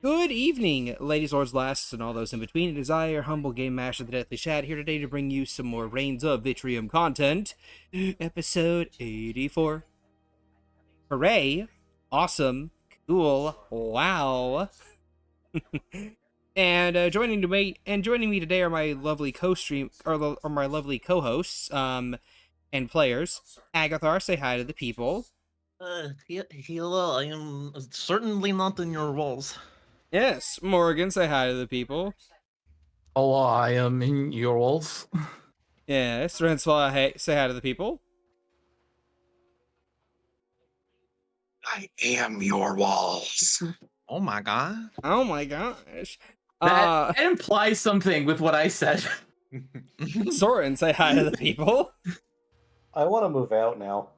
Good evening, ladies, lords, lasses, and all those in between. It is I, your humble game master, the Deathly Shad, here today to bring you some more Rains of Vitrium content. Episode 84. Hooray! Awesome! Cool! Wow! And joining me today are my lovely my lovely co-hosts, and players. Agathar, say hi to the people. Hello, I am certainly not in your walls. Yes, Morrigan, say hi to the people. Oh, I am in your walls. Yes, Rencois, say hi to the people. I am your walls. Oh my god. Oh my gosh. That implies something with what I said. Soren, say hi to the people. I want to move out now.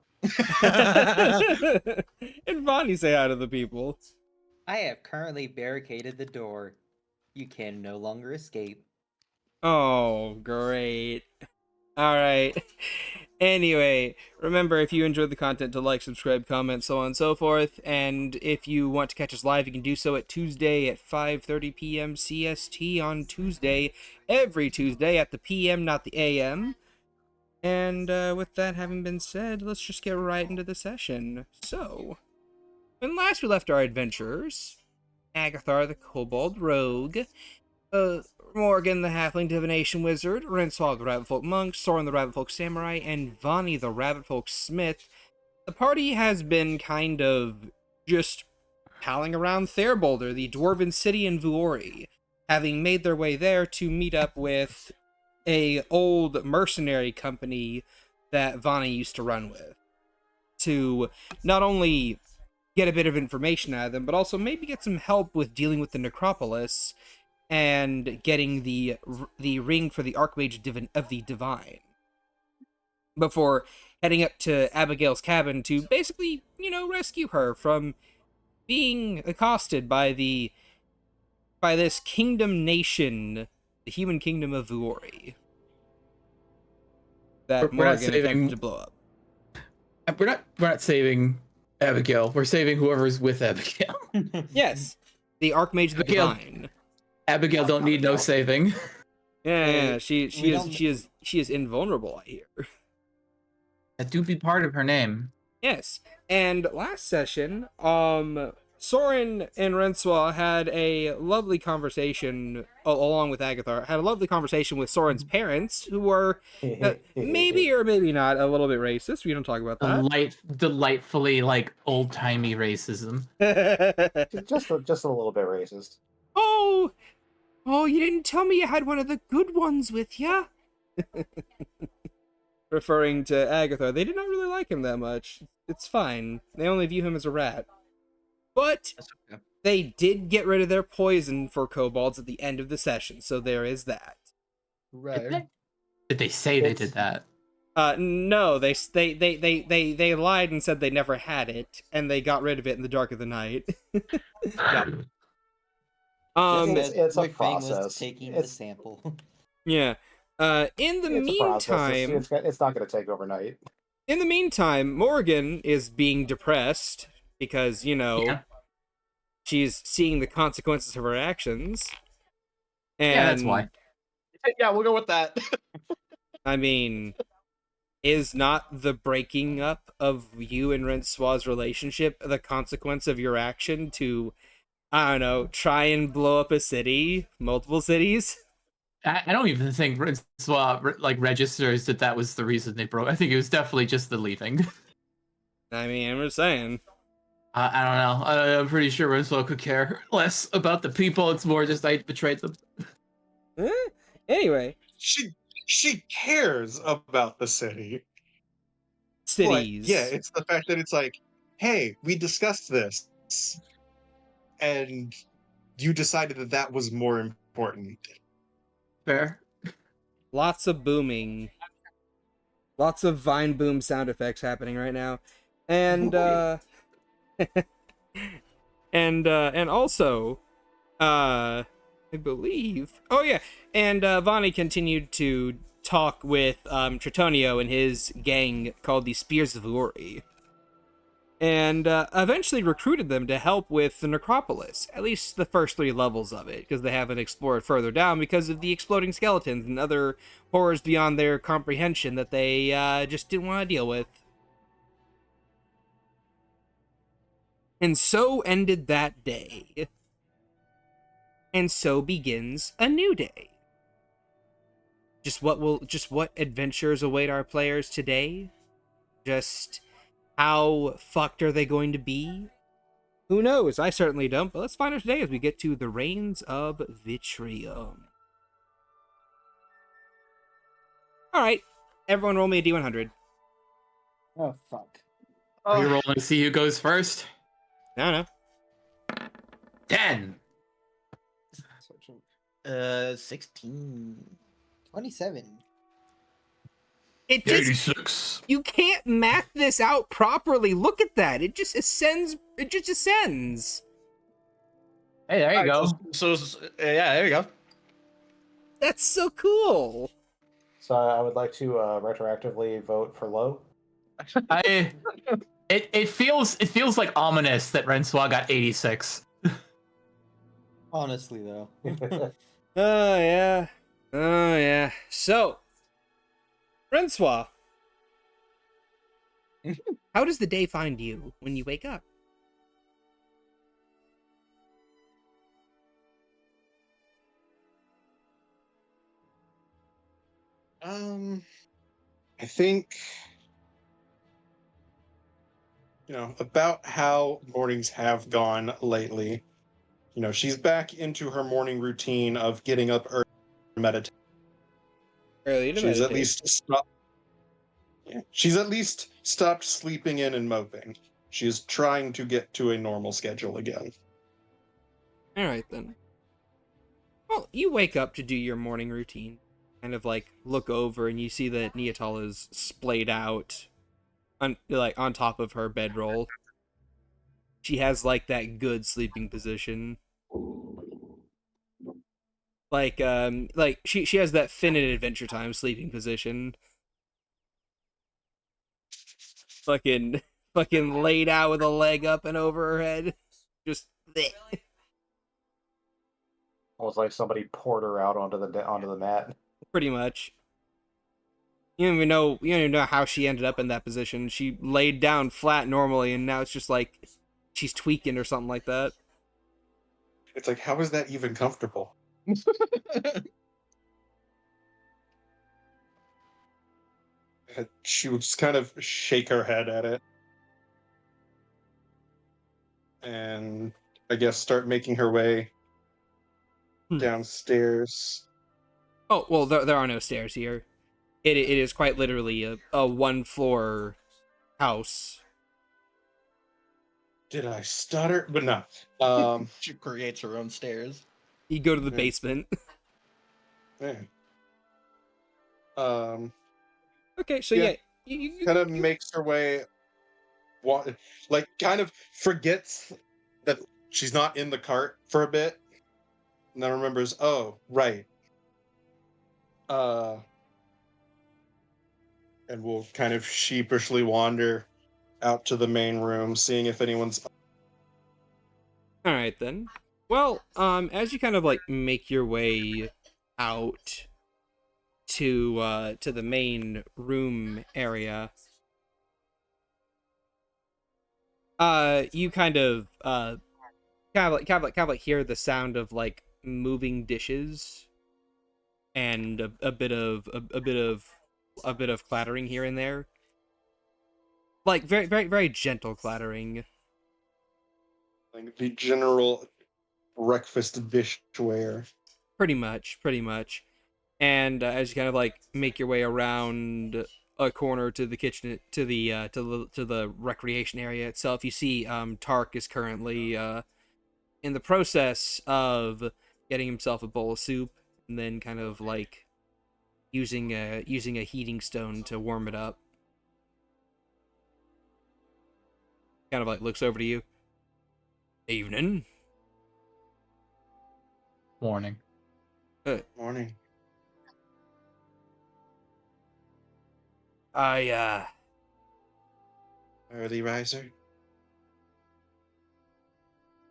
And Vani, say hi to the people. I have currently barricaded the door. You can no longer escape. Oh, great. Alright. Anyway, remember, if you enjoyed the content, to like, subscribe, comment, so on and so forth. And if you want to catch us live, you can do so at Tuesday at 5:30 p.m. CST on Tuesday. Every Tuesday at the PM, not the AM. And with that having been said, let's just get right into the session. So, when last we left our adventurers, Agathar the Kobold Rogue, Morrigan the Halfling Divination Wizard, Rencois the Rabbitfolk Monk, Soren the Rabbitfolk Samurai, and Vani the Rabbitfolk Smith, the party has been kind of just palling around Therboulder, the dwarven city in Vuori, having made their way there to meet up with a old mercenary company that Vani used to run with, to not only get a bit of information out of them, but also maybe get some help with dealing with the Necropolis and getting the ring for the Archmage of the Divine, before heading up to Abigail's cabin to basically, rescue her from being accosted by this kingdom nation, the human kingdom of Vuori, that Morrigan attempted to blow up. We're not saving Abigail. We're saving whoever's with Abigail. Yes, the Archmage of the Divine. Abigail don't need no saving. Yeah, she is invulnerable, I hear. That do be part of her name. Yes, and last session, Soren and Rencois had a lovely conversation, along with Agathar, had a lovely conversation with Soren's parents, who were maybe or maybe not a little bit racist. We don't talk about that. Delightfully, old-timey racism. just a little bit racist. Oh, you didn't tell me you had one of the good ones with ya. Referring to Agathar, they did not really like him that much. It's fine. They only view him as a rat. But they did get rid of their poison for kobolds at the end of the session, so there is that. Right. Did they say they did that? No, they lied and said they never had it, and they got rid of it in the dark of the night. Yeah. It's a Thing process. was taking the sample. Yeah. In the meantime, it's not going to take overnight. In the meantime, Morrigan is being depressed because, she's seeing the consequences of her actions. And, yeah, that's why. Yeah, we'll go with that. I mean, is not the breaking up of you and Rencois' relationship the consequence of your action to, I don't know, try and blow up a city, multiple cities? I don't even think Rencois registers that was the reason they broke. I think it was definitely just the leaving. I mean, I'm just saying. I don't know. I'm pretty sure Rencois could care less about the people. It's more just I betrayed them. Anyway. She cares about the city. Cities. Yeah, it's the fact that it's like, hey, we discussed this, and you decided that was more important. Fair. Lots of booming. Lots of vine boom sound effects happening right now. And and also I believe, and Vani continued to talk with Tritonio and his gang called the Spears of Vuori. and eventually recruited them to help with the Necropolis, at least the first 3 levels of it, because they haven't explored further down because of the exploding skeletons and other horrors beyond their comprehension that they just didn't want to deal with. And so ended that day. And so begins a new day. Just what adventures await our players today? Just how fucked are they going to be? Who knows? I certainly don't, but let's find out today as we get to the Rains of Vitrium. Alright, everyone roll me a d100. Oh fuck. Are you rolling to see who goes first? No. 10. 16. 27. It just 86. you can't math this out properly. Look at that. It just ascends. It just ascends. Hey, there you go. So, yeah, there you go. That's so cool. So I would like to retroactively vote for low. It feels like ominous that Rencois got 86. Honestly, though. Oh yeah. Oh yeah. So, Rencois, how does the day find you when you wake up? I think, about how mornings have gone lately. She's back into her morning routine of getting up early to meditate. Early to She's at meditate. least stopped. Yeah, she's at least stopped sleeping in and moping. She's trying to get to a normal schedule again. All right then. Well, you wake up to do your morning routine. Kind of like look over and you see that Neatal is splayed out on top of her bedroll. She has like that good sleeping position. Like she has that Finn in Adventure Time sleeping position. Fucking laid out with a leg up and over her head. Just bleh. Almost like somebody poured her out onto the mat. Pretty much. You don't even know how she ended up in that position. She laid down flat normally, and now it's just like she's tweaking or something like that. It's like, how is that even comfortable? She would just kind of shake her head at it. And I guess start making her way downstairs. Oh, well, there are no stairs here. It is quite literally a 1-floor house. Did I stutter? But no. She creates her own stairs. You go to the Yeah. basement. Yeah. Okay, so Yeah. you Kind of makes her way, kind of forgets that she's not in the cart for a bit, and then remembers, oh, right. And will kind of sheepishly wander out to the main room, seeing if anyone's. All right then. Well, as you kind of like make your way out to the main room area, you kind of hear the sound of like moving dishes and a bit of clattering here and there, like very very very gentle clattering. Like the general breakfast dishware. Pretty much. And as you kind of like make your way around a corner to the kitchen, to the recreation area itself, you see Tark is currently in the process of getting himself a bowl of soup, and then kind of like using a heating stone to warm it up. Kind of like looks over to you. Evening. Morning. Morning. I Early riser.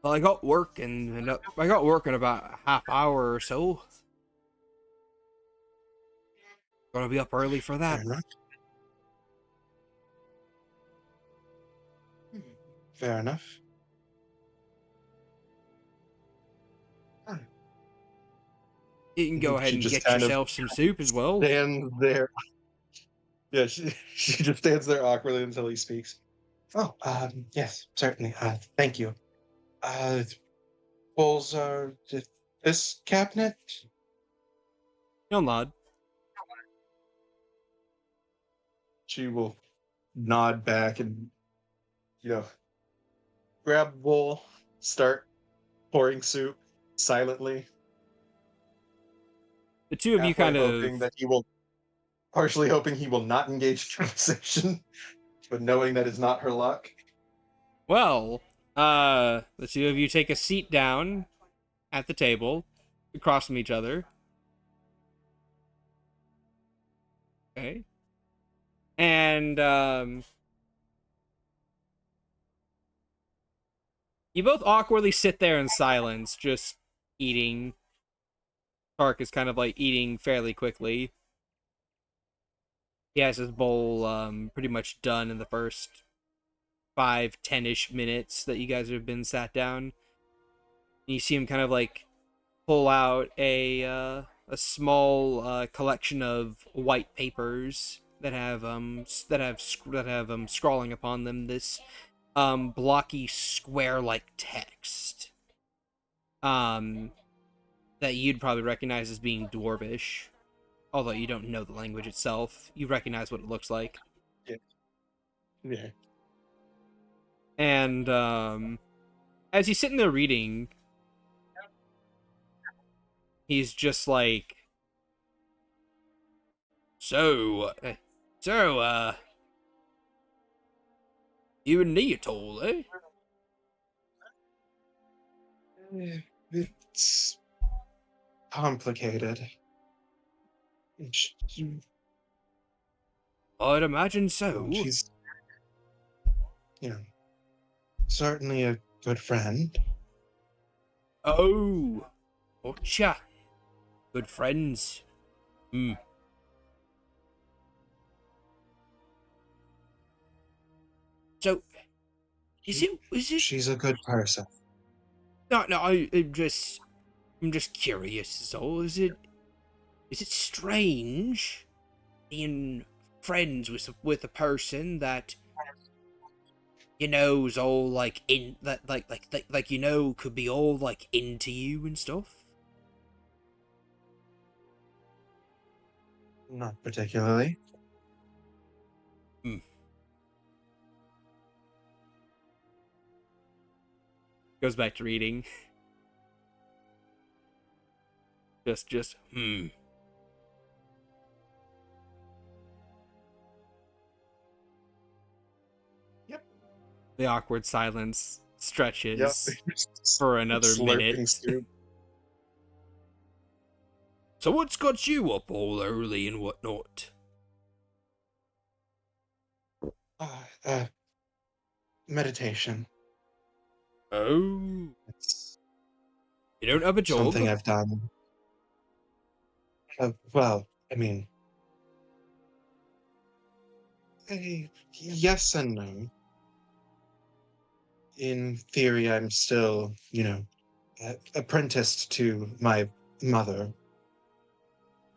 Well, I got work I got work in about a half hour or so. Gonna be up early for that. Fair enough. Fair enough. You can go ahead She and just get kind of yourself some soup as well. stands there. Yeah, she just stands there awkwardly until he speaks. Oh, yes, certainly. Thank you. Bowls are this cabinet. You'll nod. She will nod back and, grab a bowl, start pouring soup silently, The two of you halfway kind hoping of that he will, partially hoping he will not engage in conversation, but knowing that is not her luck. well, the two of you take a seat down at the table across from each other. Okay. And you both awkwardly sit there in silence, just eating. Tark is kind of like eating fairly quickly. He has his bowl pretty much done in the first 5-10-ish minutes that you guys have been sat down. You see him kind of like pull out a small collection of white papers that have scrawling upon them this blocky square-like text that you'd probably recognize as being dwarvish, although you don't know the language itself. You recognize what it looks like. Yeah. And as he's sitting there reading, he's just like, so, you and Neotol, eh? It's complicated. I'd imagine so. She's, certainly a good friend. Oh, gotcha. Good friends. Hmm. So, is it? She's a good person. No, I'm just curious. So, is it strange being friends with a person that you know's all like in that like could be all like into you and stuff? Not particularly. Goes back to reading. Just Yep. The awkward silence stretches Yep. for another Slurping minute. soup. So what's got you up all early and whatnot? Meditation. Oh, It's you don't have a job? something I've done. Well, I mean, yes and no. In theory, I'm still, apprenticed to my mother,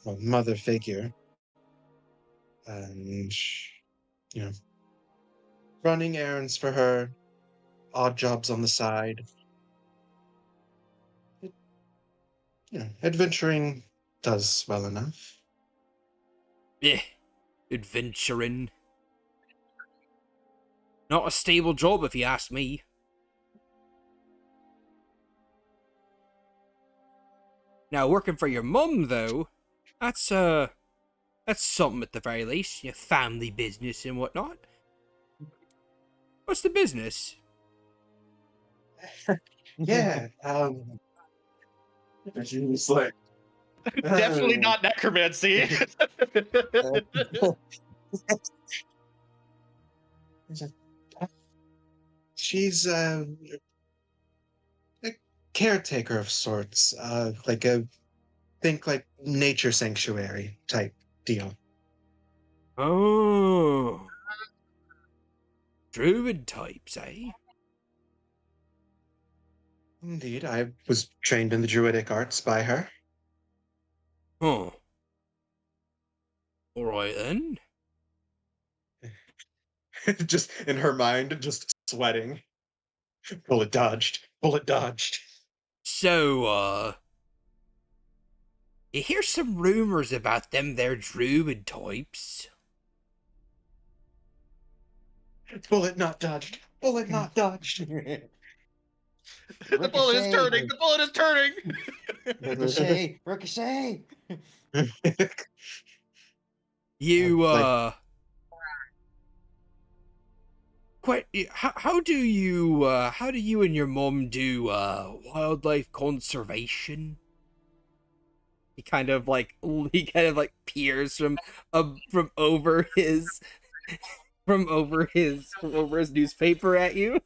well, mother figure, and running errands for her, odd jobs on the side. Adventuring does well enough. Yeah, adventuring. Not a stable job if you ask me. Now, working for your mum, though, that's something at the very least. Your family business and whatnot. What's the business? Yeah, she was like, Definitely not necromancy. she's caretaker of sorts, like like nature sanctuary type deal. Oh. Druid types, eh? Indeed, I was trained in the druidic arts by her. Huh. Alright then. Just in her mind, just sweating. Bullet dodged. Bullet dodged. So, you hear some rumors about them there druid types. Bullet not dodged. Bullet not dodged. The bullet is Ricochet. turning. The bullet is turning. Ricochet! Ricochet! You, Like- how do you and your mum do, wildlife conservation? He kind of like peers from over his from over his newspaper at you.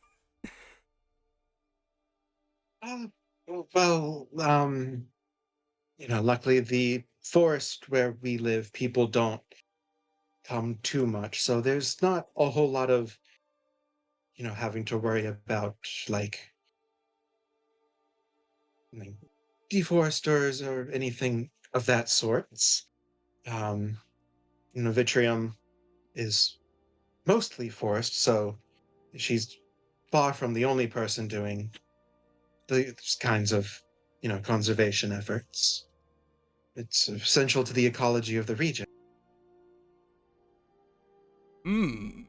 Well, luckily the forest where we live, people don't come too much, so there's not a whole lot of, having to worry about like deforesters or anything of that sort. Um, Vitrium is mostly forest, so she's far from the only person doing these kinds of, conservation efforts. It's essential to the ecology of the region. Hmm.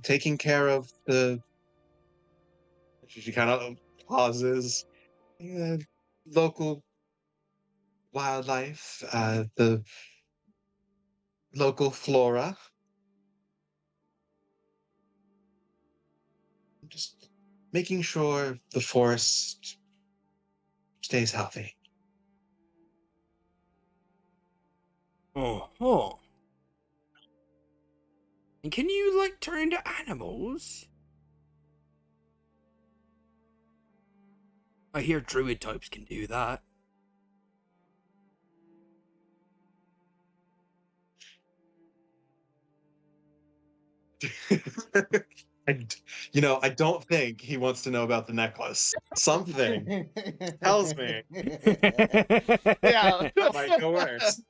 Taking care of the. She kind of pauses. Local wildlife, the local flora. Just making sure the forest stays healthy. Oh. And can you turn into animals? I hear druid types can do that. I don't think he wants to know about the necklace. Something tells me Yeah. might go worse.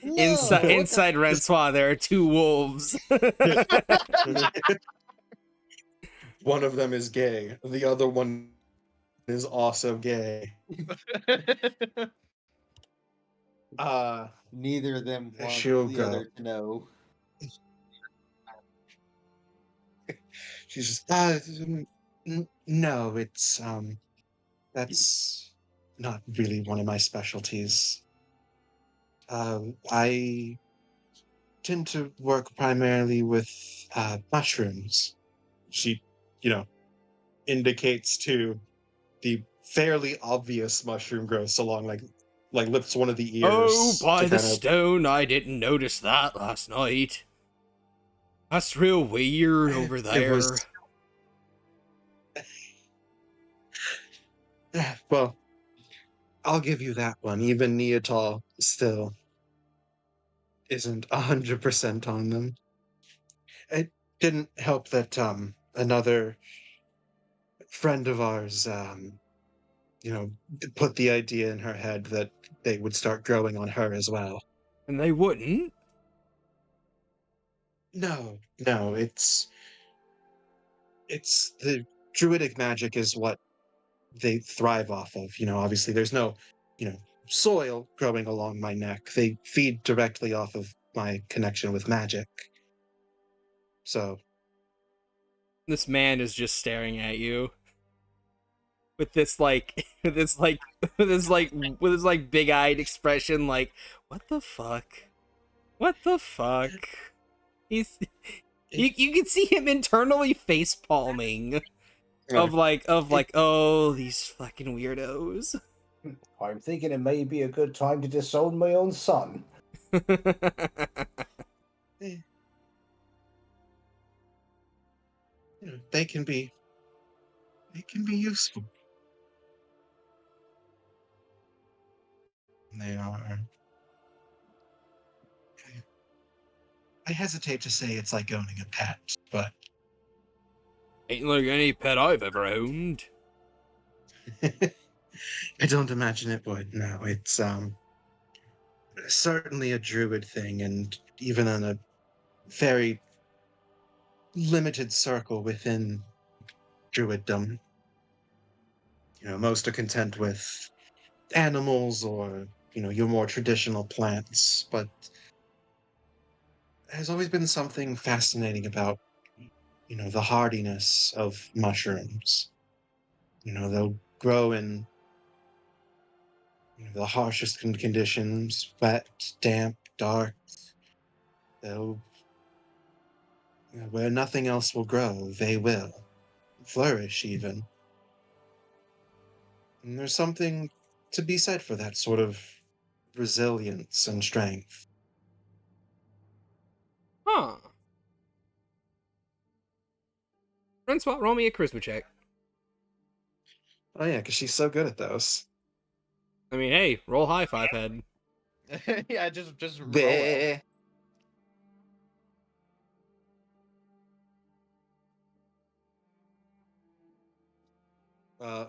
Inside Rencois, there are two wolves. One of them is gay. The other one is also gay. Neither of them want She'll the go. other to know. She's just no, it's that's not really one of my specialties. I tend to work primarily with mushrooms. She, indicates to the fairly obvious mushroom growths along like lifts one of the ears. Oh, by to the kind of stone, I didn't notice that last night. That's real weird over It there. was- Well, I'll give you that one. Even Neatal still isn't 100% on them. It didn't help that another friend of ours put the idea in her head that they would start growing on her as well. And they wouldn't. No, it's the druidic magic is what they thrive off of. Obviously there's no, soil growing along my neck. They feed directly off of my connection with magic. So This man is just staring at you with this big-eyed expression like, what the fuck? What the fuck? He's you can see him internally face palming of oh, these fucking weirdos. I'm thinking it may be a good time to disown my own son. they can be useful. They are. I hesitate to say it's like owning a pet, but Ain't like any pet I've ever owned. I don't imagine it would. No, it's certainly a druid thing, and even in a very limited circle within druiddom. Most are content with animals or, your more traditional plants, but there's always been something fascinating about, the hardiness of mushrooms. They'll grow in, the harshest conditions, wet, damp, dark. They'll, where nothing else will grow, they will flourish even. And there's something to be said for that sort of resilience and strength. Huh. Rencois, roll me a charisma check. Oh yeah, because she's so good at those. I mean, hey, roll high, 5-head. Yeah, just roll Bleh. it.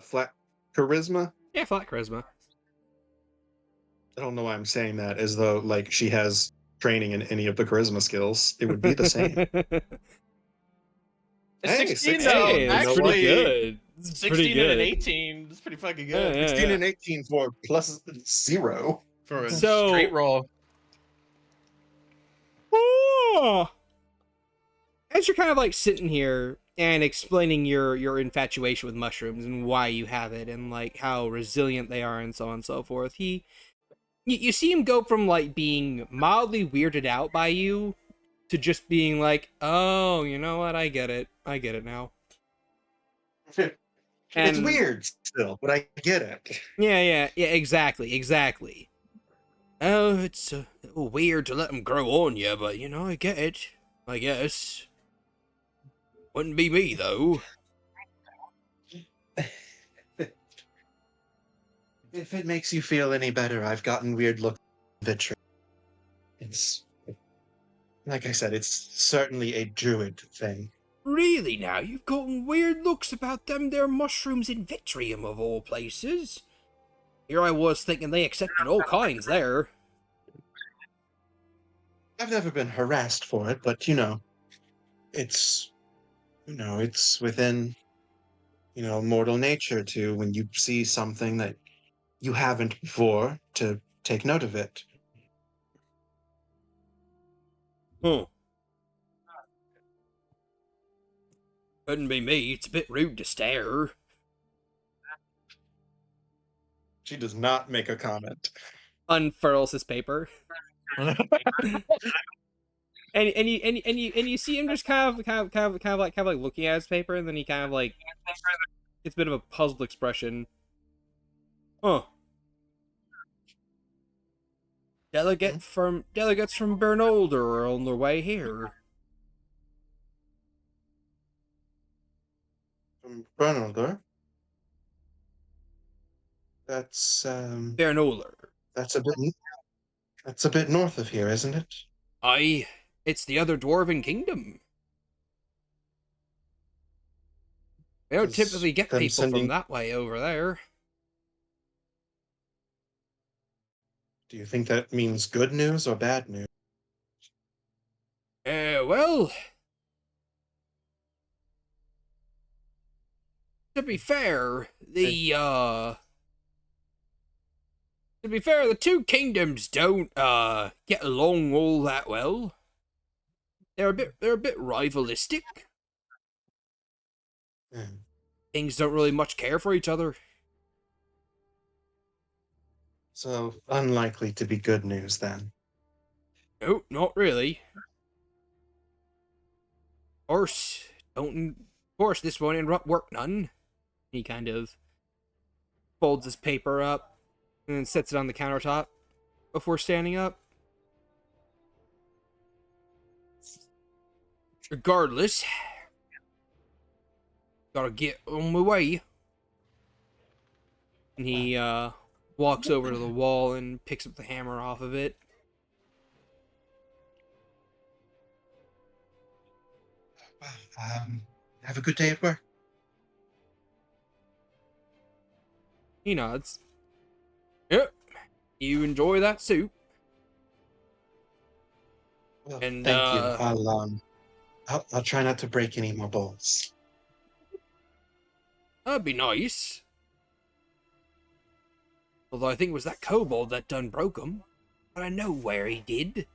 Flat charisma. Yeah, flat charisma. I don't know why I'm saying that as though like she has training in any of the charisma skills. It would be the same. Hey, 16 16. though, Hey, that's You know pretty what? good. It's 16 pretty and an good. 18. That's pretty fucking Yeah, good. yeah, 16 yeah. and 18 for +0. For a So- straight roll. Oh! As you're kind of like sitting here and explaining your infatuation with mushrooms and why you have it and like how resilient they are and so on and so forth, you see him go from like being mildly weirded out by you to just being like, oh, you know what, I get it now. It's And weird still, but I get it. yeah, exactly. Oh, it's weird to let them grow on you, but I get it, I guess. Wouldn't be me though. If it makes you feel any better, I've gotten weird looks at Vitrium. It's like I said, it's certainly a druid thing. Really now, you've gotten weird looks about them there mushrooms in Vitrium of all places. Here I was thinking they accepted all kinds there. I've never been harassed for it, but it's it's within mortal nature to, when you see something that you haven't before, to take note of it. Huh. Couldn't be me, it's a bit rude to stare. She does not make a comment. Unfurls his paper. And you see him just kind of like looking at his paper, and then he kind of like gets a bit of a puzzled expression. Huh. Delegates from Bernolder are on their way here. From Bernolder. That's Bernolder. that's a bit north of here, isn't it? Aye, it's the other dwarven kingdom. We don't Is typically get them people sending- from that way over there. Do you think that means good news or bad news? Well, to be fair, the two kingdoms don't get along all that well. They're a bit rivalistic. Hmm. Kings don't really much care for each other. So unlikely to be good news then. No, not really. Of course, this won't interrupt work none. He kind of folds his paper up and then sets it on the countertop before standing up. Regardless, Gotta get on my way. And he walks over to the wall and picks up the hammer off of it. Have a good day at work. He nods. Yep. You enjoy that soup. Well, And, thank you. I'll try not to break any more bowls. That'd be nice. Although I think it was that kobold that done broke him. But I know where he did.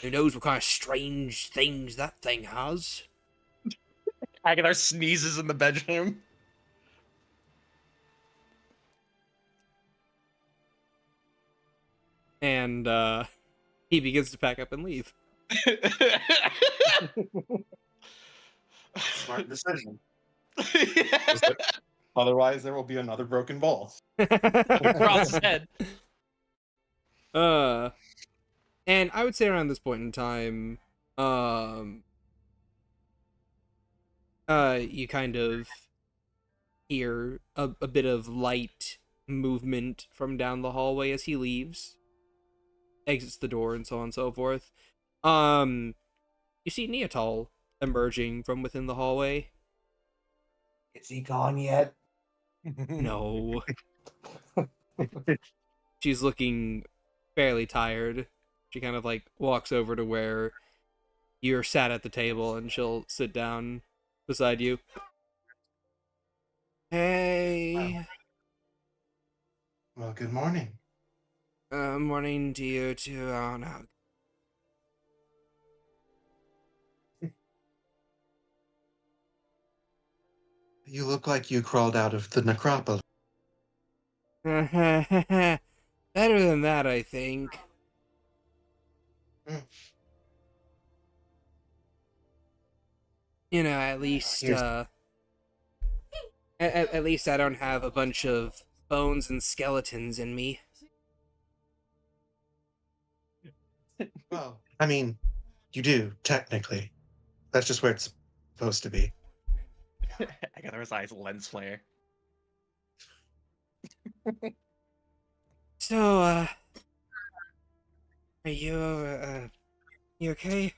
Who knows what kind of strange things that thing has. Agathar sneezes in the bedroom. And he begins to pack up and leave. Smart decision. Yeah. Otherwise, there will be another broken bowl. Across his head. And I would say around this point in time, you kind of hear a bit of light movement from down the hallway as he leaves, exits the door, and so on and so forth. You see Neatal emerging from within the hallway. Is he gone yet? No. She's looking fairly tired. She kind of like walks over to where you're sat at the table and she'll sit down beside you. Hey. Well, good morning. Morning to you too. Oh no. You look like you crawled out of the Necropolis. Better than that, I think. Mm. You know, at least Here's- at least I don't have a bunch of bones and skeletons in me. Well, I mean, you do, technically. That's just where it's supposed to be. Agathar's eyes lens flare. So, are you okay?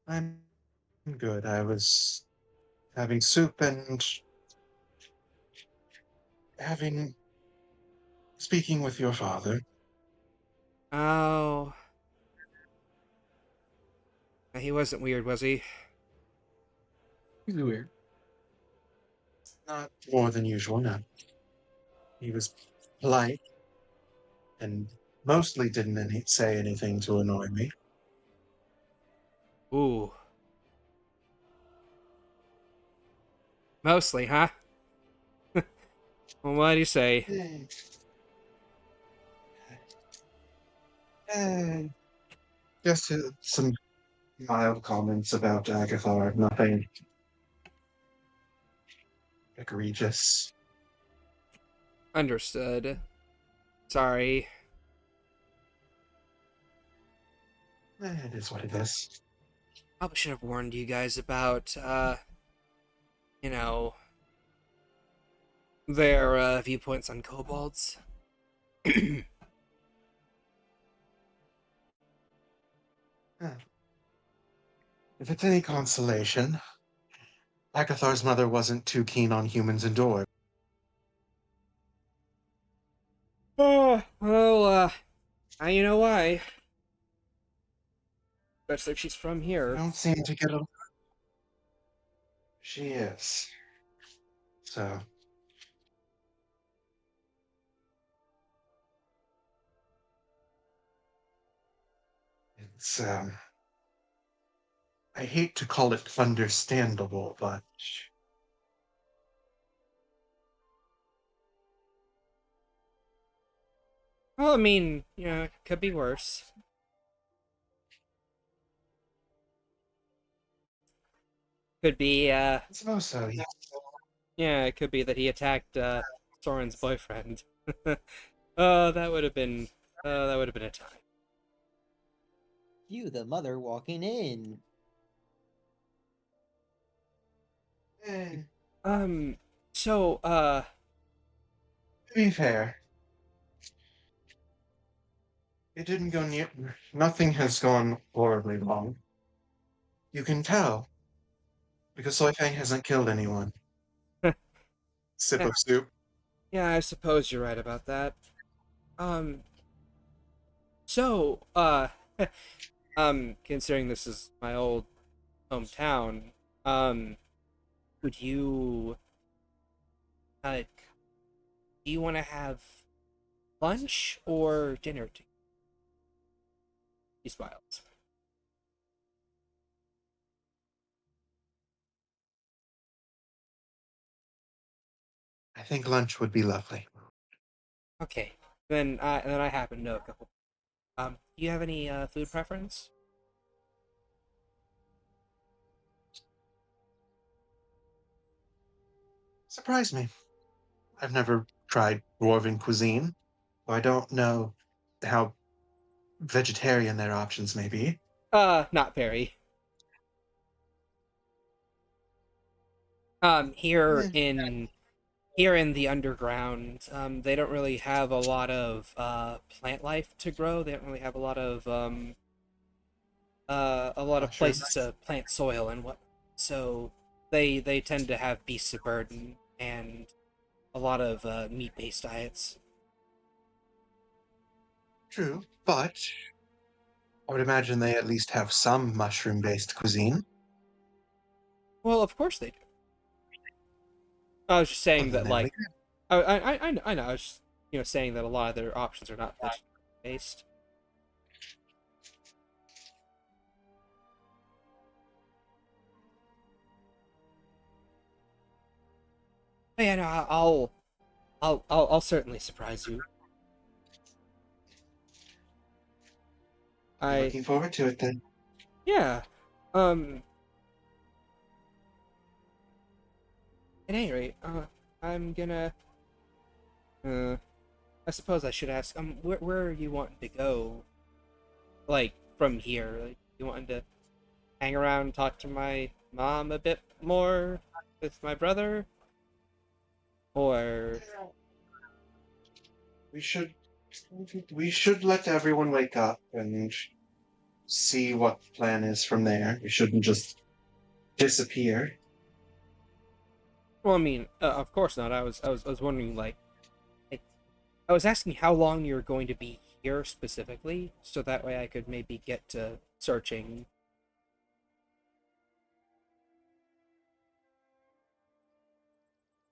I'm good. I was having soup and speaking with your father. Oh. He wasn't weird, was he? He's weird. Not more than usual, no. He was polite and mostly didn't say anything to annoy me. Ooh. Mostly, huh? Well, what do you say? Just some mild comments about Agathar, nothing egregious. Understood. Sorry. It is what it is. Probably should have warned you guys about, you know, their viewpoints on kobolds. If it's any consolation, Agathar's mother wasn't too keen on humans and dwarves. Oh, well, you know why. Especially if she's from I here. don't seem to get a... She is. So... It's, I hate to call it understandable, but... Well, I mean, yeah, it could be worse. Could be, I suppose so, yeah. yeah, it could be that he attacked, Soren's boyfriend. Oh, that would have been a time. You, the mother, walking in. Eh, So, to be fair, it didn't go near. Nothing has gone horribly wrong. You can tell because Soy Fang hasn't killed anyone. Sip yeah, of soup. yeah, I suppose you're right about that. Um, so, considering this is my old hometown, um, would you, like, do you want to have lunch or dinner? He smiles. I think lunch would be lovely. Okay, then I happen to know a couple. Do you have any food preference? Surprise me. I've never tried dwarven cuisine, so I don't know how vegetarian their options may be. Not very. Here Eh, in the underground, they don't really have a lot of plant life to grow. They don't really have a lot of places mushrooms. to plant soil and what. So they tend to have beasts of burden and a lot of meat based diets. True, but I would imagine they at least have some mushroom-based cuisine. Well, of course they do. I was just Well, saying then that there we like go. I know. I was just saying that a lot of their options are not vegetarian based. But yeah, no, I'll certainly surprise you. I'm I looking forward to it then. Yeah. Um. At any rate, I'm gonna. Uh, I suppose I should ask. Where are you wanting to go? Like from here? Like you wanting to hang around and talk to my mom a bit more with my brother, or We should we should let everyone wake up and see what the plan is from there. We shouldn't just disappear. well, I mean, of course not. I was wondering like, I, I was asking how long you're going to be here specifically, so that way I could maybe get to searching.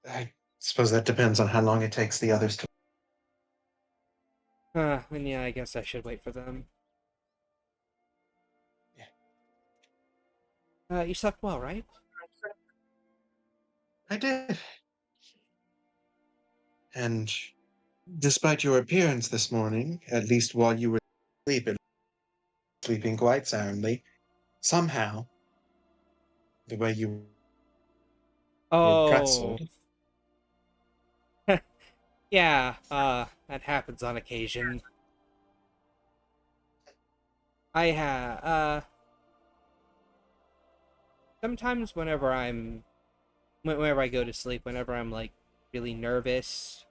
I suppose that depends on how long it takes the others to. And yeah, I guess I should wait for them. You slept well, right? I did. And despite your appearance this morning, at least while you were sleeping quite soundly, somehow, the way you were Oh, pretzeled, yeah, that happens on occasion. Sometimes whenever I go to sleep, whenever I'm like really nervous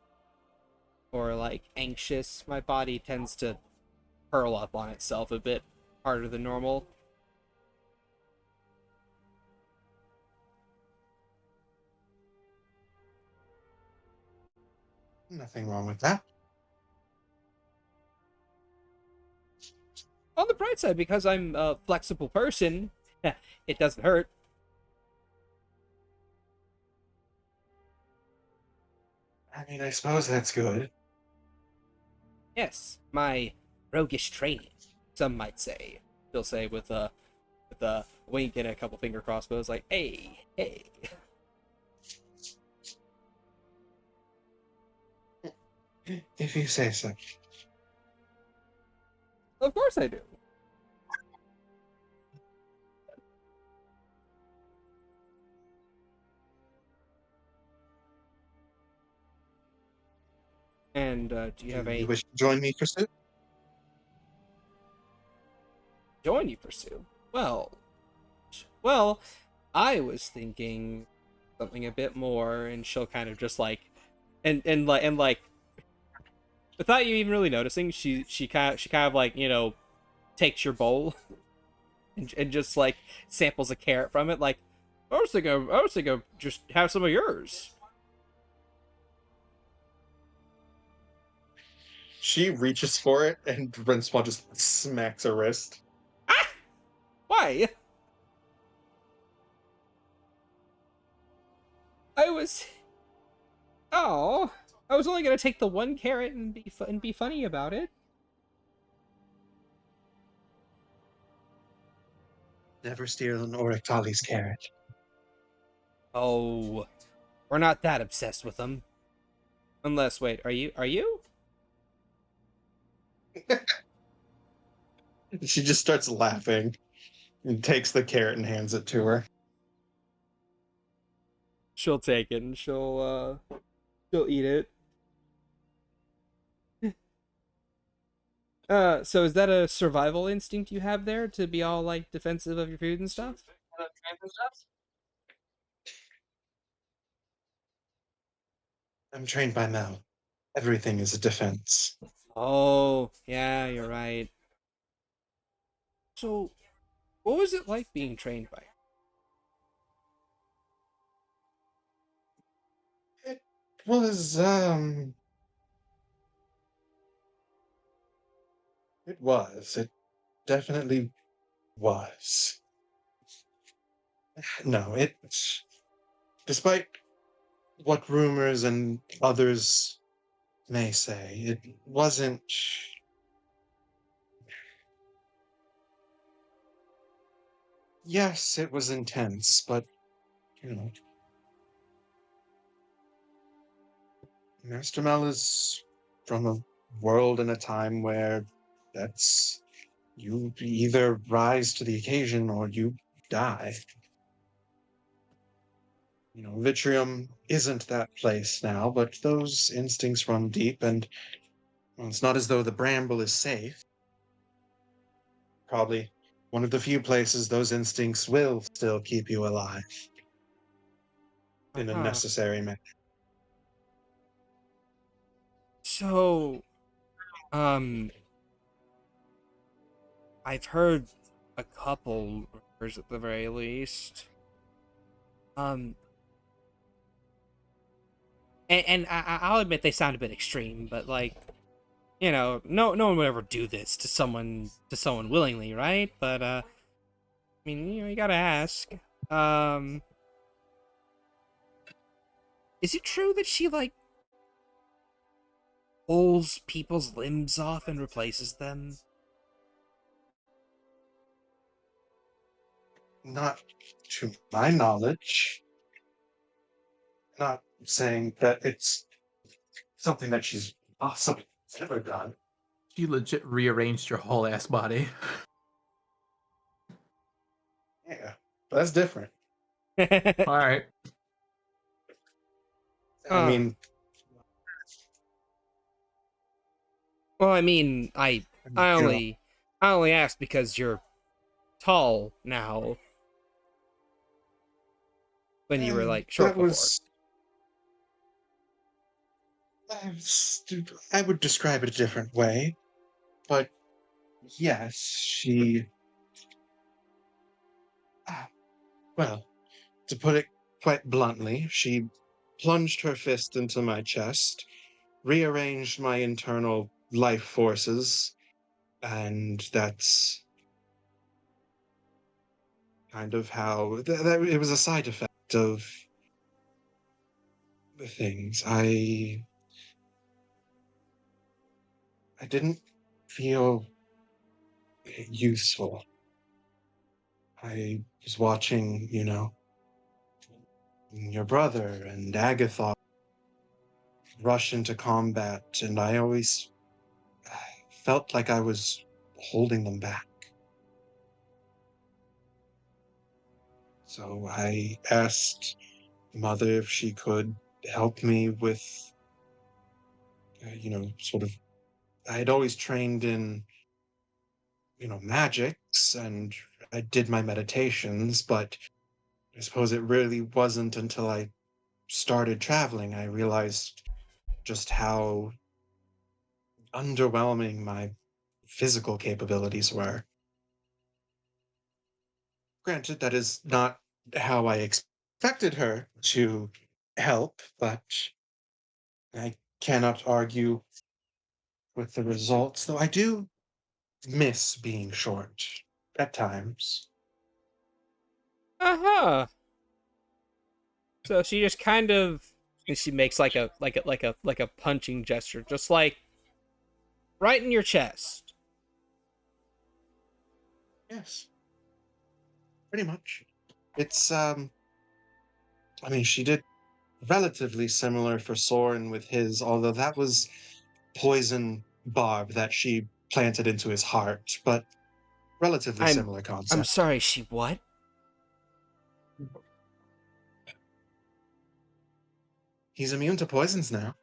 or like anxious, my body tends to curl up on itself a bit harder than normal. nothing wrong with that. On the bright side, because I'm a flexible person, it doesn't hurt. I mean, I suppose that's good. Yes, my roguish training, some might say. She'll say with a wink and a couple finger crossbows, like, hey, hey. If you say so. Of course I do. And do you Do have you a wish to join me for soup? join you pursue? Well, I was thinking something a bit more, and she'll kind of just like, and without you even really noticing, she kind of like, takes your bowl and just like samples a carrot from it. Like, I was thinking, just have some of yours. She reaches for it, and Rencois just smacks her wrist. Ah, why? I was, oh, I was only gonna take the one carrot and be funny about it. Never steal an Oryctali's carrot. Oh, we're not that obsessed with them. Unless, wait, are you? Are you? She just starts laughing and takes the carrot and hands it to her. She'll take it and she'll eat it. So is that a survival instinct you have there to be all like defensive of your food and stuff? I'm trained by Mel. Everything is a defense. Oh, yeah, you're right. So, what was it like being trained by her? It was, it was. It definitely was. No, despite what rumors and others may say, it wasn't. Yes, it was intense, but, you know, Master Mel is from a world and a time where that's. You either rise to the occasion or you die. Vitrium isn't that place now, but those instincts run deep, and well, it's not as though the bramble is safe. Probably one of the few places those instincts will still keep you alive in a Uh-huh. necessary manner. So, um, I've heard a couple rumors at the very least. Um, and I'll admit they sound a bit extreme, but like, no one would ever do this to someone willingly, right? But I mean, you gotta ask. Um, is it true that she like pulls people's limbs off and replaces them? Not to my knowledge. Not saying that it's something that she's possibly ever done. She legit rearranged your whole ass body. Yeah, but that's different. All right. I mean, Well, I mean, I you know, only asked because you're tall now. When you were like short that before. was. I would describe it a different way, but yes, she. Well, to put it quite bluntly, she plunged her fist into my chest, rearranged my internal life forces, and that's kind of how it was a side effect of the things. I didn't feel useful. I was watching, your brother and Agathar rush into combat, and I always felt like I was holding them back. So I asked Mother if she could help me with, sort of. I had always trained in, magics, and I did my meditations, but I suppose it really wasn't until I started traveling I realized just how underwhelming my physical capabilities were. Granted, that is not how I expected her to help, but I cannot argue with the results, though I do miss being short at times. Uh-huh. So she just kind of, and she makes like a punching gesture, just like right in your chest. Yes, pretty much. It's I mean, she did relatively similar for Soren with his, although that was poison barb that she planted into his heart, but relatively I'm similar I'm concept. sorry, she what? He's immune to poisons now.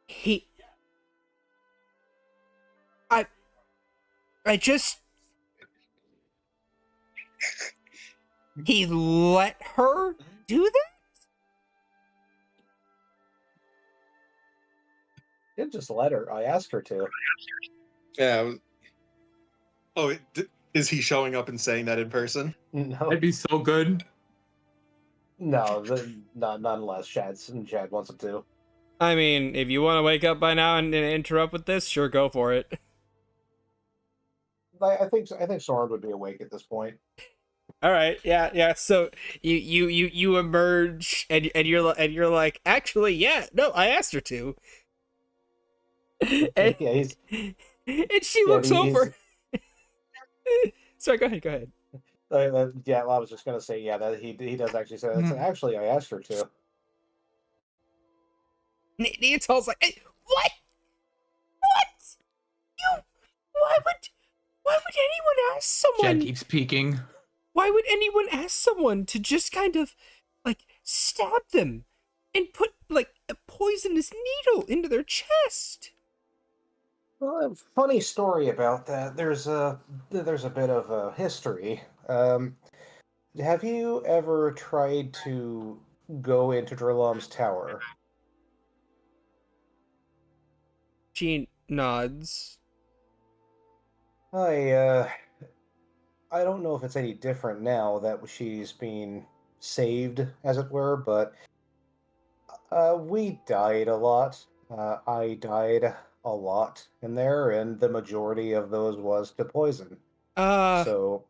He I I just he let her do that? Didn't just let her. I asked her to. Yeah. Oh, is he showing up and saying that in person? No, That'd be so good. no, not unless Shad wants him to. I mean, if you want to wake up by now and interrupt with this, sure, go for it. I think Soren would be awake at this point. All right, yeah. So you emerge and you're like, actually, yeah, no, I asked her to. and, Yeah, he's and she yeah, looks over. Sorry, go ahead. yeah. Well, I was just gonna say yeah that he does actually say that. Actually, I asked her to. Neanderthals like, hey, what? What? You? Why would anyone ask Shad someone? keeps peeking. Why would anyone ask someone to just kind of like stab them and put like a poisonous needle into their chest? Well, a funny story about that. There's a bit of a history. Have you ever tried to go into Drillum's tower? She nods. I I don't know if it's any different now that she's been saved, as it were, but we died a lot. I died a lot in there, and the majority of those was to poison. Uh, So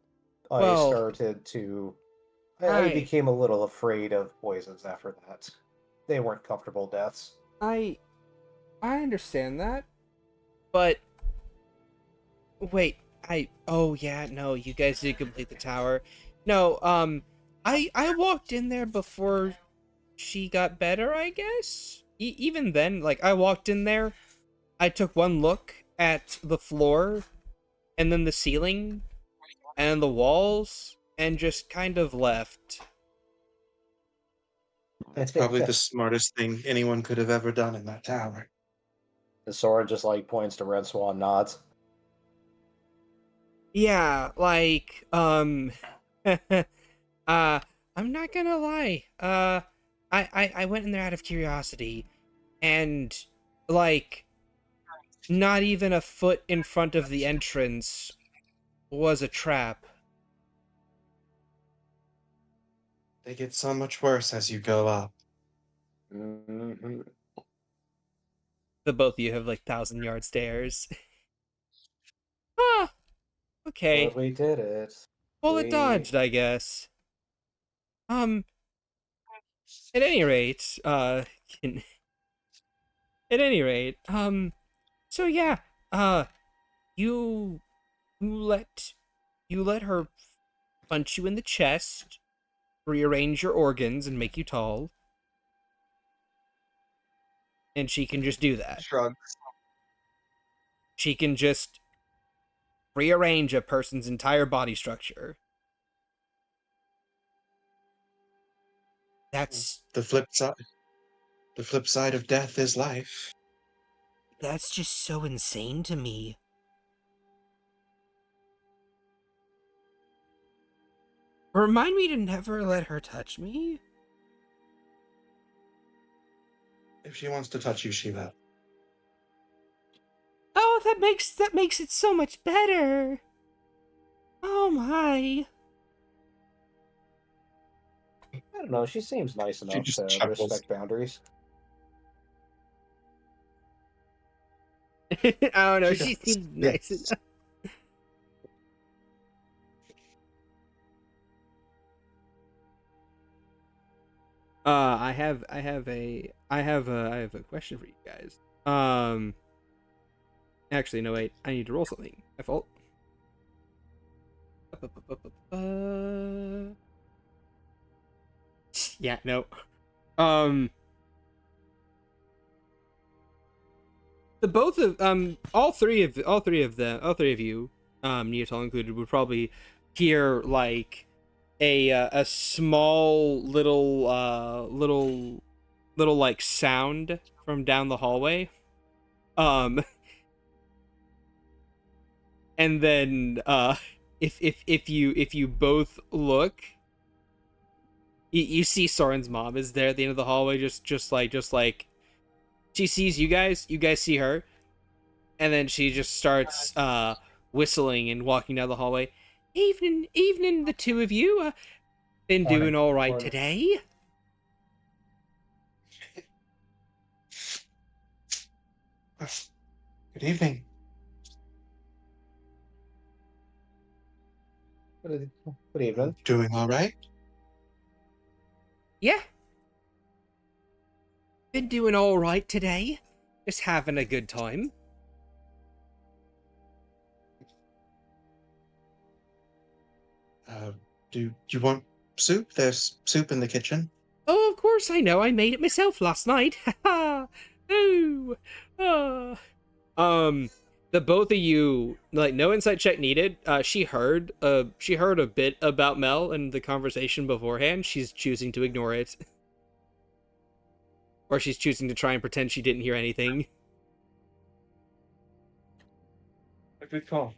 I well, started to. I I, became a little afraid of poisons after that. They weren't comfortable deaths. I, I understand that, but wait, oh yeah, no, you guys did complete the tower. No, I walked in there before she got better, I guess. Even then, like, I walked in there, I took one look at the floor, and then the ceiling, and the walls, and just kind of left. That's probably the smartest thing anyone could have ever done in that tower. And Soren just like points to Rencois and nods. Yeah, like, I'm not gonna lie. I went in there out of curiosity, and like, not even a foot in front of the entrance was a trap. They get so much worse as you go up. Mm-hmm. The both of you have like 1,000-yard stairs. Ah, okay. But we did it. Bullet dodged, I guess. At any rate, can- at any rate, so yeah, you let you let her punch you in the chest, rearrange your organs, and make you tall, and she can just do that. Shrug. She can just rearrange a person's entire body structure. That's The flip side. The flip side of death is life. that's just so insane to me. Remind me to never let her touch me. If she wants to touch you, she will. Oh, that makes it so much better. Oh my. I don't know. She seems nice enough just to chuckles. respect boundaries. I don't know. She She does, seems nice yes. enough. I have a question for you guys. Actually, no, wait. I need to roll something. My fault. Yeah, no. The both of all three of you, Neotol included, would probably hear like a small little like sound from down the hallway. And then if you both look, you see Soren's mom is there at the end of the hallway, just like she sees you guys see her, and then she just starts whistling and walking down the hallway. Evening, the two of you. Been Morning. doing all right Morning. today. Good evening. Good evening. Doing all right? Yeah. Been doing all right today. Just having a good time. Do you want soup? There's soup in the kitchen. Oh, of course I know. I made it myself last night. Ha Ooh. Ah. The both of you, like, no insight check needed. She heard a bit about Mel and the conversation beforehand. She's choosing to ignore it. Or she's choosing to try and pretend she didn't hear anything. A good call.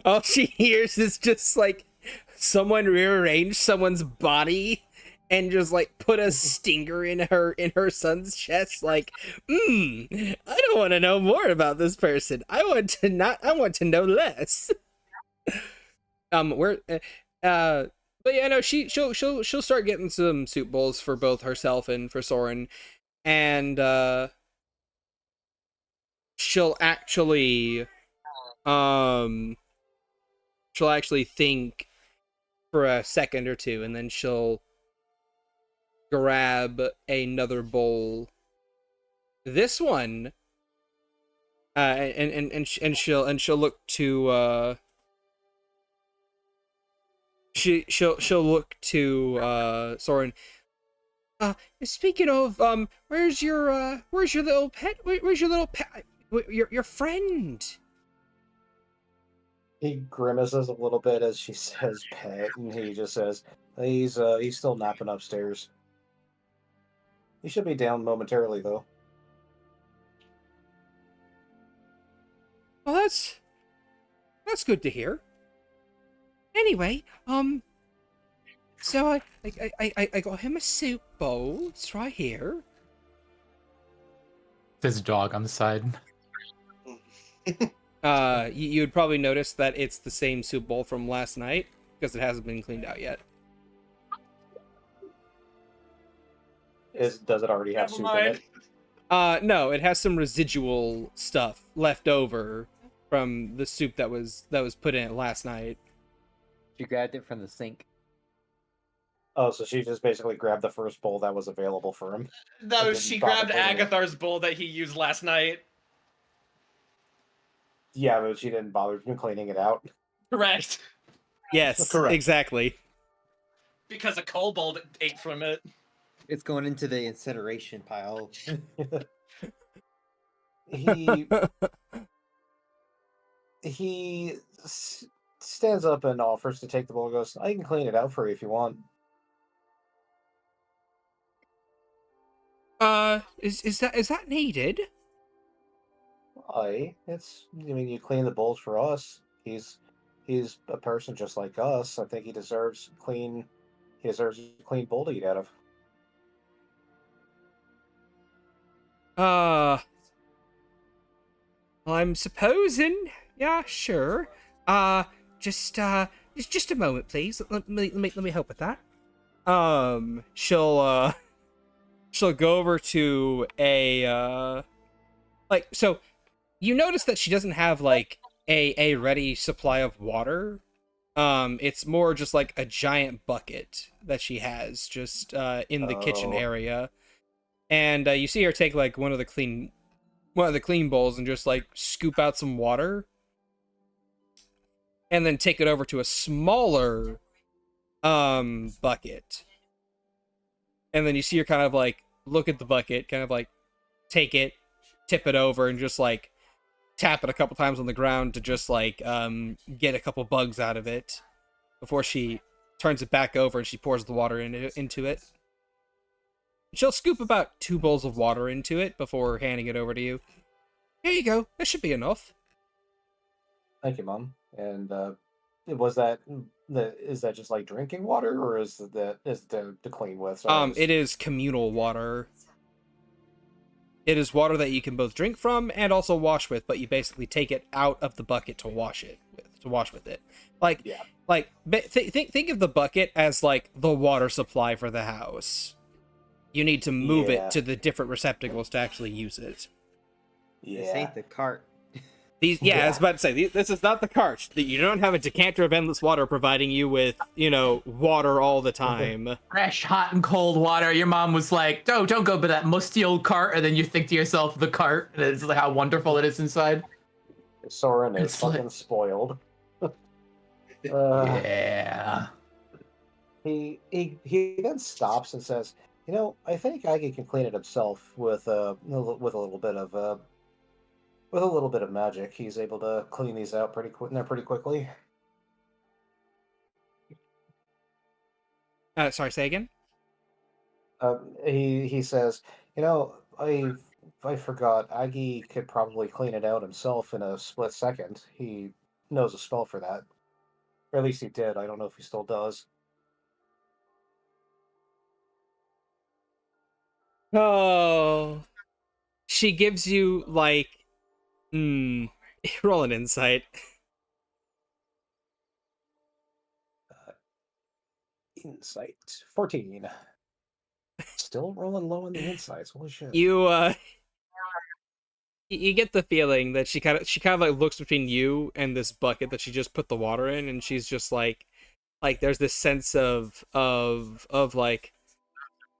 All she hears is just like someone rearranged someone's body and just like put a stinger in her son's chest. Like, I don't want to know more about this person. I want to know less. But yeah, no, she'll start getting some soup bowls for both herself and for Soren, and she'll actually think for a second or two, and then she'll grab another bowl. This one, and she'll look to she'll look to Soren. Speaking of, where's your little pet? Where's your little pet? Your friend? He grimaces a little bit as she says pet, and he just says, he's still napping upstairs. He should be down momentarily, though. Well, that's good to hear. Anyway, so I got him a soup bowl. It's right here. There's a dog on the side. You would probably notice that it's the same soup bowl from last night because it hasn't been cleaned out yet. Does it already have soup in it? No, it has some residual stuff left over from the soup that was put in it last night. You grabbed it from the sink. Oh, so she just basically grabbed the first bowl that was available for him. No, didn't she bother grabbed cleaning it. Agathar's bowl that he used last night. Yeah, but she didn't bother cleaning it out. Correct. Yes, Correct. exactly. Because a kobold ate from it. It's going into the incineration pile. He stands up and offers to take the bowl and goes, I can clean it out for you if you want. Is that needed? I mean, you clean the bowls for us. He's he's a person just like us. I think he deserves clean. He deserves a clean bowl to eat out of. Uh, I'm supposing. Yeah, sure. Uh, just just a moment, please. Let me help with that. She'll go over to a like, so you notice that she doesn't have like a ready supply of water. It's more just like a giant bucket that she has just in the kitchen Oh. area. And you see her take like one of the clean bowls and just like scoop out some water and then take it over to a smaller bucket. And then you see her kind of like look at the bucket, kind of like take it, tip it over, and just like tap it a couple times on the ground to just like get a couple bugs out of it before she turns it back over and she pours the water into it. She'll scoop about 2 bowls of water into it before handing it over to you. Here you go. That should be enough. Thank you, Mom. And was that is that just like drinking water, or is to clean with? Sorry, It is communal water. It is water that you can both drink from and also wash with, but you basically take it out of the bucket to wash with it. Like, Yeah. like think of the bucket as like the water supply for the house. You need to move Yeah. it to the different receptacles to actually use it. This Yeah. ain't the cart. I was about to say, this is not the cart. You don't have a decanter of endless water providing you with, water all the time. Fresh, hot, and cold water. Your mom was like, "Oh, don't go by that musty old cart," and then you think to yourself, "The cart." And it's like how wonderful it is inside. Soren is It's like- fucking spoiled. Yeah. He then stops and says, I think Agi can clean it himself with a little bit of with a little bit of magic. He's able to clean these out pretty quickly. Sorry, say again? He says, I forgot. Agi could probably clean it out himself in a split second. He knows a spell for that. Or at least he did. I don't know if he still does. Oh. She gives you, like, roll an insight. Insight 14. Still rolling low on the insights. Holy shit. You get the feeling that she kind of like looks between you and this bucket that she just put the water in, and she's just like there's this sense of like,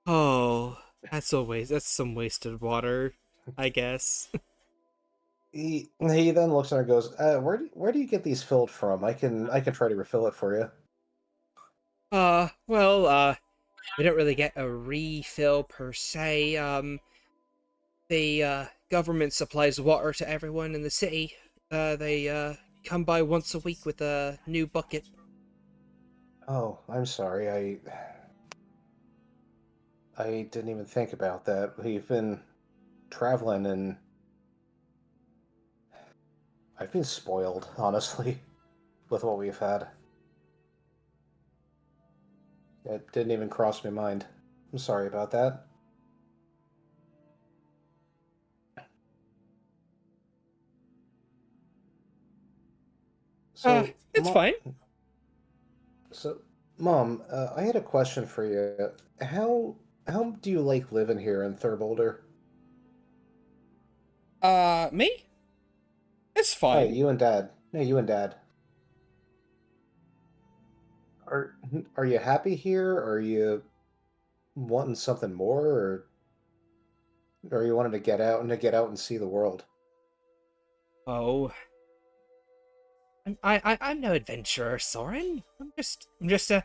oh, that's some wasted water, I guess. He then looks at her and goes, where do you get these filled from? I can try to refill it for you. Well, we don't really get a refill per se. The government supplies water to everyone in the city. They come by once a week with a new bucket. Oh, I'm sorry. I didn't even think about that. We've been traveling and I've been spoiled, honestly, with what we've had. It didn't even cross my mind. I'm sorry about that. So, It's fine. So, Mom, I had a question for you. How do you like living here in Therboulder? Me? It's Hey, fine. you and Dad. No, you and Dad. Are you happy here? Are you wanting something more, or are you wanting to get out and see the world? Oh. I'm no adventurer, Soren. I'm just a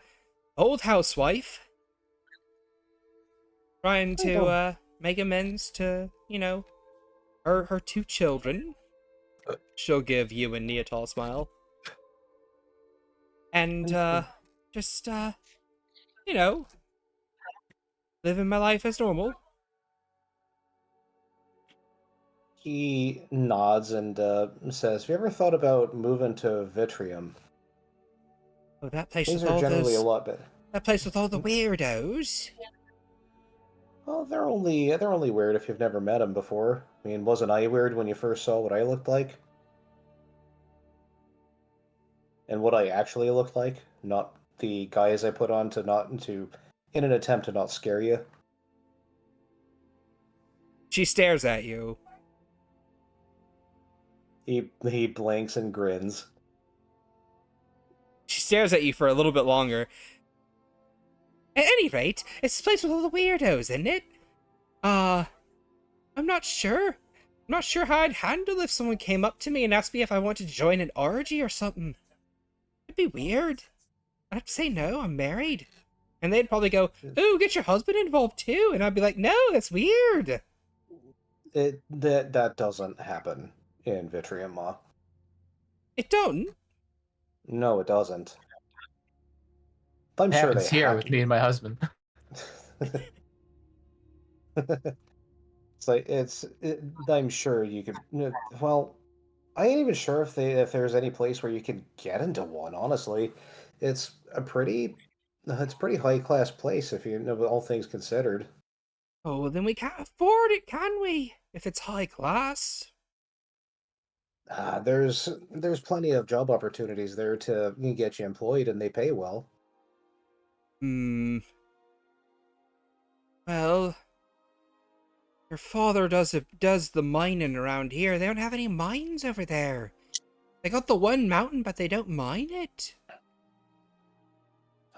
old housewife trying to make amends to, her 2 children. She'll give you a Neatal smile. And just living my life as normal. He nods and says, "Have you ever thought about moving to Vitrium? Oh, that place Things with are all generally a those. lot better." That place with all the weirdos. Well, they're only weird if you've never met them before. I mean, wasn't I weird when you first saw what I looked like? And what I actually looked like, not the guise I put on in an attempt to not scare you. She stares at you. He blinks and grins. She stares at you for a little bit longer. At any rate, it's the place with all the weirdos, isn't it? I'm not sure. I'm not sure how I'd handle if someone came up to me and asked me if I wanted to join an orgy or something. It'd be weird. I'd have to say no, I'm married. And they'd probably go, ooh, get your husband involved too. And I'd be like, no, that's weird. That doesn't happen in Vitrium, Ma. It don't. No, it doesn't. I'm It sure happens they here have. with me and my husband. It's like I'm sure you could. Well, I ain't even sure if there's any place where you can get into one. Honestly, it's pretty high class place if you know all things considered. Oh, well, then we can't afford it, can we? If it's high class. There's plenty of job opportunities there to get you employed, and they pay well. Well, your father does the mining around here. They don't have any mines over there. They got the one mountain, but they don't mine it.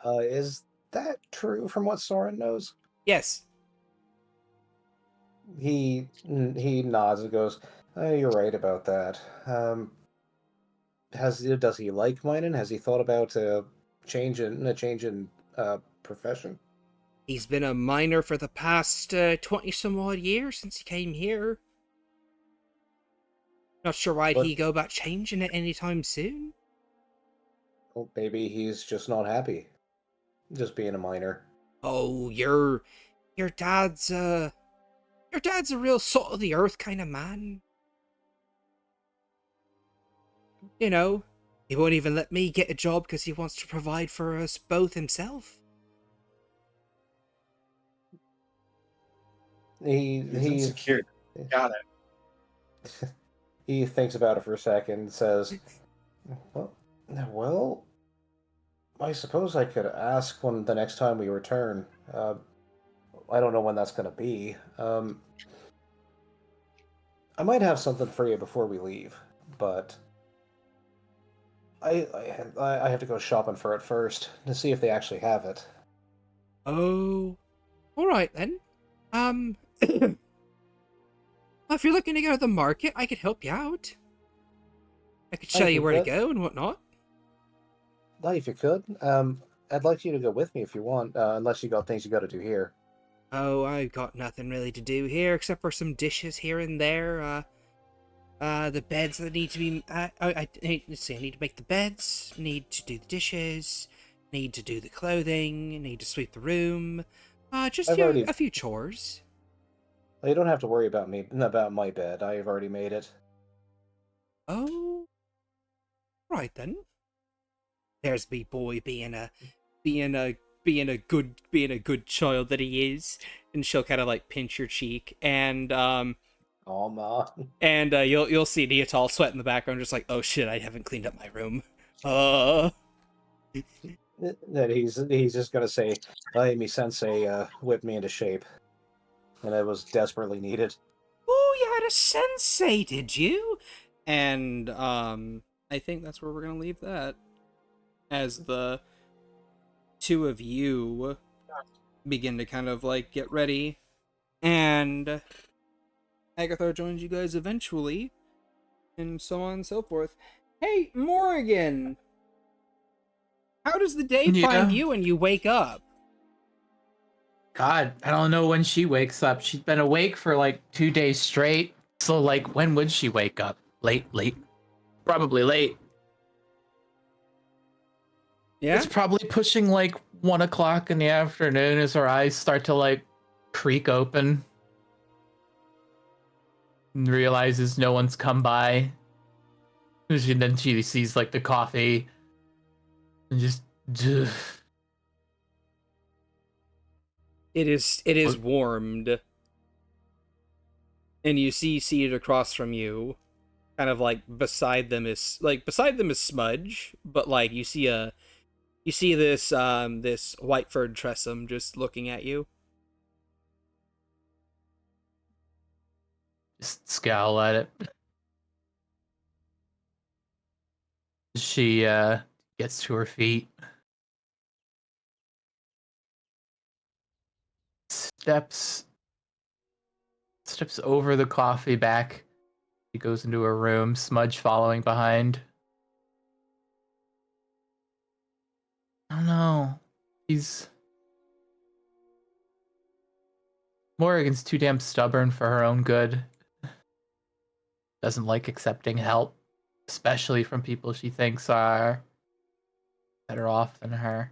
Is that true from what Soren knows? Yes. He nods and goes, "Oh, you're right about that. Does he like mining? Has he thought about a change in profession?" He's been a miner for the past 20 some odd years since he came here. Not sure why'd What? he go about changing it anytime soon. Well, maybe he's just not happy, just being a miner. Oh, your dad's a real salt of the earth kind of man. You know, he won't even let me get a job because he wants to provide for us both himself. He's insecure. Got it. He thinks about it for a second and says, well, I suppose I could ask when the next time we return. I don't know when that's going to be. I might have something for you before we leave, but I have to go shopping for it first to see if they actually have it. Oh, all right then. If you're looking to go to the market, I could help you out. I could show you where to go and whatnot. If you could, I'd like you to go with me if you want, unless you got things you got to do here. Oh, I've got nothing really to do here except for some dishes here and there. The beds that need to be. Let's see. I need to make the beds. Need to do the dishes. Need to do the clothing. Need to sweep the room. Just a few chores. You don't have to worry about my bed. I've already made it. Oh, right then. There's me boy being a good child that he is, and she'll kind of like pinch your cheek, and oh man, and you'll see Neatal sweat in the background, just like, oh shit, I haven't cleaned up my room. That he's just gonna say, "Hey, me sensei whipped me into shape, and it was desperately needed." Oh, you had a sensei, did you? And I think that's where we're gonna leave that, as the two of you begin to kind of like get ready, and Agathar joins you guys eventually, and so on and so forth. Hey, Morrigan! How does the day find you when you wake up? God, I don't know when she wakes up. She's been awake for like 2 days straight. So like, when would she wake up? Late. Probably late. Yeah? It's probably pushing like 1 o'clock in the afternoon as her eyes start to like creak open. and realizes no one's come by. Then she sees like the coffee and just ugh. It is warmed. And you see seated across from you, kind of like beside them is Smudge, but like you see this white furred Tressum just looking at you. Just scowl at it. She gets to her feet, steps over the coffee back. She goes into her room, Smudge following behind. I don't know. Morrigan's too damn stubborn for her own good. Doesn't like accepting help, especially from people she thinks are better off than her.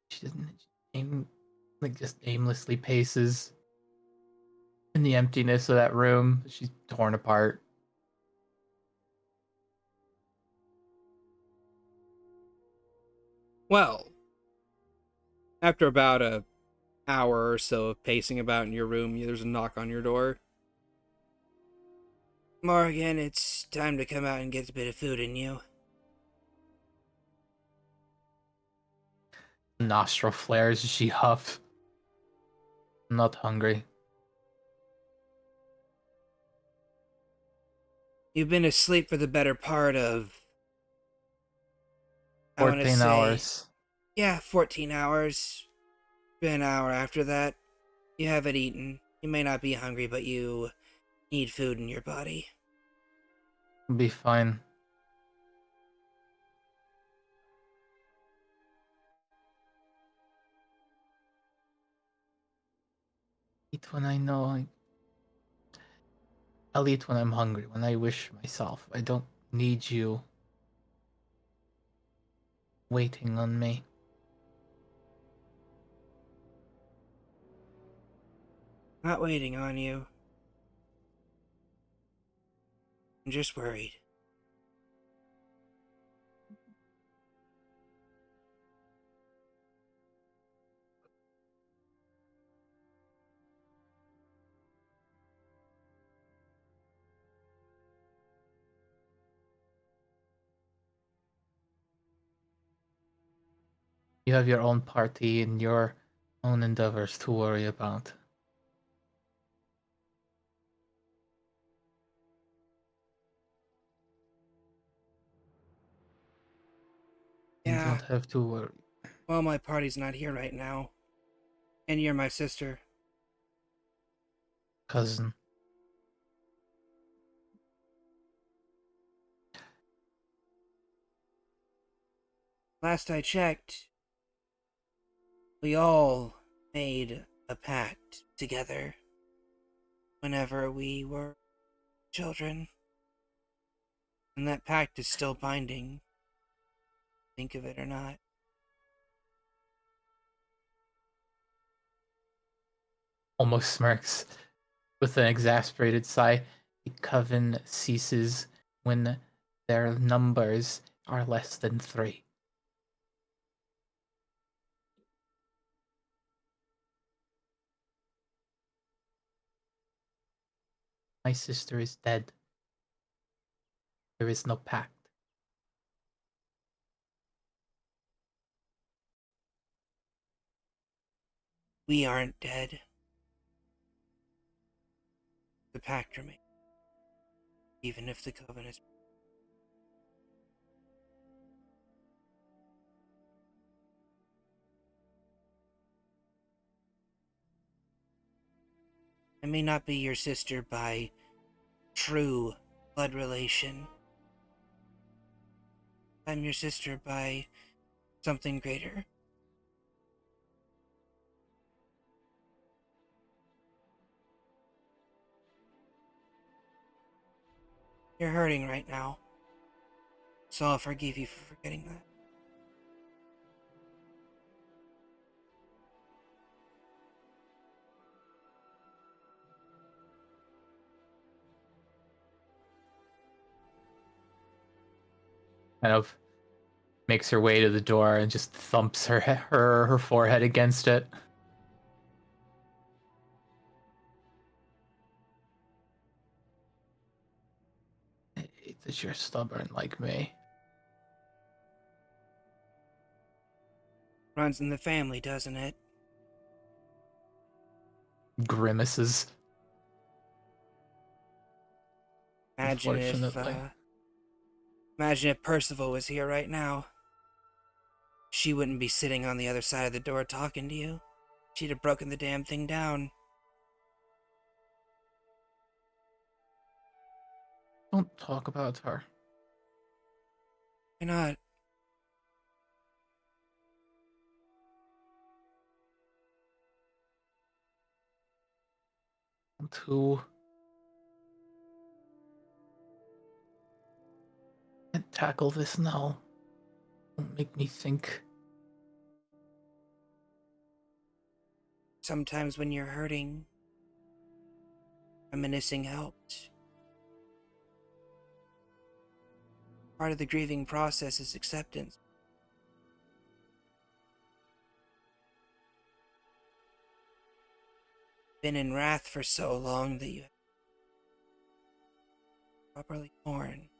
She doesn't just aimlessly paces in the emptiness of that room. She's torn apart. Well, after about an hour or so of pacing about in your room, there's a knock on your door. Morrigan, it's time to come out and get a bit of food in you. Nostril flares as she huffs. I'm not hungry. You've been asleep for the better part of 14 hours. Yeah, 14 hours. Been an hour after that. You haven't eaten. You may not be hungry, but you need food in your body. I'll be fine. Eat when I know. I'll eat when I'm hungry, when I wish myself. I don't need you waiting on me. Not waiting on you. I'm just worried. You have your own party and your own endeavors to worry about. You Yeah, don't have to worry. well, my party's not here right now. And you're my sister. Cousin. Last I checked, we all made a pact together whenever we were children. And that pact is still binding. Think of it or not. Almost smirks with an exasperated sigh. The coven ceases when their numbers are less than 3. My sister is dead. There is no pact. We aren't dead. The pact remains. Even if the coven is... I may not be your sister by true blood relation. I'm your sister by something greater. You're hurting right now, so I'll forgive you for forgetting that. kind of makes her way to the door and just thumps her forehead against it. I hate that you're stubborn like me. Runs in the family, doesn't it? Grimaces. Imagine Unfortunately. imagine if Percival was here right now. She wouldn't be sitting on the other side of the door talking to you. She'd have broken the damn thing down. Don't talk about her. Why not? To can't tackle this now. Don't make me think. Sometimes when you're hurting, reminiscing helps. Part of the grieving process is acceptance. Been in wrath for so long that you have properly mourn.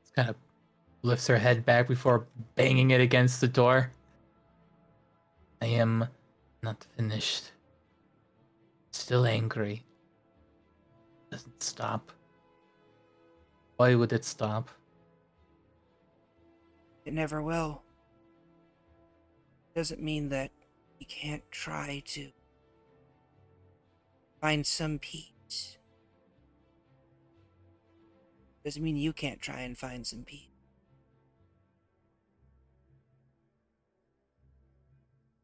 It's kind of lifts her head back before banging it against the door. I am not finished. Still angry. Doesn't stop. Why would it stop? It never will. Doesn't mean that you can't try to find some peace. Doesn't mean you can't try and find some peace.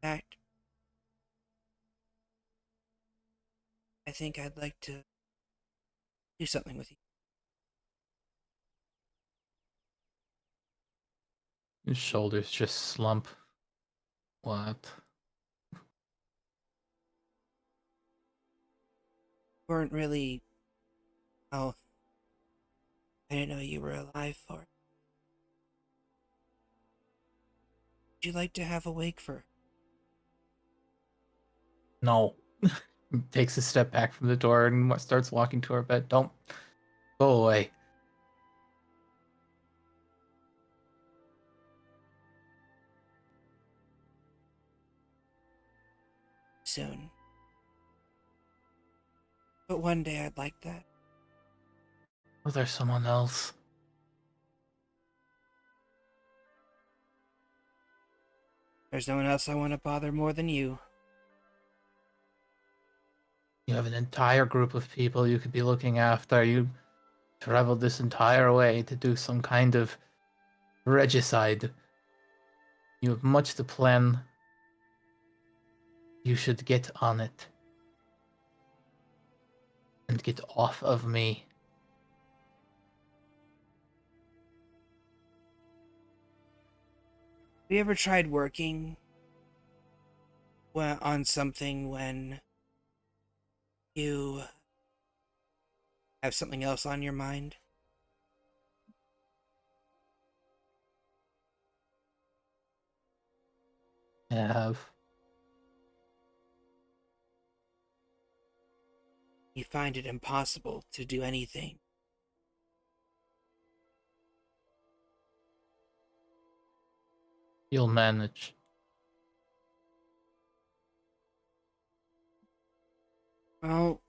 In fact, I think I'd like to do something with you. His shoulders just slump. What? You weren't really... Oh, I didn't know you were alive for it. Would you like to have a wake for her? No. Takes a step back from the door and starts walking to her bed. Don't go away. Soon. But one day I'd like that. Was there someone else? There's no one else I want to bother more than you. You have an entire group of people you could be looking after. You traveled this entire way to do some kind of regicide. You have much to plan. You should get on it. And get off of me. Have you ever tried working on something when you have something else on your mind? I have. You find it impossible to do anything. You'll manage. Well,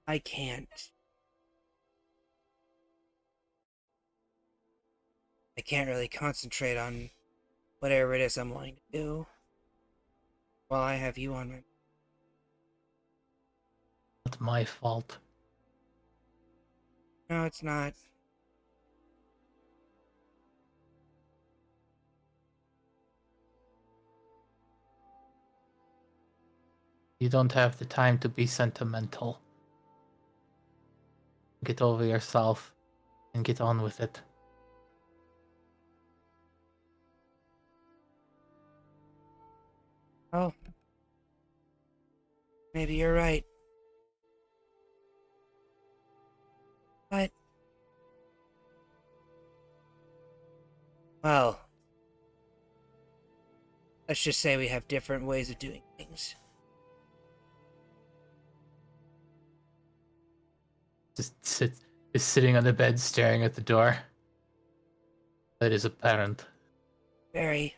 I can't. I can't really concentrate on whatever it is I'm wanting to do while I have you on my... Not my fault. No, it's not. You don't have the time to be sentimental. Get over yourself and get on with it. Oh. Maybe you're right. But... well... let's just say we have different ways of doing things. Is sitting on the bed staring at the door. That is apparent. Very.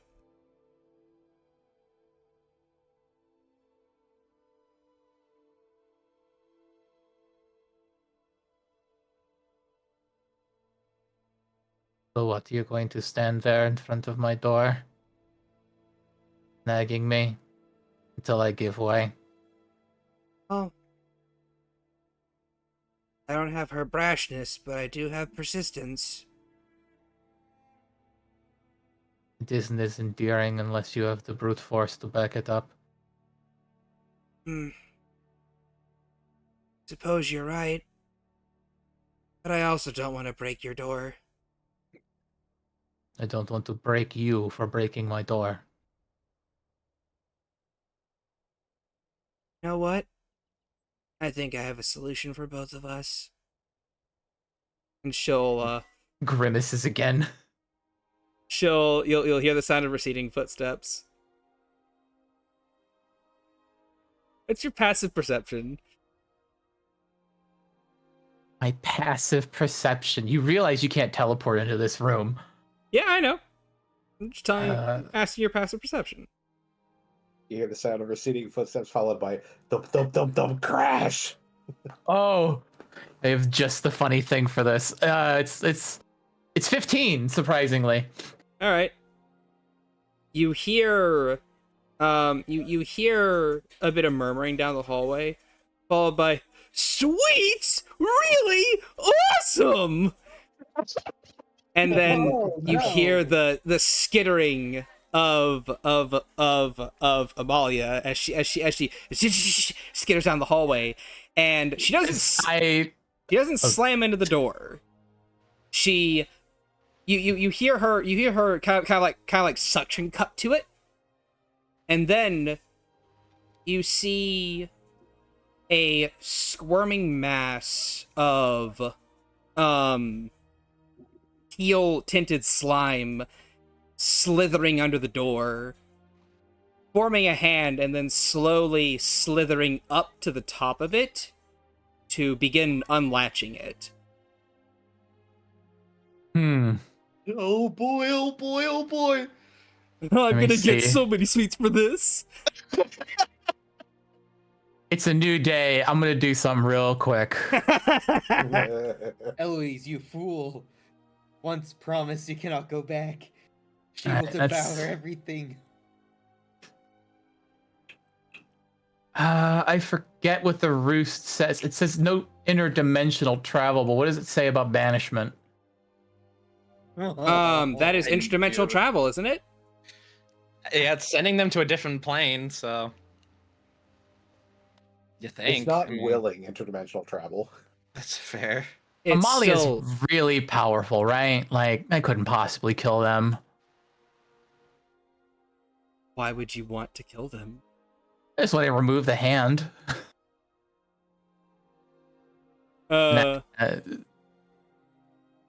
So what, you're going to stand there in front of my door? Nagging me? Until I give way? Oh. I don't have her brashness, but I do have persistence. It isn't as endearing unless you have the brute force to back it up. Suppose you're right. But I also don't want to break your door. I don't want to break you for breaking my door. You know what? I think I have a solution for both of us. And Grimaces again. you'll hear the sound of receding footsteps. What's your passive perception? My passive perception. You realize you can't teleport into this room. Yeah, I know. I'm just asking your passive perception. You hear the sound of receding footsteps followed by thump thump thump thump crash. Oh, I have just the funny thing for this. It's 15, surprisingly. All right. You hear, you hear a bit of murmuring down the hallway, followed by "Sweet, really awesome," and then you hear the skittering of Amalia as she skitters down the hallway, and she doesn't slam into the door. You hear her kind of like suction cup to it, and then you see a squirming mass of teal tinted slime slithering under the door, forming a hand and then slowly slithering up to the top of it to begin unlatching it. Oh boy, oh boy, oh boy. I'm gonna get so many sweets for this. It's a new day. I'm gonna do something real quick. Eloise, you fool. Once promised, you cannot go back. She will Alright, devour everything. I forget what the roost says. It says no interdimensional travel, but what does it say about banishment? That is interdimensional travel, isn't it? Yeah, it's sending them to a different plane, so... You think. It's not willing interdimensional travel. That's fair. It's Amalia's still... really powerful, right? Like, I couldn't possibly kill them. Why would you want to kill them? That's why they remove the hand. I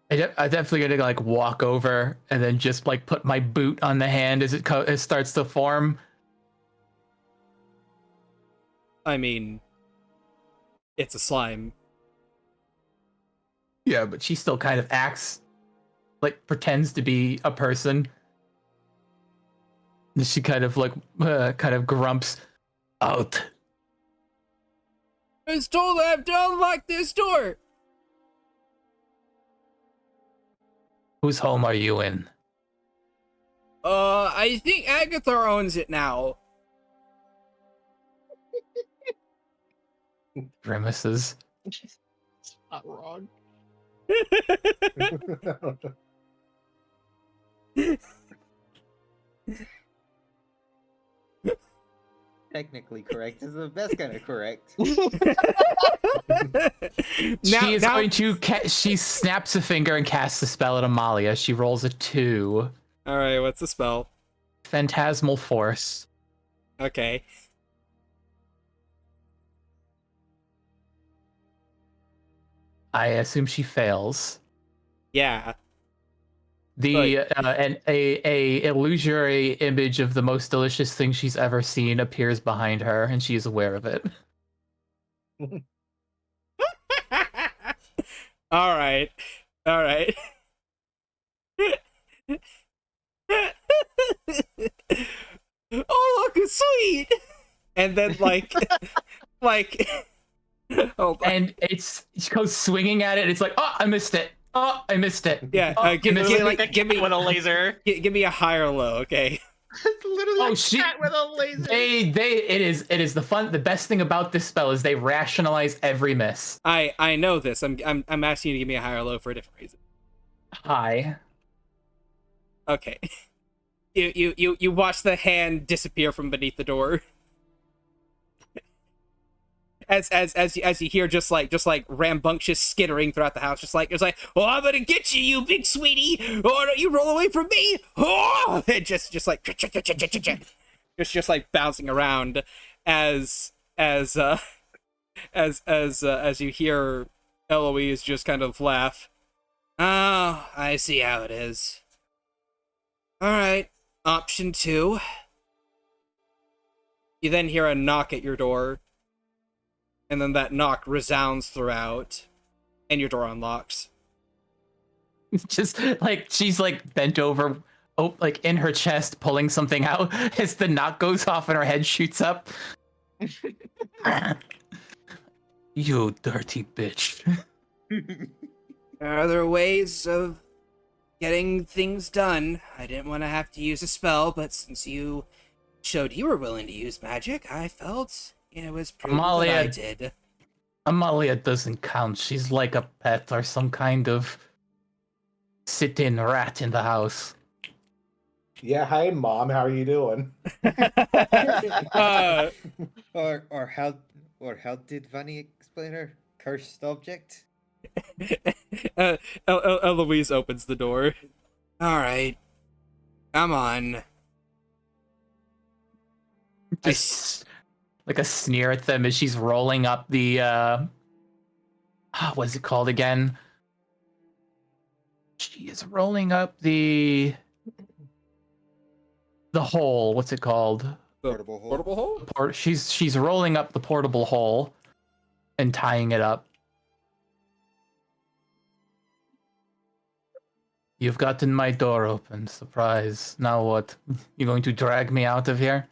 definitely gonna like walk over and then just like put my boot on the hand as it starts to form. I mean, it's a slime. Yeah, but she still kind of acts like pretends to be a person. And she kind of like kind of grumps out. I was told I have to unlock this door. Whose home are you in? I think Agathar owns it now. Grimaces. It's not wrong. Technically correct is the best kind of correct. She is going to she snaps a finger and casts a spell at Amalia. She rolls a 2. All right, what's the spell? Phantasmal Force. Okay. I assume she fails. Yeah. The a illusory image of the most delicious thing she's ever seen appears behind her, and she is aware of it. All right. All right. Oh, look, it's sweet. And then like hold on. And she goes swinging at it. And it's like, oh, I missed it. Oh, I missed it. Yeah, Oh, give I missed it. Like a cat with a laser. give me a high or low, okay? It's literally Oh, a cat with a laser. It is the best thing about this spell is they rationalize every miss. I know this. I'm asking you to give me a high or low for a different reason. High. Okay. You watch the hand disappear from beneath the door. As you hear just like rambunctious skittering throughout the house, just like oh, I'm gonna get you, you big sweetie! Oh, don't you roll away from me! Oh, it just like just like bouncing around as you hear Eloise just kind of laugh. Oh, I see how it is. All right, option 2. You then hear a knock at your door. And then that knock resounds throughout, and your door unlocks. Just like she's like bent over, like in her chest, pulling something out as the knock goes off and her head shoots up. You dirty bitch. Are other ways of getting things done? I didn't want to have to use a spell, but since you showed you were willing to use magic, I felt it was prudent that I did. Amalia doesn't count. She's like a pet or some kind of sit-in rat in the house. Yeah, hi mom, how are you doing? Or how did Vani explain her cursed object? Eloise opens the door. All right, come on. Just like a sneer at them as she's rolling up the what's it called again? She is rolling up the hole. What's it called? Portable hole. Portable hole? She's rolling up the portable hole and tying it up. You've gotten my door open. Surprise. Now what? You going to drag me out of here?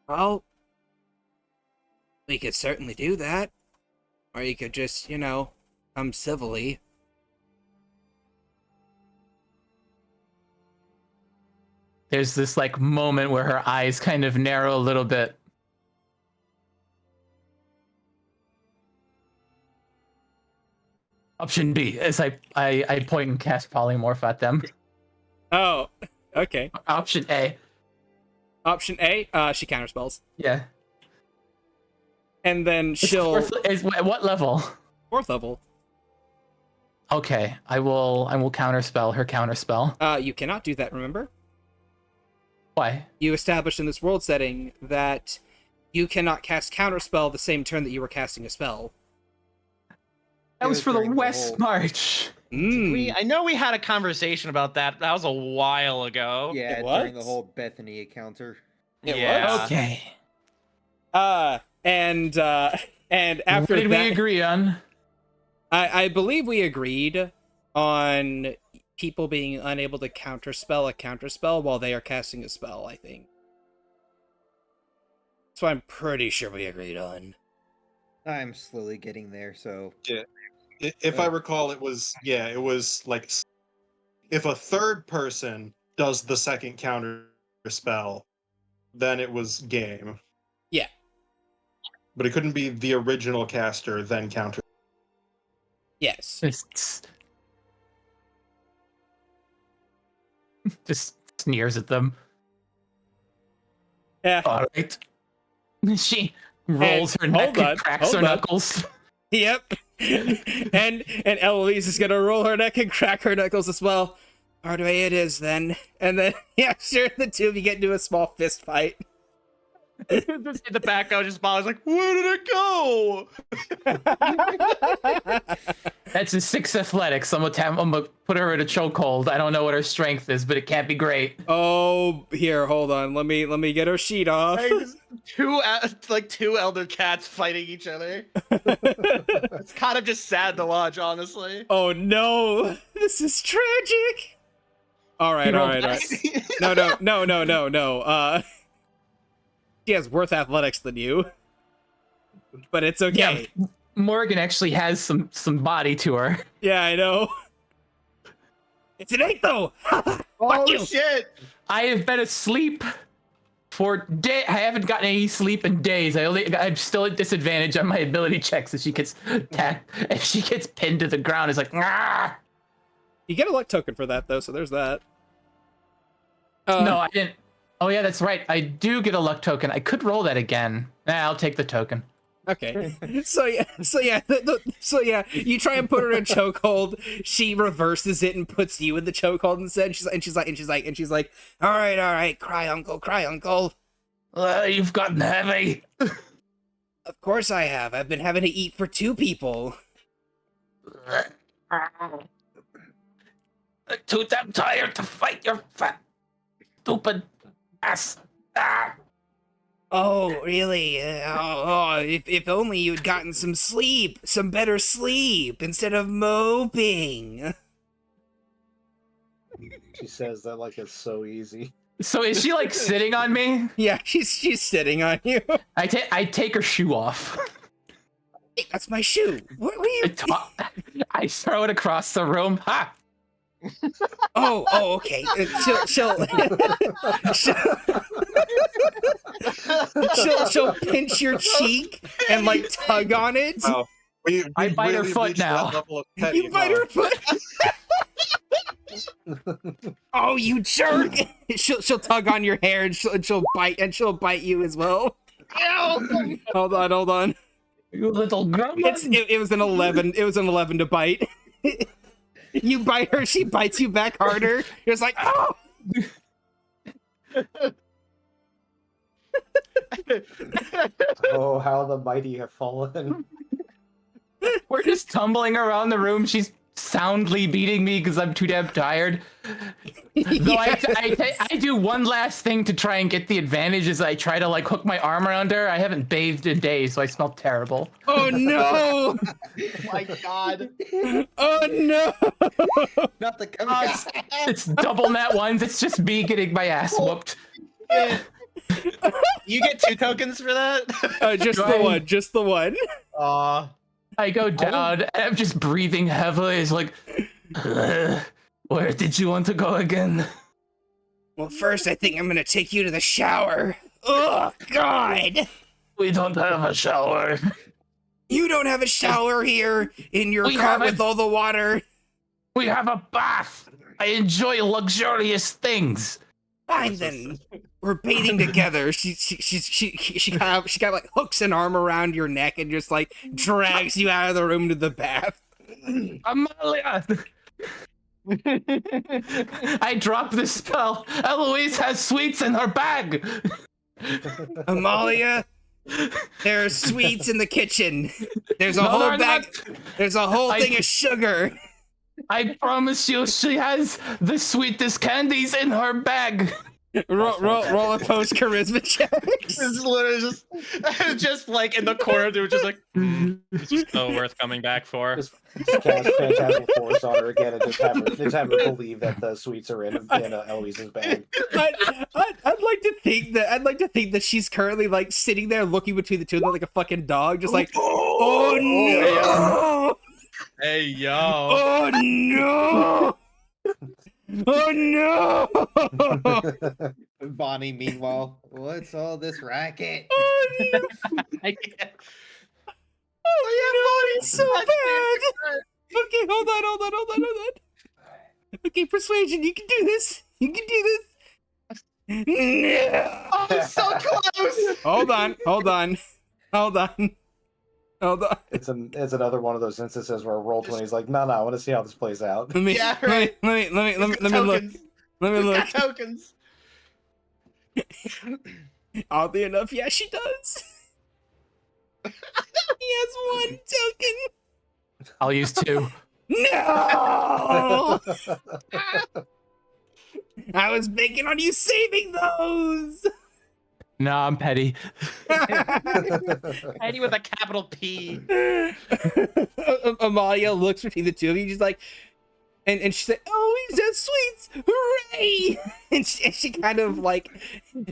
Well, we could certainly do that. Or you could just, come civilly. There's this like moment where her eyes kind of narrow a little bit. Option B, as I point and cast polymorph at them. Oh, okay. Option A. Option A, she counterspells. Yeah. And then she'll... What level? 4th level. Okay, I will counterspell her counterspell. You cannot do that, remember? Why? You established in this world setting that you cannot cast counterspell the same turn that you were casting a spell. That was for the during the West whole- March. I know we had a conversation about that. That was a while ago. Yeah, What? during the whole Bethany encounter. Yeah. Okay. And after What did that, we agree on? I believe we agreed on people being unable to counterspell a counterspell while they are casting a spell, I think. So I'm pretty sure we agreed on. I'm slowly getting there, so If I recall, it was like if a third person does the second counter spell, then it was game. Yeah. But it couldn't be the original caster then counter. Yes. Just sneers at them. Yeah. All right. She rolls her And neck hold and on, cracks hold her on. knuckles. Yep. and Eloise is gonna roll her neck and crack her knuckles as well. Hard way it is then. And then, yeah, sure, the two of you get into a small fist fight. Just in the background, just Molly's like, where did it go? That's a 6 athletics. I'm gonna put her in a chokehold. I don't know what her strength is, but it can't be great. Oh, here, hold on. Let me get her sheet off. Two elder cats fighting each other. It's kind of just sad to watch, honestly. Oh no, this is tragic. All right. No. She has worse athletics than you, but it's okay. Yeah, Morrigan actually has some body to her. Yeah, I know. It's an 8 though. Oh shit! I have been asleep for day. I haven't gotten any sleep in days. I'm still at disadvantage on my ability checks as she gets attacked and she gets pinned to the ground. It's like, ah! You get a luck token for that though, so there's that. No, I didn't. Oh yeah, that's right. I do get a luck token. I could roll that again. Nah, I'll take the token. Okay. So yeah. You try and put her in a chokehold. She reverses it and puts you in the chokehold instead. She's like, all right, cry, uncle. You've gotten heavy. Of course I have. I've been having to eat for 2 people. I'm too damn tired to fight your fat, stupid ass. Ah. Oh, really? If only you'd gotten some sleep, some better sleep, instead of moping. She says that like it's so easy. So is she like sitting on me? Yeah, she's sitting on you. I take her shoe off. Hey, that's my shoe. What are you? I throw it across the room. Ha! Oh, okay. She'll pinch your cheek and like tug on it. Oh, I bite her foot now. You bite her foot. Oh, you jerk! She'll tug on your hair and she'll bite you as well. Ow! Hold on. You little gremlin. It was an 11. It was an 11 to bite. You bite her, she bites you back harder. You're just like, oh! Oh, how the mighty have fallen. We're just tumbling around the room. She's soundly beating me because I'm too damn tired. Though I do one last thing to try and get the advantage as I try to like hook my arm around her. I haven't bathed in days, so I smell terrible. Oh no! Oh my god. Oh no! Not the It's double nat ones. It's just me getting my ass whooped. You get 2 tokens for that? Just the one. Aw. I go down and I'm just breathing heavily. It's like, where did you want to go again? Well, first I think I'm gonna take you to the shower. Oh God! We don't have a shower. You don't have a shower here in your We cart haven't. with all the water. We have a bath. I enjoy luxurious things. Fine then. We're bathing together. She got like hooks and arm around your neck and just like drags you out of the room to the bath. Amalia! I dropped the spell. Eloise has sweets in her bag. Amalia, there are sweets in the kitchen. There's a No, whole they're bag. not. There's a whole thing of sugar. I promise you, she has the sweetest candies in her bag. Roll a post charisma check. This is literally just like in the corner, they were just like, this is so worth coming back for. Just cast Phantasmal Force on her again and just have her believe that the sweets are in Eloise's bag. I'd like to think that she's currently like sitting there looking between the two of them like a fucking dog, just like, oh no, Hey, yo. oh no. Oh no! Vani, meanwhile, what's all this racket? Oh no! I can't. Oh no! It's so bad. Okay, hold on. Okay, persuasion, you can do this. You can do this. No. Oh, it's so close. Hold on. It's another one of those instances where Roll20 is like, no, I want to see how this plays out. Let me Yeah, right. let me look. Tokens. Let me Who's look. got tokens. Oddly enough, yeah, she does. He has one token. I'll use 2. No! I was banking on you saving those. No, I'm petty. Eddie with a capital P. Amalia looks between the two of you. She's like, and she said, "Oh, he's so sweet! Hooray!" And she kind of like,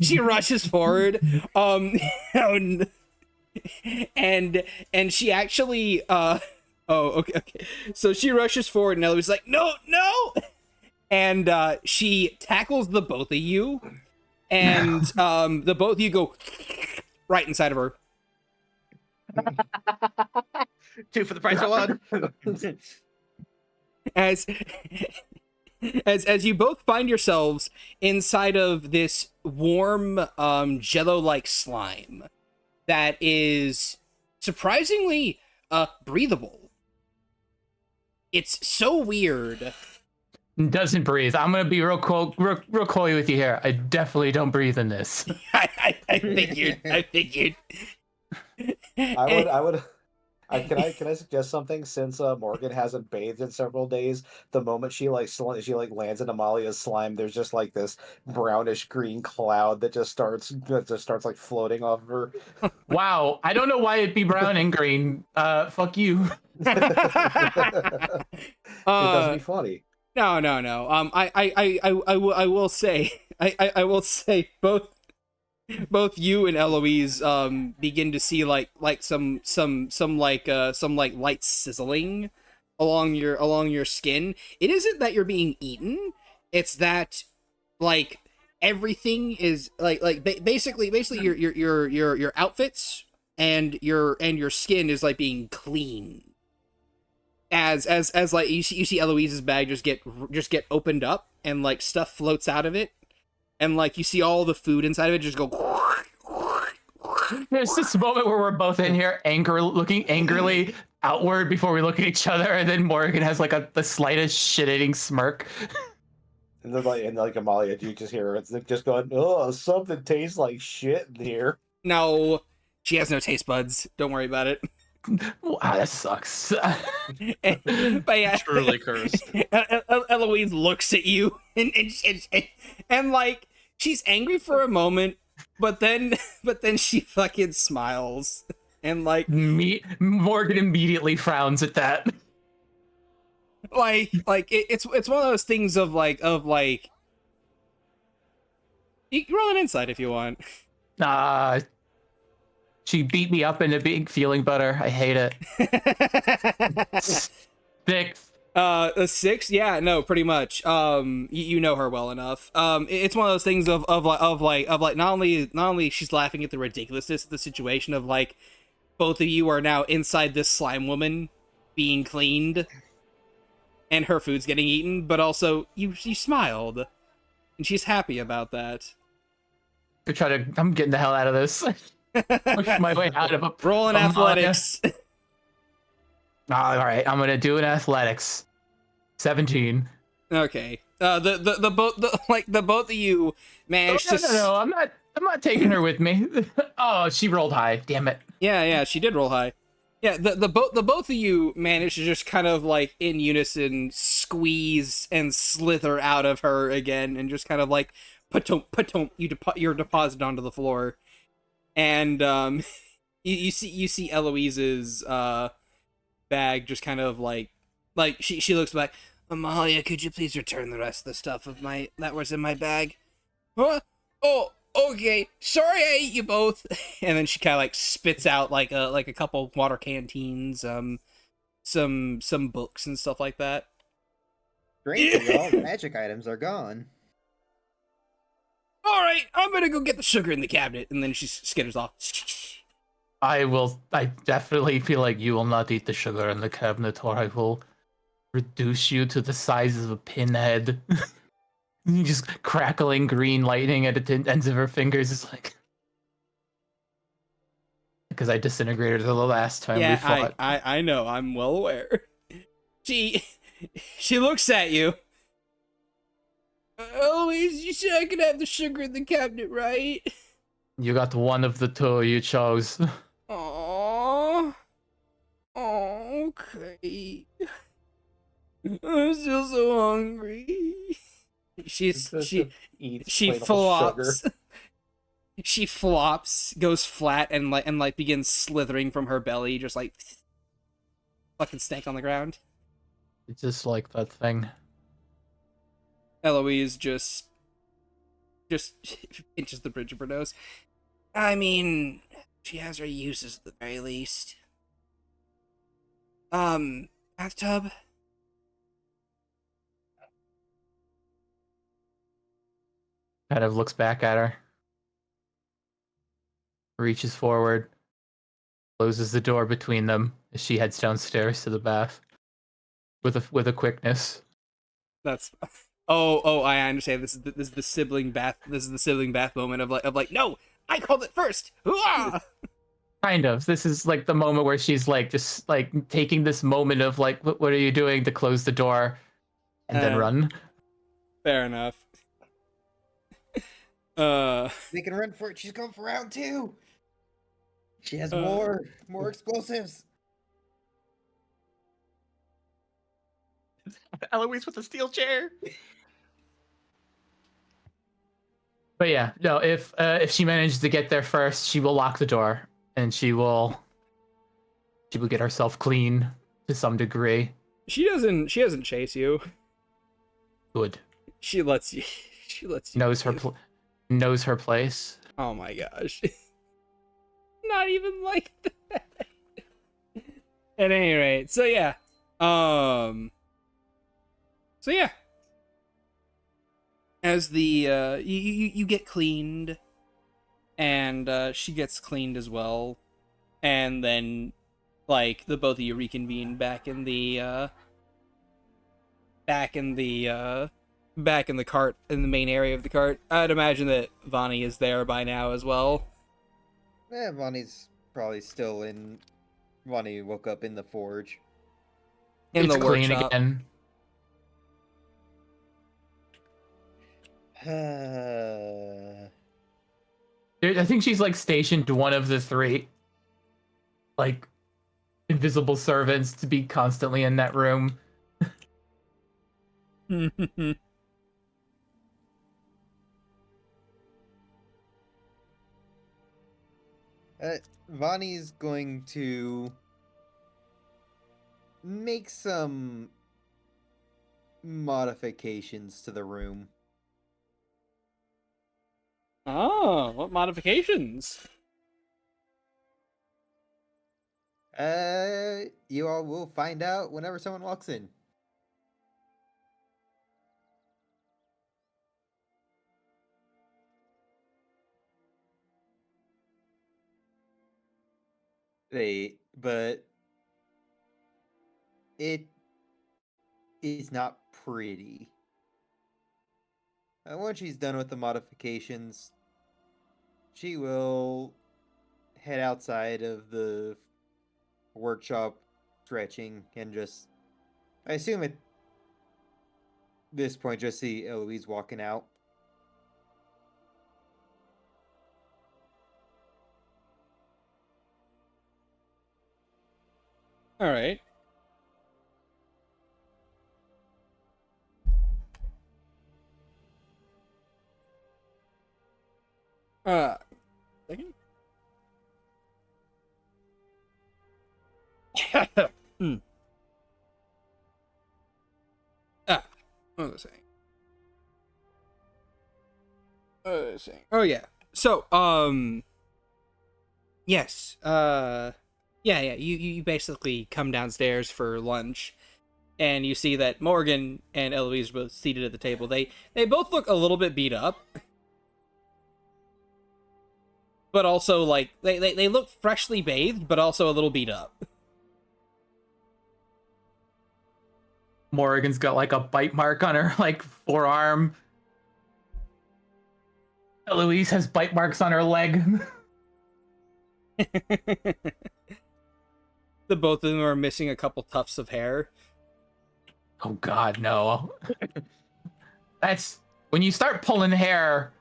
she rushes forward. And she actually, oh, okay. So she rushes forward, and Eloise like, "No, no!" And she tackles the both of you, and the both of you go right inside of her. 2 for the price of 1. As you both find yourselves inside of this warm jello-like slime that is surprisingly breathable. It's so weird. Doesn't breathe. I'm gonna be real coy with you here. I definitely don't breathe in this. I figured. Can I suggest something? Since Morgan hasn't bathed in several days, the moment she lands in Amalia's slime, there's just like this brownish green cloud that just starts like floating off of her. Wow, I don't know why it'd be brown and green. Fuck you. It doesn't be funny. No. I will say both you and Eloise begin to see like some light sizzling along your skin. It isn't that you're being eaten, it's that like everything is basically your outfits and your skin is like being clean. As like you see Eloise's bag just get opened up and like stuff floats out of it. And, like, you see all the food inside of it just go... There's this moment where we're both in here looking angrily outward before we look at each other, and then Morrigan has, like, the slightest shit-eating smirk. And then, like Amalia, you just hear it's just going, "Oh, something tastes like shit in here." No, she has no taste buds. Don't worry about it. Wow, that sucks. But yeah, Truly cursed. Eloise looks at you and like she's angry for a moment, but then she fucking smiles and like Morgan immediately frowns at that. It's one of those things of like you can roll an insight if you want. She beat me up into being feeling better. I hate it. 6. A 6? Yeah, no, pretty much. You know her well enough. It's one of those things of not only she's laughing at the ridiculousness of the situation of like both of you are now inside this slime woman being cleaned and her food's getting eaten, but also you smiled and she's happy about that. I'm getting the hell out of this. Push my way out of a roll in athletics. All right, I'm gonna do an athletics. 17. Okay. The both of you managed to. No, I'm not taking her with me. Oh, she rolled high. Damn it. Yeah, she did roll high. Yeah, the both of you managed to just kind of like in unison squeeze and slither out of her again, and just kind of like patomp, you're deposited onto the floor. And you see Eloise's bag just kind of like she looks back. Amalia, could you please return the rest of the stuff that was in my bag? Huh? Oh, okay. Sorry I ate you both. And then she kind of like spits out like a couple water canteens, some books and stuff like that. Great, all the magic items are gone. All right, I'm gonna go get the sugar in the cabinet, and then she skitters off. I definitely feel like you will not eat the sugar in the cabinet, or I will reduce you to the size of a pinhead. Just crackling green lightning at the ends of her fingers is like... Because I disintegrated her the last time we fought. I know, I'm well aware. She looks at you. Eloise, you said I could have the sugar in the cabinet, right? You got one of the two you chose. Aww. Okay. I'm still so hungry. She Eats she plain old sugar. flops. She flops, goes flat, and begins slithering from her belly, just like fucking stank on the ground. It's just like that thing. Eloise just pinches the bridge of her nose. I mean, she has her uses at the very least. Bathtub? Kind of looks back at her. Reaches forward. Closes the door between them as she heads downstairs to the bath. With a quickness. That's oh, I understand. This is the sibling bath. This is the sibling bath moment of like no, I called it first. Hoo-ah! Kind of. This is like the moment where she's like just like taking this moment of like, what are you doing, to close the door and then run. Fair enough. They can run for it. She's going for round 2. She has more explosives. Eloise with the steel chair. But yeah, no. If she manages to get there first, she will lock the door and she will get herself clean to some degree. She doesn't chase you. Good. She lets you. She lets you. Knows her place. Oh my gosh. Not even like that. At any rate, so yeah. So yeah. As the you get cleaned, and she gets cleaned as well, and then like the both of you reconvene back in the cart, in the main area of the cart. I'd imagine that Vani is there by now as well. Vani's probably still in. Vani woke up in the forge. In It's the clean workshop. again. I think she's like stationed one of the 3 like invisible servants to be constantly in that room. Vani's going to make some modifications to the room. Oh, what modifications? You all will find out whenever someone walks in. But it is not pretty. Once she's done with the modifications, she will head outside of the workshop, stretching, and just, I assume at this point, just see Eloise walking out. All right. Second. What was I saying? Oh yeah. So, yes. Yeah. You basically come downstairs for lunch, and you see that Morrigan and Eloise are both seated at the table. They both look a little bit beat up, but also like they look freshly bathed, but also a little beat up. Morrigan's got like a bite mark on her like forearm. Eloise has bite marks on her leg. The both of them are missing a couple tufts of hair. Oh God, no. That's when you start pulling hair.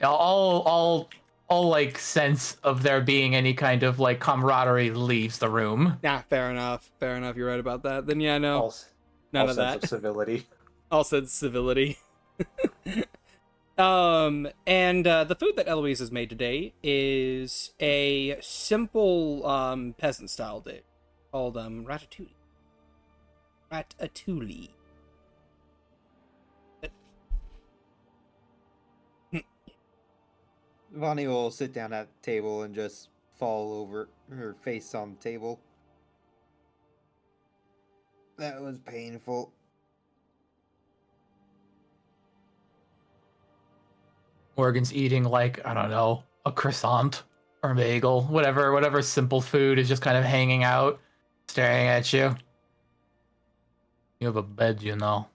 All all like sense of there being any kind of like camaraderie leaves the room. Nah, fair enough. Fair enough. You're right about that. Then yeah, no, All, none all of sense that. of civility. All said civility. And the food that Eloise has made today is a simple peasant style dish called ratatouille. Ratatouille. Vani will sit down at the table and just fall over her face on the table. That was painful. Morgan's eating like, I don't know, a croissant or a bagel, whatever simple food is just kind of hanging out, staring at you. You have a bed, you know.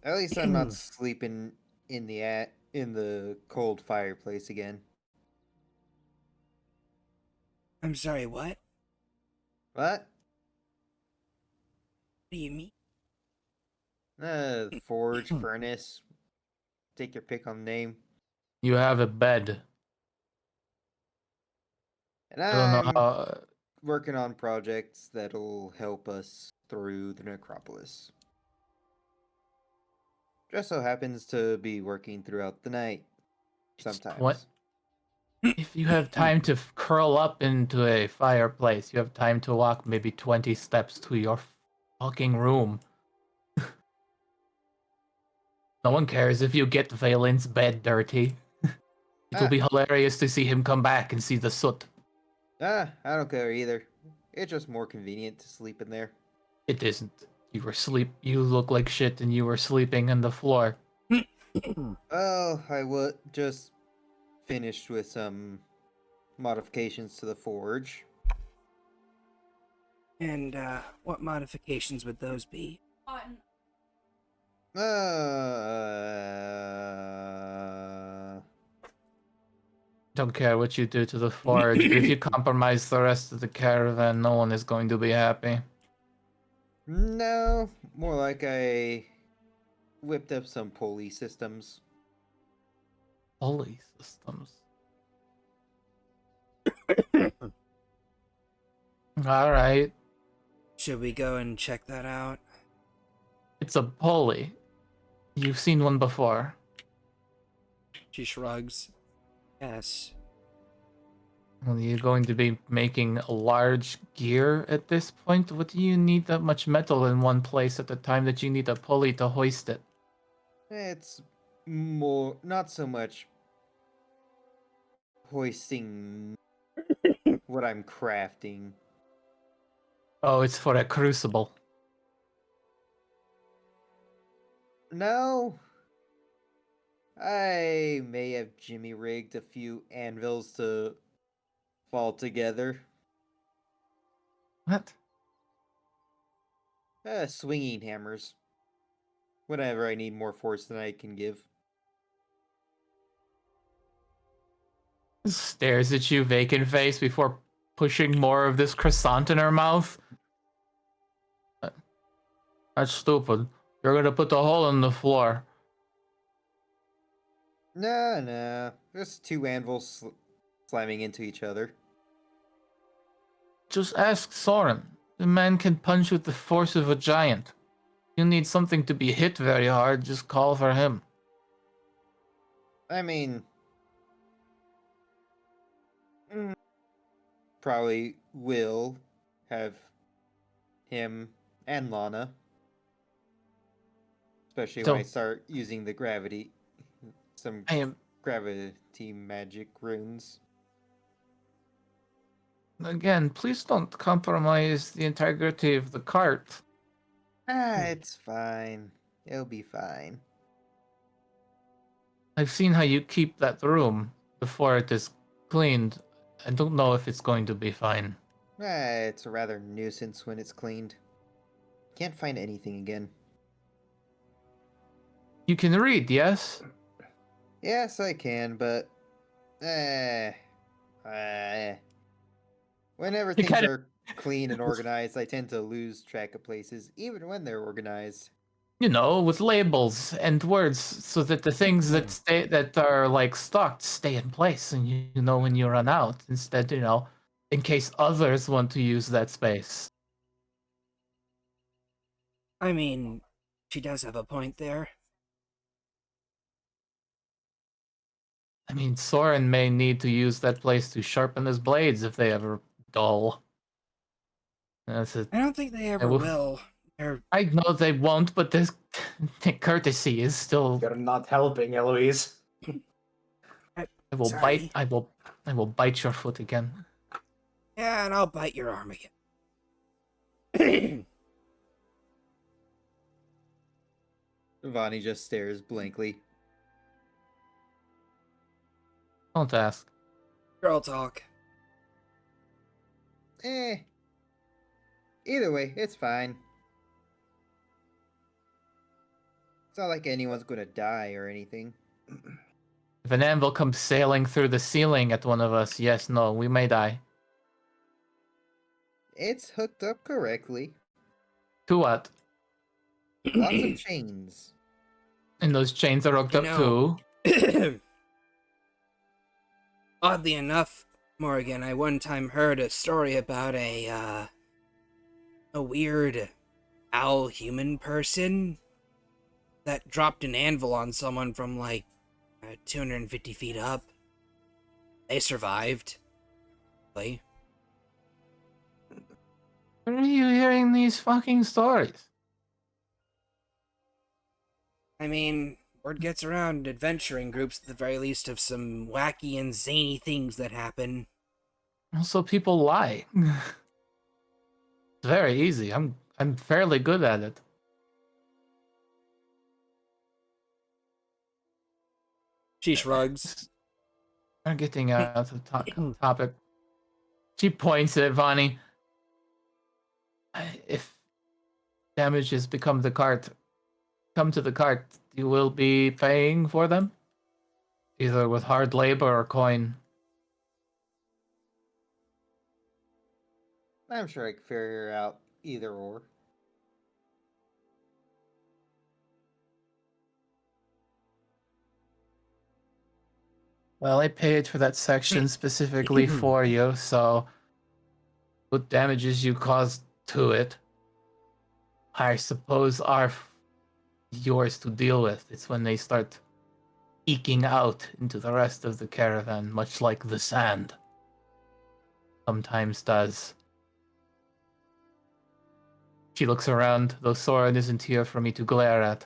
At least I'm not sleeping in the cold fireplace again. I'm sorry, what? What? What do you mean? Forge, furnace. Take your pick on the name. You have a bed. And I don't know I'm how. working on projects that'll help us through the Necropolis. Just so happens to be working throughout the night. Sometimes. What? If you have time to curl up into a fireplace, you have time to walk maybe 20 steps to your fucking room. No one cares if you get Valen's bed dirty. It'll be hilarious to see him come back and see the soot. I don't care either. It's just more convenient to sleep in there. It isn't. You look like shit and you were sleeping on the floor. Well, I would just finished with some modifications to the forge. And what modifications would those be? Don't care what you do to the forge, but if you compromise the rest of the caravan, no one is going to be happy. No, more like I whipped up some pulley systems. Pulley systems. Alright. Should we go and check that out? It's a pulley. You've seen one before. She shrugs. Yes. Well, you're going to be making a large gear at this point? What do you need that much metal in one place at the time that you need a pulley to hoist it? It's more, not so much hoisting what I'm crafting. Oh, it's for a crucible. No. I may have jimmy rigged a few anvils to fall together. What? Swinging hammers. Whenever I need more force than I can give. Stares at you vacant face before pushing more of this croissant in her mouth. That's stupid. You're gonna put the hole in the floor. No. Just two anvils slamming into each other. Just ask Soren. The man can punch with the force of a giant. You need something to be hit very hard, just call for him. I mean... probably will have him and Lana. Especially when I start using the gravity... some gravity magic runes. Again, please don't compromise the integrity of the cart. It's fine. It'll be fine. I've seen how you keep that room before it is cleaned. I don't know if it's going to be fine. It's a rather nuisance when it's cleaned. Can't find anything again. You can read, yes? Yes, I can, but... whenever things are clean and organized, I tend to lose track of places, even when they're organized. with labels and words, so that the things that are like stocked stay in place, and you know when you run out. Instead, in case others want to use that space. I mean, she does have a point there. I mean, Soren may need to use that place to sharpen his blades if they ever dull. That's it. I don't think they ever will. I know they won't, but this courtesy is still. You're not helping, Eloise. I will Sorry. bite. I will bite your foot again. Yeah, and I'll bite your arm again. Vani just stares blankly. Don't ask. Girl talk. Either way, it's fine. It's not like anyone's gonna die or anything. If an anvil comes sailing through the ceiling at one of us, yes, no, we may die. It's hooked up correctly. To what? Lots of chains. And those chains are hooked up too. Oddly enough, Morrigan, I one time heard a story about a weird owl human person that dropped an anvil on someone from like 250 feet up. They survived. Where are you hearing these fucking stories? I mean, word gets around adventuring groups at the very least of some wacky and zany things that happen. Also, people lie. It's very easy. I'm fairly good at it. She shrugs. We're getting out of topic. She points at Vani. If damages come to the cart, you will be paying for them? Either with hard labor or coin. I'm sure I can figure out either or. Well, I paid for that section specifically for you, so what damages you caused to it, I suppose, are yours to deal with. It's when they start eking out into the rest of the caravan, much like the sand sometimes does. She looks around, though Soren isn't here for me to glare at.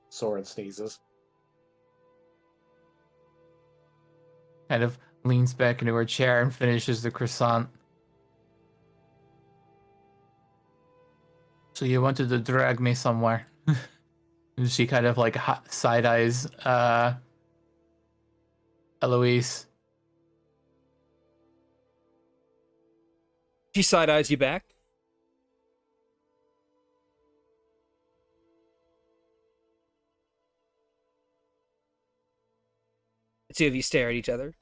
Soren sneezes. Kind of leans back into her chair and finishes the croissant. So you wanted to drag me somewhere. She kind of like side eyes Eloise. She side eyes you back. The two of you stare at each other.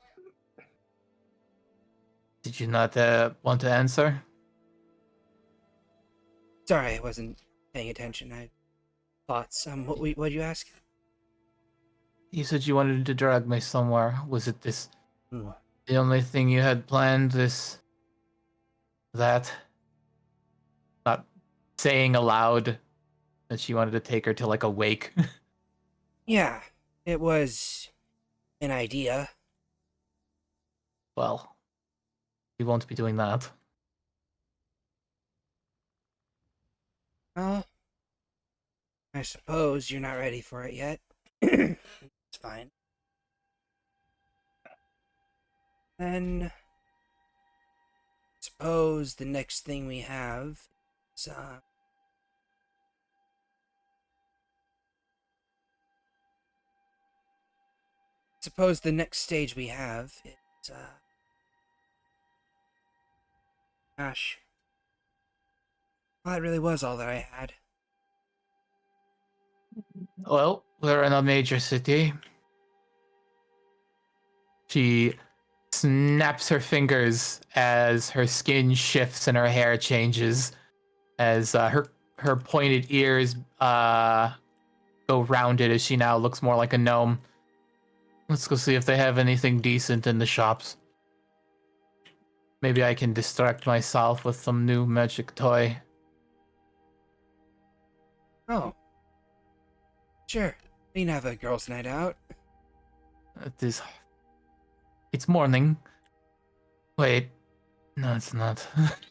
Did you not want to answer? Sorry, I wasn't paying attention. I thoughts. What'd you ask? You said you wanted to drag me somewhere. Was it this? The only thing you had planned? That? Not saying aloud that she wanted to take her to like a wake. Yeah, it was an idea. Well, you won't be doing that. Well, I suppose you're not ready for it yet. It's fine. Then, suppose the next thing we have is, suppose the next stage we have is, gosh. Well, that really was all that I had. Well, we're in a major city. She snaps her fingers as her skin shifts and her hair changes. as her pointed ears go rounded as she now looks more like a gnome. Let's go see if they have anything decent in the shops. Maybe I can distract myself with some new magic toy. Oh. Sure. We can have a girls' night out. It's morning. Wait. No, it's not.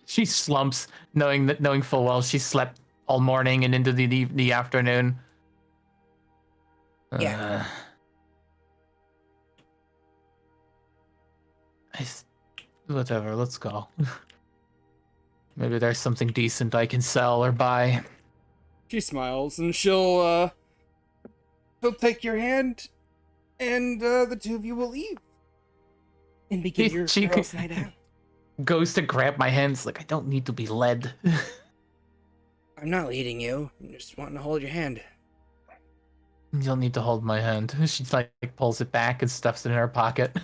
She slumps, knowing full well she slept all morning and into the afternoon. Yeah. Whatever, let's go. Maybe there's something decent I can sell or buy. She smiles and she'll take your hand and the two of you will leave. And begin your girls' night out. Goes to grab my hands like I don't need to be led. I'm not leading you. I'm just wanting to hold your hand. You don't need to hold my hand. She like pulls it back and stuffs it in her pocket.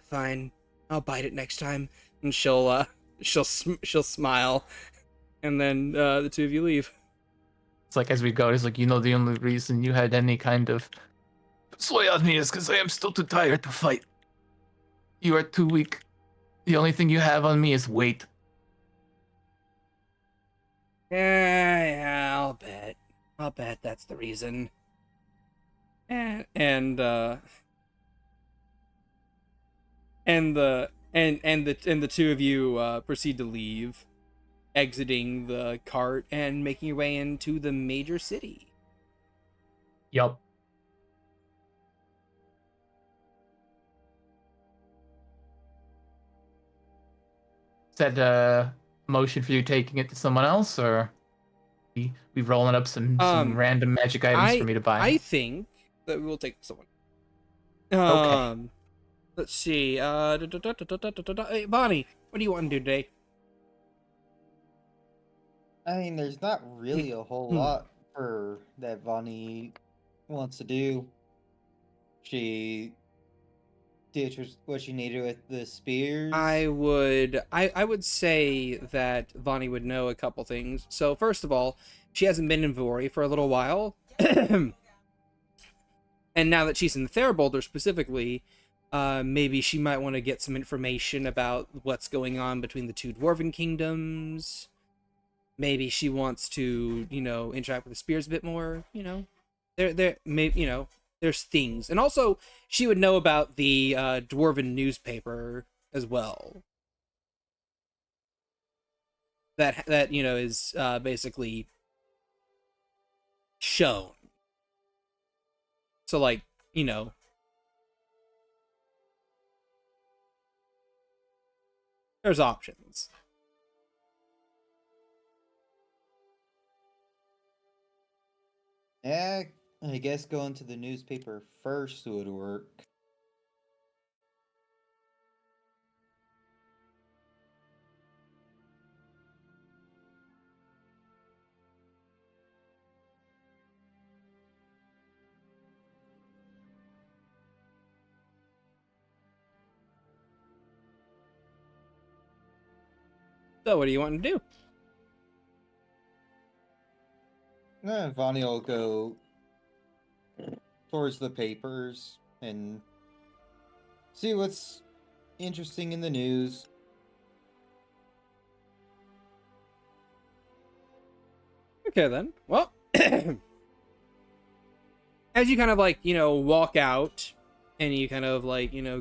Fine. I'll bite it next time. And she'll smile, and then the two of you leave. It's like as we go, it's like, you know, the only reason you had any kind of sway on me is because I am still too tired to fight. You are too weak. The only thing you have on me is weight. Yeah, I'll bet. I'll bet that's the reason. And the two of you proceed to leave, exiting the cart and making your way into the major city. Yup. Is that a motion for you taking it to someone else, or we rolling up some random magic items for me to buy? I think that we will take someone. Okay. Let's see. Hey, Vani, what do you want to do today? I mean, there's not really a whole lot for that Vani wants to do. She did what she needed with the spears. I would say that Vani would know a couple things. So first of all, she hasn't been in Vuori for a little while. And now that she's in Therboulder specifically, maybe she might want to get some information about what's going on between the two dwarven kingdoms. Maybe she wants to, interact with the spears a bit more, maybe, there's things. And also, she would know about the dwarven newspaper as well. That is basically shown. So, like, there's options. Yeah, I guess going to the newspaper first would work. So, what do you want to do? Vani will go towards the papers and see what's interesting in the news. Okay, then. Well, as you kind of walk out, and you kind of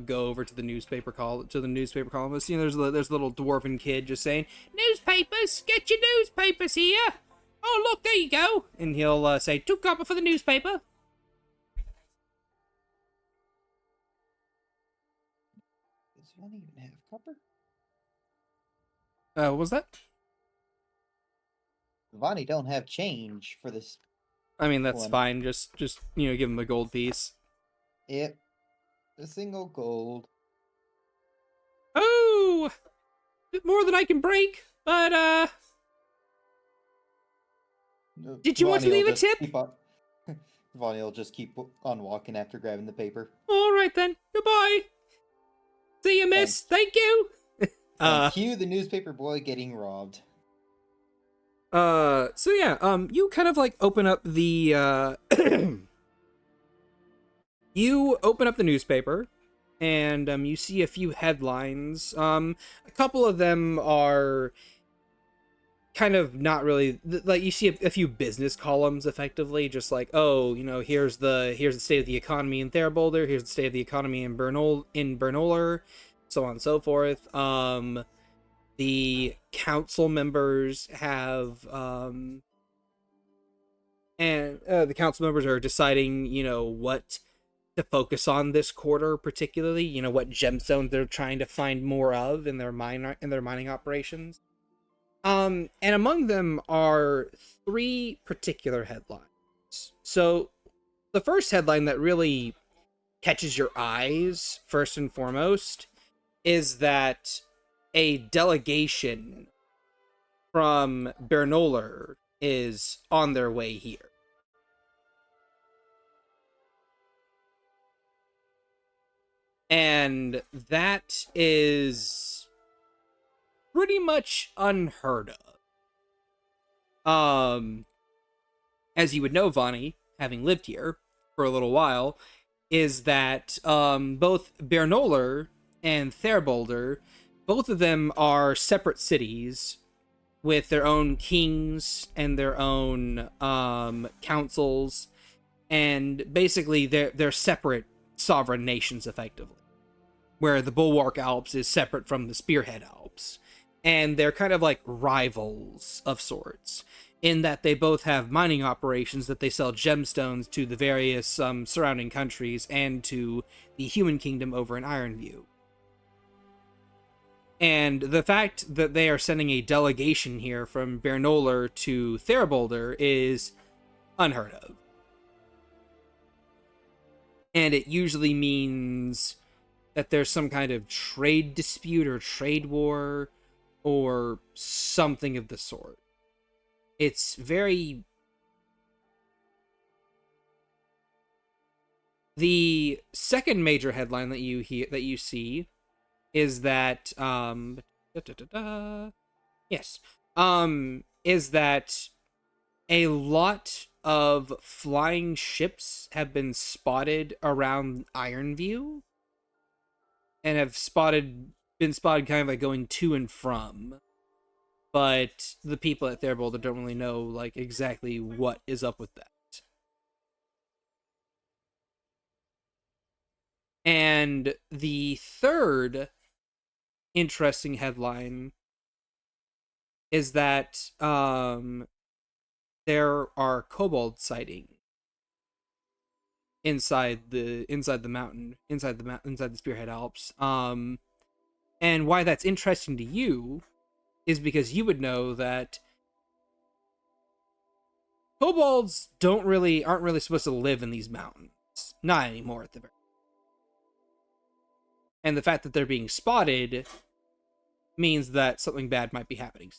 go over to the newspaper columnist. There's a little dwarven kid just saying, "Newspapers, get your newspapers here. Oh, look, there you go." And he'll say, "2 copper for the newspaper." Does Vani even have copper? What was that? Vani don't have change for this. I mean, that's one. fine. Just give him a gold piece. Yep. A single gold. Oh, a bit more than I can break, but did you want to leave a tip? Vani will just keep on walking after grabbing the paper. All right then. Goodbye. See you, miss. Thank you. And cue the newspaper boy getting robbed. So yeah, you kind of like open up the you open up the newspaper, and you see a few headlines. A couple of them are kind of not really like you see a few business columns, effectively, just like, oh, you know, here's the state of the economy in Therboulder, here's the state of the economy in Bernolar, so on and so forth. The council members have the council members are deciding, you know, what to focus on this quarter, particularly, you know, what gemstones they're trying to find more of in their mining operations. And among them are three particular headlines. So the first headline that really catches your eyes, first and foremost, is that a delegation from Bernolar is on their way here. And that is pretty much unheard of. As you would know, Vani, having lived here for a little while, is that both Bernolar and Therboulder, both of them are separate cities with their own kings and their own councils, and basically they're separate sovereign nations, effectively, where the Bulwark Alps is separate from the Spearhead Alps, and they're kind of like rivals of sorts, in that they both have mining operations that they sell gemstones to the various surrounding countries and to the human kingdom over in Ironview. And the fact that they are sending a delegation here from Bernolar to Therboulder is unheard of. And it usually means that there's some kind of trade dispute or trade war or something of the sort. It's very... The second major headline that you see is that is that a lot of flying ships have been spotted around Ironview, and have been spotted kind of like going to and from. But the people at Therboulder don't really know like exactly what is up with that. And the third interesting headline is that there are kobold sightings inside the mountain, inside the Spearhead Alps. And why that's interesting to you is because you would know that kobolds aren't really supposed to live in these mountains. Not anymore, at the very. And the fact that they're being spotted means that something bad might be happening.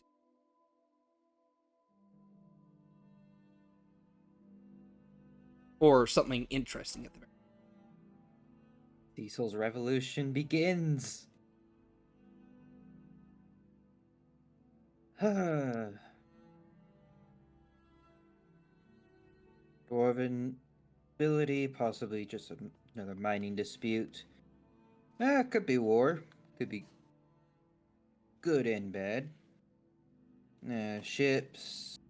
Or something interesting at the very. Diesel's revolution begins. Dwarven ability, possibly just another mining dispute. Could be war. Could be good and bad. Ships.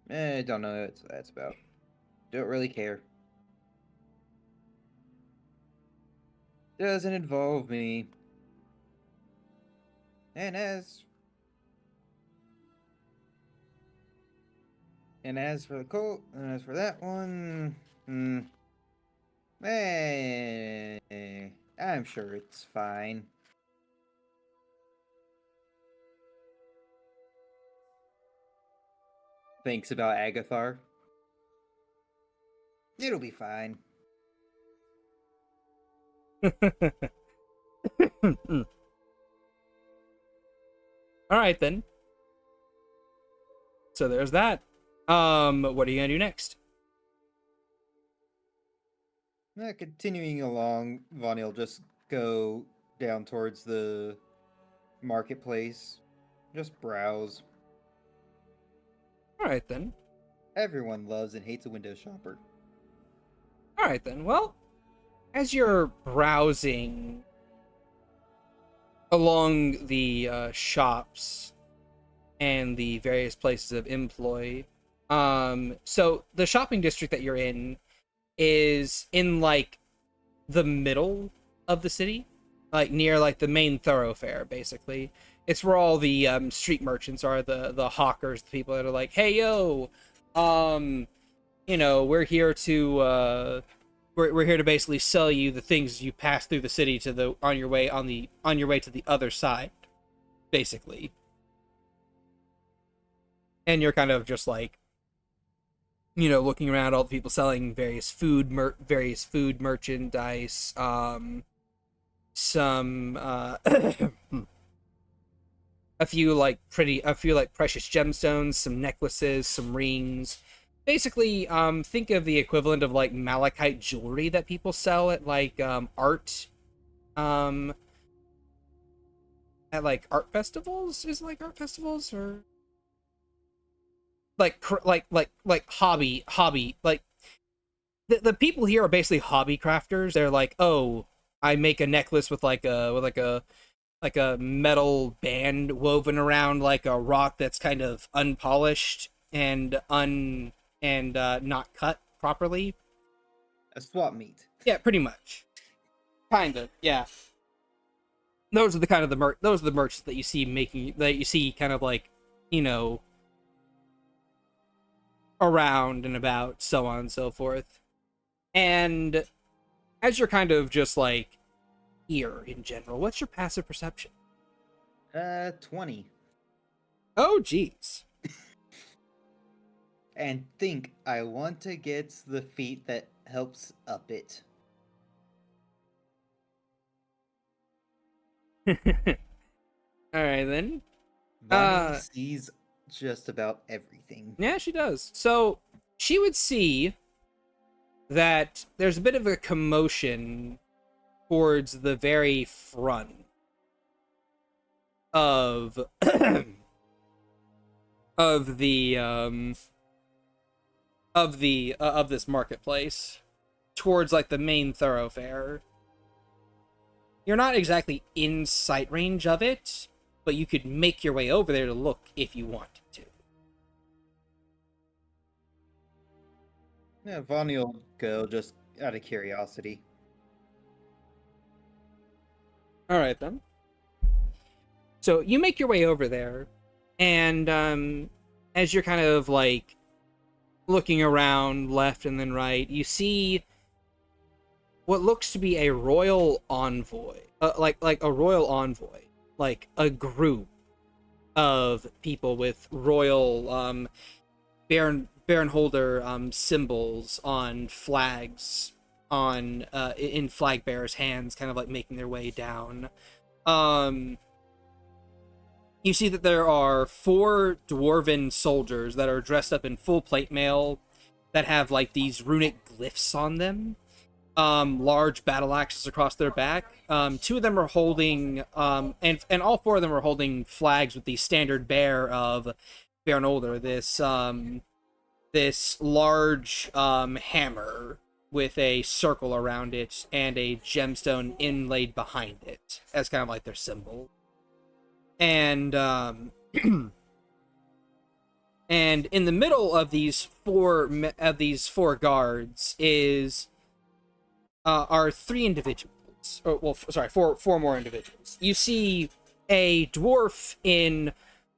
Don't know what that's about. Don't really care. Doesn't involve me. And as for the cult, and as for that one, I'm sure it's fine. Thinks about Agathar. It'll be fine. All right then. So there's that. What are you gonna do next? Continuing along, Vani will just go down towards the marketplace Just browse. All right then. Everyone loves and hates a window shopper. All right then. Well, as you're browsing along the shops and the various places of employ, so the shopping district that you're in is in like the middle of the city, like near like the main thoroughfare. Basically, it's where all the street merchants are, the hawkers, the people that are like, hey yo, you know, we're here to we're here to basically sell you the things you pass through the city to the on your way to the other side, basically. And you're kind of just like, you know, looking around, all the people selling various food merchandise, some a few like precious gemstones, some necklaces, some rings. Basically, think of the equivalent of like malachite jewelry that people sell at like art festivals. Is it like art festivals or like hobby like the people here are basically hobby crafters. They're like, oh, I make a necklace with like a metal band woven around like a rock that's kind of unpolished and not cut properly. A swap meet. Yeah, pretty much. Kind of, yeah. Those are the kind of those are the merchants that you see kind of like, you know, around and about, so on and so forth. And as you're kind of just like here in general, what's your passive perception? 20. Oh, geez. And think I want to get the feat that helps up it. All right then. Vani sees just about everything. Yeah, she does. So she would see that there's a bit of a commotion towards the very front of of this marketplace, towards like the main thoroughfare. You're not exactly in sight range of it, but you could make your way over there to look if you wanted to. Yeah, Vani will go just out of curiosity. All right then. So you make your way over there, and as you're kind of like looking around left and then right, you see what looks to be a royal envoy, like a royal envoy, like a group of people with royal Baronholder symbols on flags, in flag bearers' hands, kind of like making their way down. You see that there are 4 dwarven soldiers that are dressed up in full plate mail that have like these runic glyphs on them. Large battle axes across their back. 2 of them are holding, and all 4 of them are holding flags with the standard bearer of Baronholder, this large hammer with a circle around it and a gemstone inlaid behind it as kind of like their symbol. And and in the middle of these four guards are 3 individuals. Oh, well, sorry, four more individuals. You see a dwarf in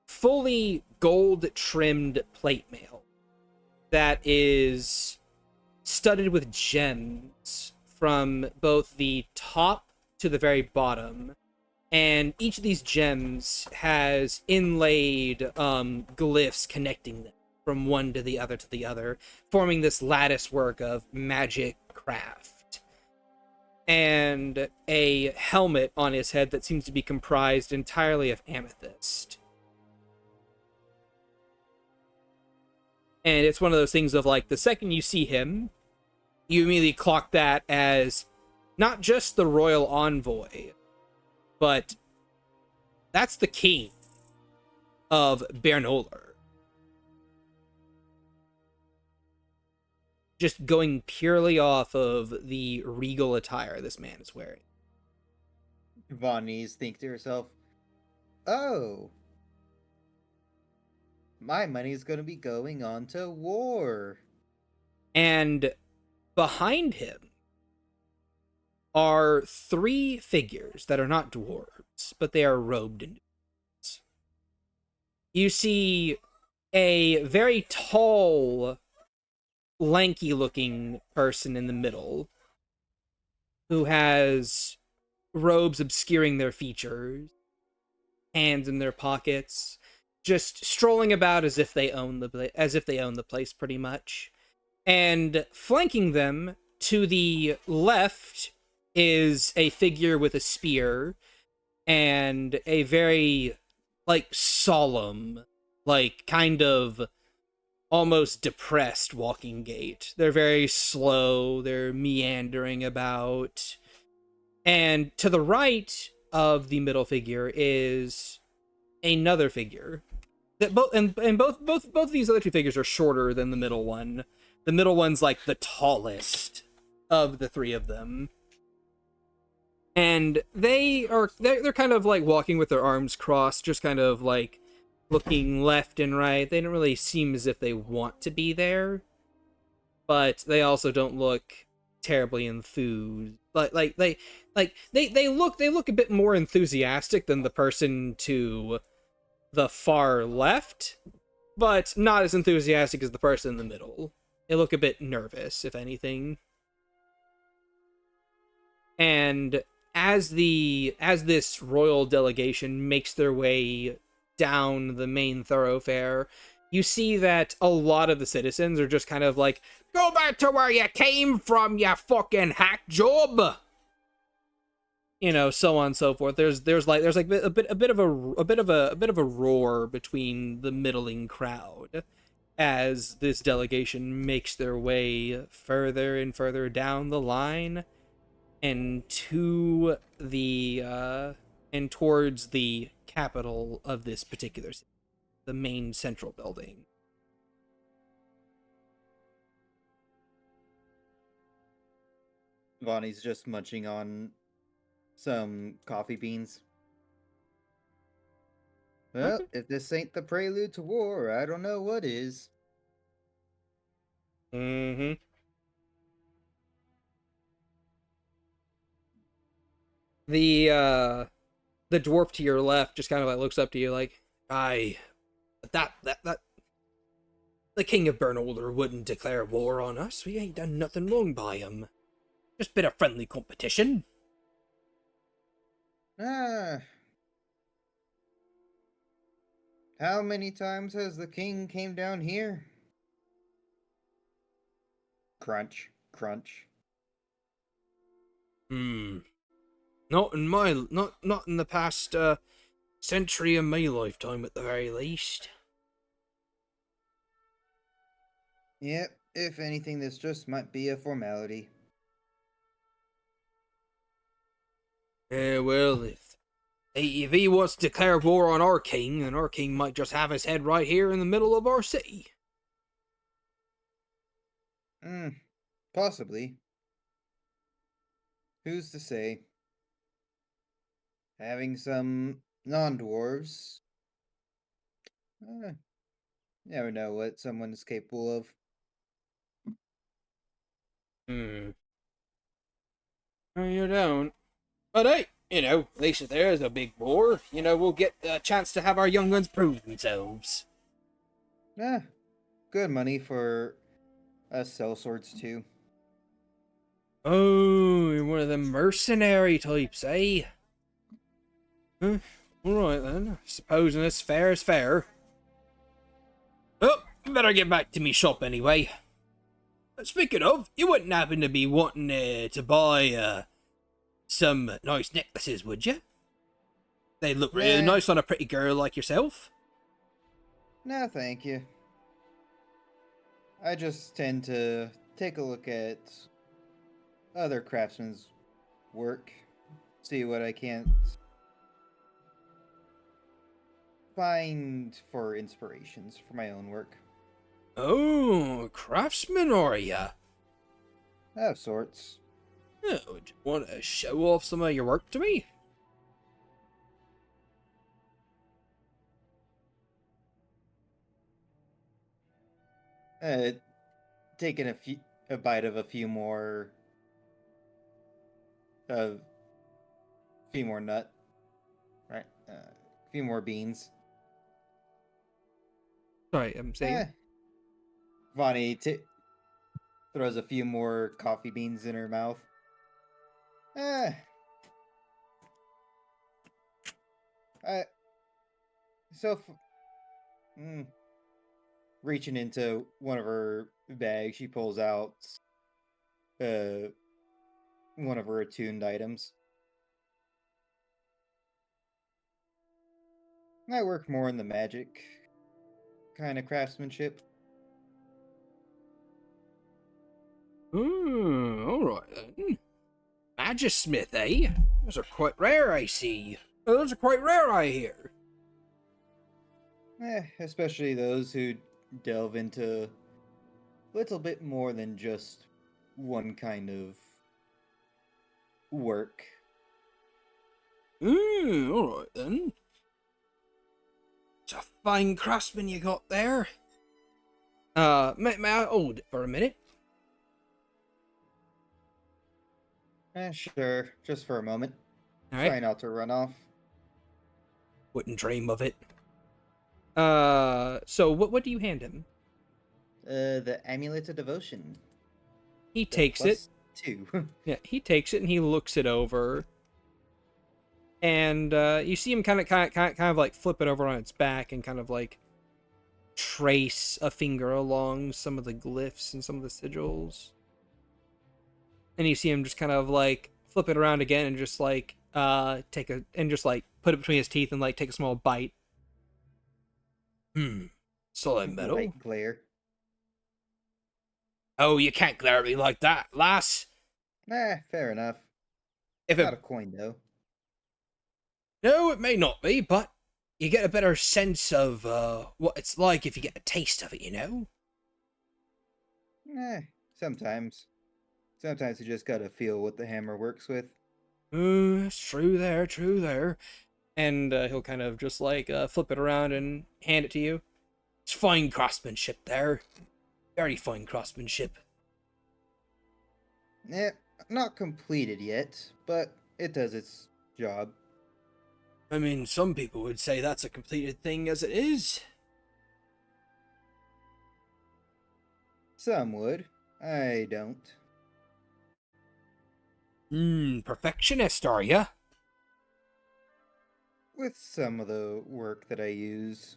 fully gold-trimmed plate mail that is studded with gems from both the top to the very bottom. And each of these gems has inlaid glyphs connecting them from one to the other, forming this lattice work of magic craft. And a helmet on his head that seems to be comprised entirely of amethyst. And it's one of those things of like, the second you see him, you immediately clock that as not just the royal envoy, but that's the king. of Bernoulli. Just going purely off of the regal attire this man is wearing. Vani's think to herself, oh, my money's gonna be going on to war. And behind him are three figures that are not dwarves, but they are robed in dwarves. You see a very tall, lanky-looking person in the middle who has robes obscuring their features, hands in their pockets, just strolling about as if they own the place pretty much. And flanking them to the left is a figure with a spear and a very, like, solemn, like, kind of almost depressed walking gait. They're very slow, they're meandering about. And to the right of the middle figure is another figure. That both of these other two figures are shorter than the middle one. The middle one's like the tallest of the three of them. And they're kind of like walking with their arms crossed, just kind of like looking left and right. They don't really seem as if they want to be there, but they also don't look terribly enthused. They look a bit more enthusiastic than the person to the far left, but not as enthusiastic as the person in the middle. They look a bit nervous, if anything. And as this royal delegation makes their way down the main thoroughfare, you see that a lot of the citizens are just kind of like, go back to where you came from, you fucking hack job. You know, so on and so forth. There's like a bit of a roar between the middling crowd as this delegation makes their way further and further down the line and to the and towards the capital of this particular city, the main central building. Vani's just munching on some coffee beans. Well, if this ain't the prelude to war, I don't know what is. Mm-hmm. The dwarf to your left just kind of like looks up to you like, aye, that the king of Bernoulli wouldn't declare war on us. We ain't done nothing wrong by him. Just bit of friendly competition. Ah. How many times has the king came down here? Crunch, crunch. Not in the past century of my lifetime, at the very least. Yep, if anything, this just might be a formality. Yeah, well, if he wants to declare war on our king, then our king might just have his head right here in the middle of our city. Possibly. Who's to say? Having some non-dwarves. Never know what someone is capable of. No, you don't. But hey, you know, at least if there is a big war, you know, we'll get a chance to have our young ones prove themselves. Good money for us sellswords too. Oh, you're one of them mercenary types, eh? Huh? Alright then, supposing it's fair is fair. Oh, better get back to me shop anyway. Speaking of, you wouldn't happen to be wanting to buy some nice necklaces, would you? They look really nice on a pretty girl like yourself. No, thank you. I just tend to take a look at other craftsmen's work, see what I can't find for inspirations for my own work. Oh, craftsman are ya? Of sorts. Oh, do you want to show off some of your work to me? Taking a bite of a few more nut, right? A few more beans. Sorry, I'm saying. Vani throws a few more coffee beans in her mouth. Eh. So, reaching into one of her bags, she pulls out one of her attuned items. I work more in the magic kind of craftsmanship. Alright then. Magismith, eh? Those are quite rare, I see. Those are quite rare, I hear. Especially those who delve into a little bit more than just one kind of work. Alright then. It's a fine craftsman you got there. May I hold it for a minute? Sure, just for a moment. Alright. Try not to run off. Wouldn't dream of it. So what do you hand him? The Amulet of Devotion. He takes it. +2. Yeah, he takes it and he looks it over. And you see him kind of like flip it over on its back and kind of like trace a finger along some of the glyphs and some of the sigils. And you see him just kind of like flip it around again and just like just like put it between his teeth and like take a small bite. Solid metal. Light glare. Oh, you can't glare at me like that, lass. Fair enough. If Not it a coin, though. No, it may not be, but you get a better sense of what it's like if you get a taste of it, you know? Sometimes. Sometimes you just gotta feel what the hammer works with. It's true there. And he'll kind of just like flip it around and hand it to you. It's fine craftsmanship there. Very fine craftsmanship. Not completed yet, but it does its job. I mean, some people would say that's a completed thing as it is. Some would. I don't. Perfectionist, are ya? With some of the work that I use.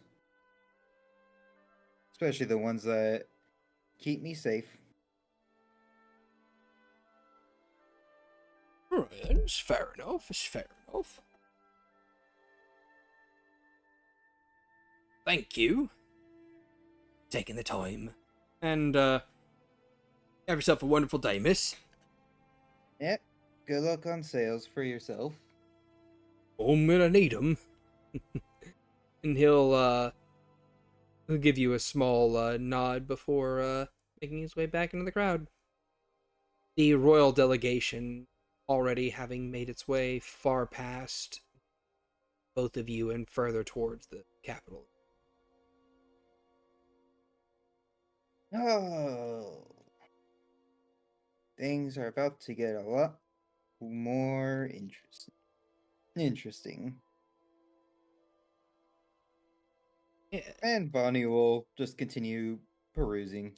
Especially the ones that keep me safe. Alright, it's fair enough. Thank you. Taking the time. And, have yourself a wonderful day, miss. Yep. Good luck on sales for yourself. I'm gonna need 'em. And he'll give you a small nod before making his way back into the crowd. The royal delegation already having made its way far past both of you and further towards the capital. Oh. Things are about to get a lot more interesting. Yeah. And Vani will just continue perusing.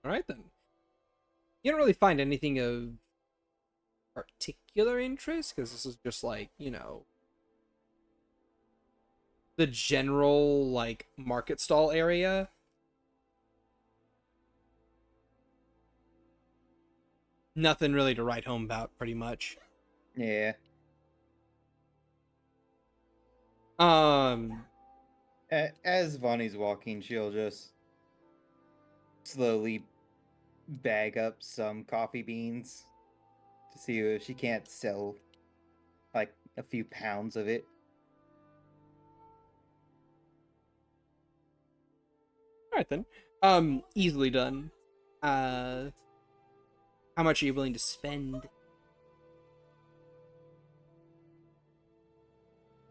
Alright then. You don't really find anything of particular interest, because this is just like, you know, the general, like, market stall area. Nothing really to write home about, pretty much. Yeah. As Vani's walking, she'll just slowly bag up some coffee beans to see if she can't sell a few pounds of it. All right then. Easily done. How much are you willing to spend?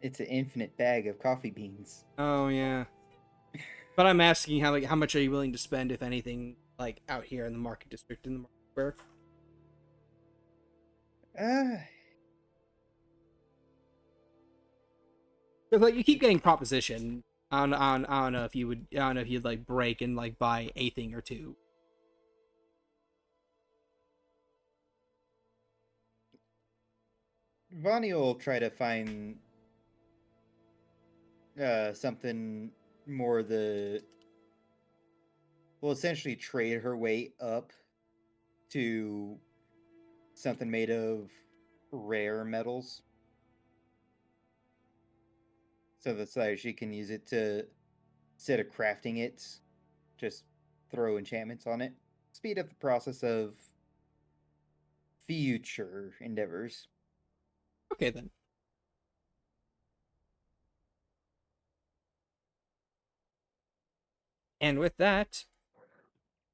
It's an infinite bag of coffee beans. Oh yeah. But I'm asking how much are you willing to spend, if anything, like out here in the market district, in the market square? Because like you keep getting proposition. I don't know if you would. I don't know if you'd like break and like buy a thing or two. Vani will try to find something more will essentially trade her way up to something made of rare metals. So that's why she can use it to, instead of crafting it, just throw enchantments on it. Speed up the process of future endeavors. Okay then. And with that,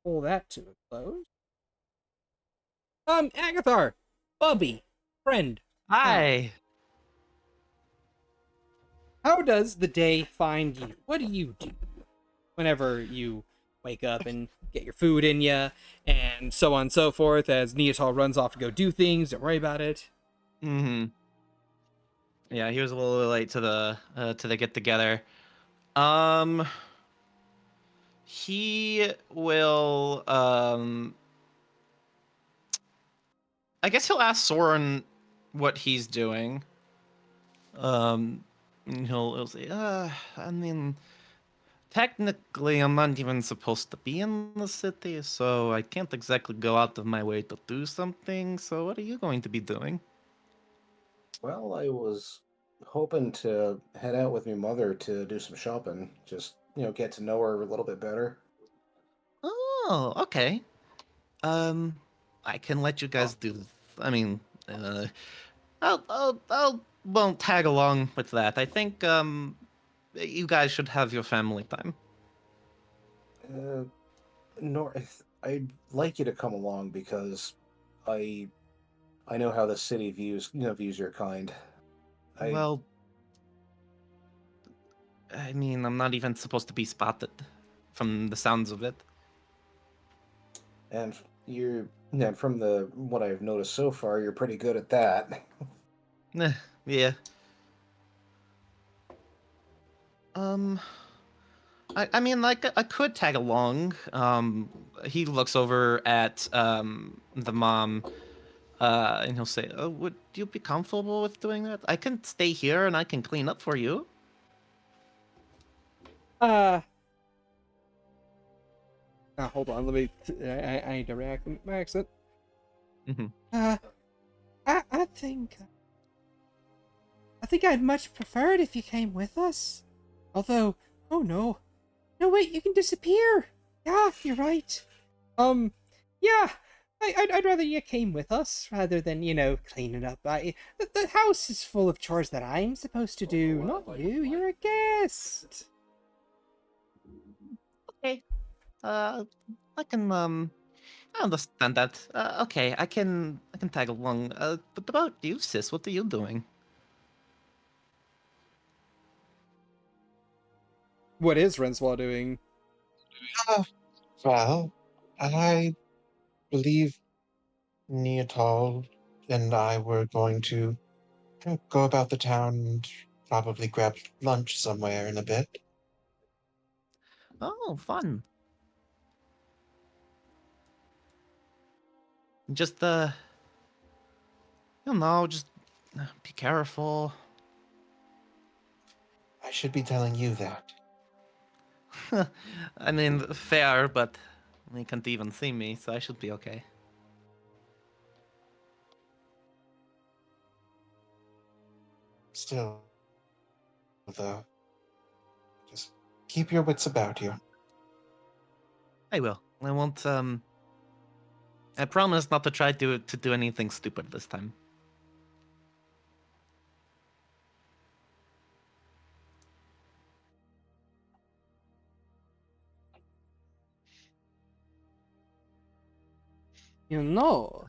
pull that to a close. Agathar, Bubby, friend, Hi. how does the day find you? What do you do whenever you wake up and get your food in you, and so on and so forth? As Neatal runs off to go do things, don't worry about it. Mm-hmm. Yeah, he was a little late to the get together. He will I guess he'll ask Soren what he's doing. He'll say, I mean, technically, I'm not even supposed to be in the city, so I can't exactly go out of my way to do something. So, what are you going to be doing?" Well, I was hoping to head out with my mother to do some shopping. Just, get to know her a little bit better. Oh, okay. Um, I can let you guys do. I mean, I'll won't tag along with that. I think you guys should have your family time. Uh, I'd like you to come along because I I know how the city views your kind. I Well, I mean, I'm not even supposed to be spotted, from the sounds of it. and from the what I've noticed so far, you're pretty good at that. Yeah. Um, I mean, like, I could tag along. He looks over at the mom, and he'll say, "Oh, would you be comfortable with doing that? I can stay here and I can clean up for you." Hold on, let me. I need to react with my accent. Mm-hmm. I think I'd much prefer it if you came with us. Although, oh no, wait, you can disappear. Yeah, you're right. Yeah, I'd rather you came with us rather than cleaning up. The house is full of chores that I'm supposed to do, not you. You're a guest. Okay. I can I understand that. Okay, I can tag along. But about you, sis, what are you doing? What is Rencois doing? Ah, well, I believe Neatal and I were going to go about the town and probably grab lunch somewhere in a bit. Oh, fun. Just just be careful. I should be telling you that. I mean, fair, but they can't even see me, so I should be okay. Still, though, just keep your wits about you. I will. I won't. I promise not to try to do anything stupid this time. You know,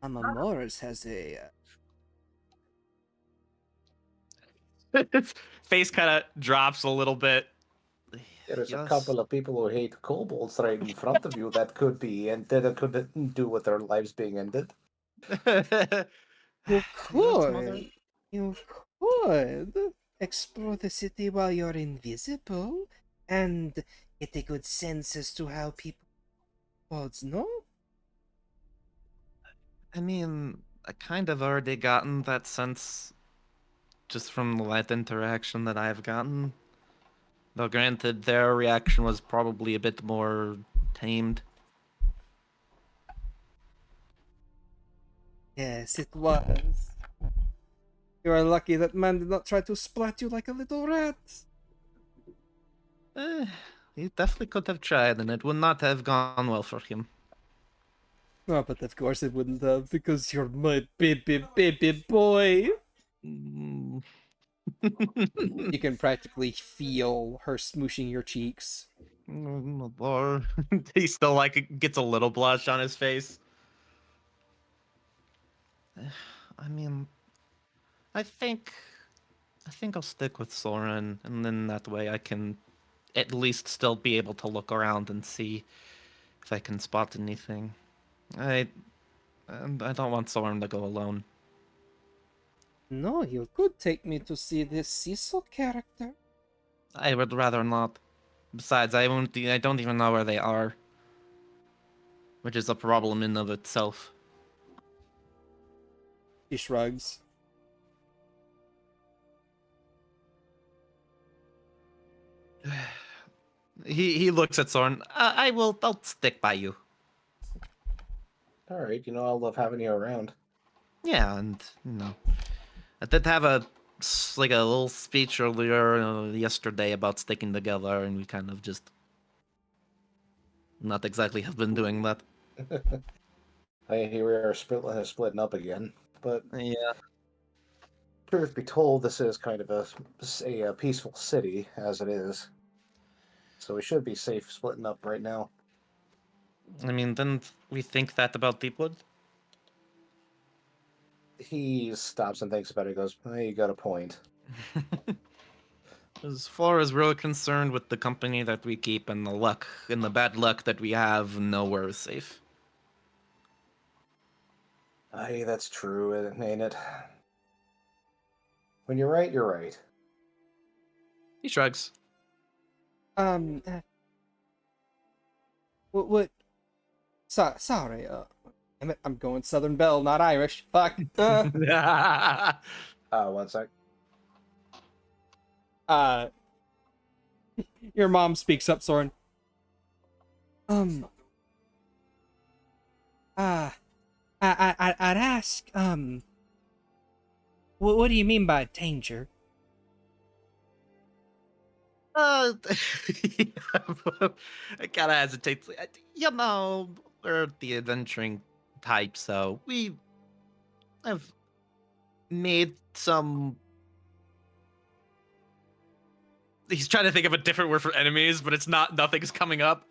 Morris has a His face kind of drops a little bit. There's a Yes. couple of people who hate kobolds right in front of you that could be and that could do with their lives being ended. You Yes, mother. could. You could explore the city while you're invisible and get a good sense as to how people kobolds know. I mean, I kind of already gotten that sense just from the light interaction that I've gotten. Though granted, their reaction was probably a bit more tamed. Yes, it was. You are lucky that man did not try to splat you like a little rat. He definitely could have tried, and it would not have gone well for him. Oh, but of course it wouldn't have, because you're my baby boy. Mm. You can practically feel her smooshing your cheeks. Or he still like gets a little blush on his face. I mean, I think I'll stick with Soren, and then that way I can at least still be able to look around and see if I can spot anything. I don't want Soren to go alone. No, you could take me to see this Cecil character. I would rather not. Besides, I don't even know where they are, which is a problem in of itself. He shrugs. He looks at Soren. I'll stick by you. All right, I love having you around. Yeah, and I did have a like a little speech earlier yesterday about sticking together, and we kind of just not exactly have been doing that. Here we are splitting up again, but Yeah, truth be told, this is kind of a peaceful city as it is, so we should be safe splitting up right now. I mean, didn't we think that about Deepwood? He stops and thinks about it. Goes, hey, you got a point. As far as we're concerned with the company that we keep and the luck and the bad luck that we have, nowhere is safe. Aye, that's true, ain't it? When you're right, you're right. He shrugs. What? Sorry. Damn it, I'm going Southern Belle, not Irish. Fuck. 1 sec. Your mom speaks up, Soren. I'd ask, what do you mean by danger? I kind of hesitate. We're the adventuring type, so we have made some. He's trying to think of a different word for enemies, but nothing's coming up.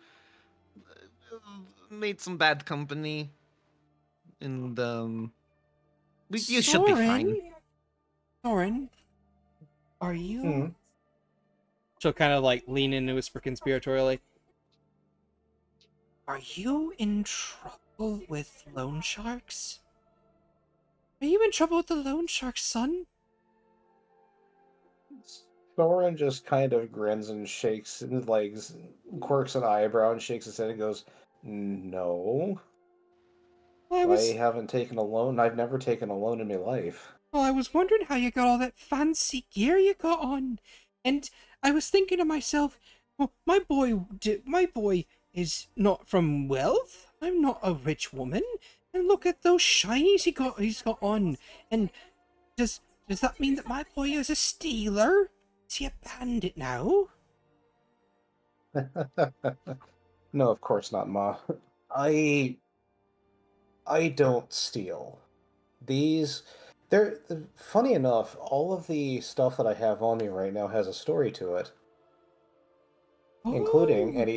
Made some bad company, and you should be fine. Soren, are you? Hmm. She'll kind of like lean in and whisper conspiratorially. Are you in trouble with loan sharks? Are you in trouble with the loan sharks, son? Soren just kind of grins and shakes his legs, quirks an eyebrow and shakes his head and goes, no. I haven't taken a loan. I've never taken a loan in my life. Well, I was wondering how you got all that fancy gear you got on. And I was thinking to myself, well, my boy is not from wealth. I'm not a rich woman. And look at those shinies he's got on. And does that mean that my boy is a stealer? Is he a bandit now? No, of course not, Ma. I don't steal. They're funny enough, all of the stuff that I have on me right now has a story to it. Including, and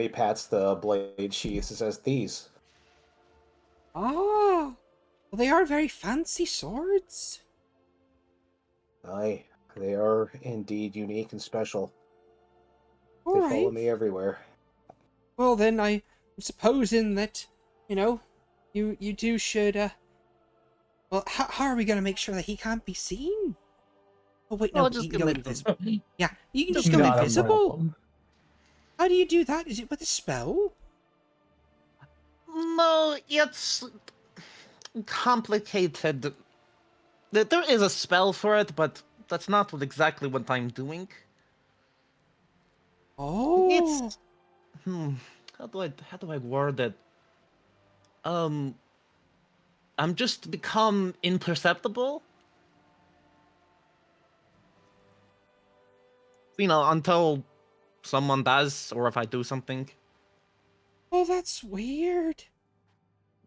he pats the blade sheaths and says, these. Ah, well, they are very fancy swords. Aye, they are indeed unique and special. All They right. follow me everywhere. Well, then I'm supposing that, you two should, well, how are we gonna make sure that he can't be seen? Oh, wait, no, Well, but just you can give go it invisible. them. Yeah, you can Just just go not a invisible. problem. How do you do that? Is it with a spell? No, it's complicated. There is a spell for it, but that's not exactly what I'm doing. Oh. It's how do I word it? I'm just become imperceptible. Until someone does, or if I do something. Oh, that's weird.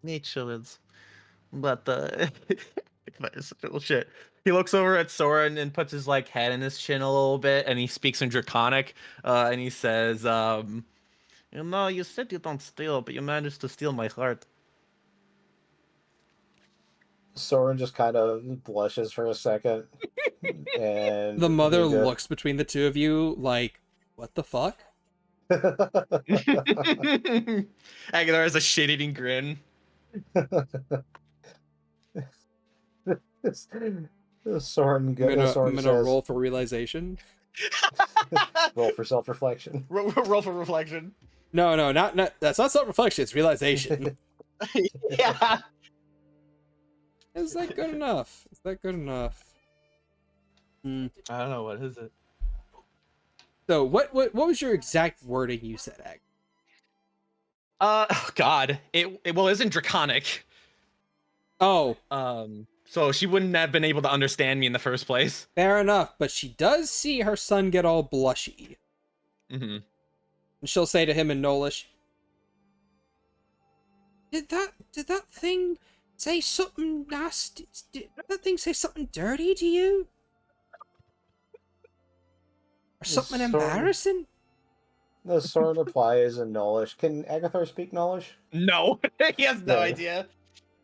Nature is. But shit. He looks over at Soren and puts his head in his chin a little bit, and he speaks in Draconic, and he says, you said you don't steal, but you managed to steal my heart. Soren just kind of blushes for a second, and The mother he just... looks between the two of you like, what the fuck? Agathar has a shit-eating grin. Soren I'm gonna says, roll for realization. roll for self-reflection. Roll for reflection. No, not that's not self-reflection, it's realization. Yeah. Is that good enough? Is that good enough? I don't know, what is it? So what was your exact wording you said, Ag? Oh God. It isn't Draconic. Oh, So she wouldn't have been able to understand me in the first place. fair enough, but she does see her son get all blushy. Mm-hmm. And she'll say to him in Nolish, Did that thing say something nasty? Did that thing say something dirty to you? Or something embarrassing? The Soren replies in Nolish. Can Agathar speak Nolish? No, he has no Yeah. idea.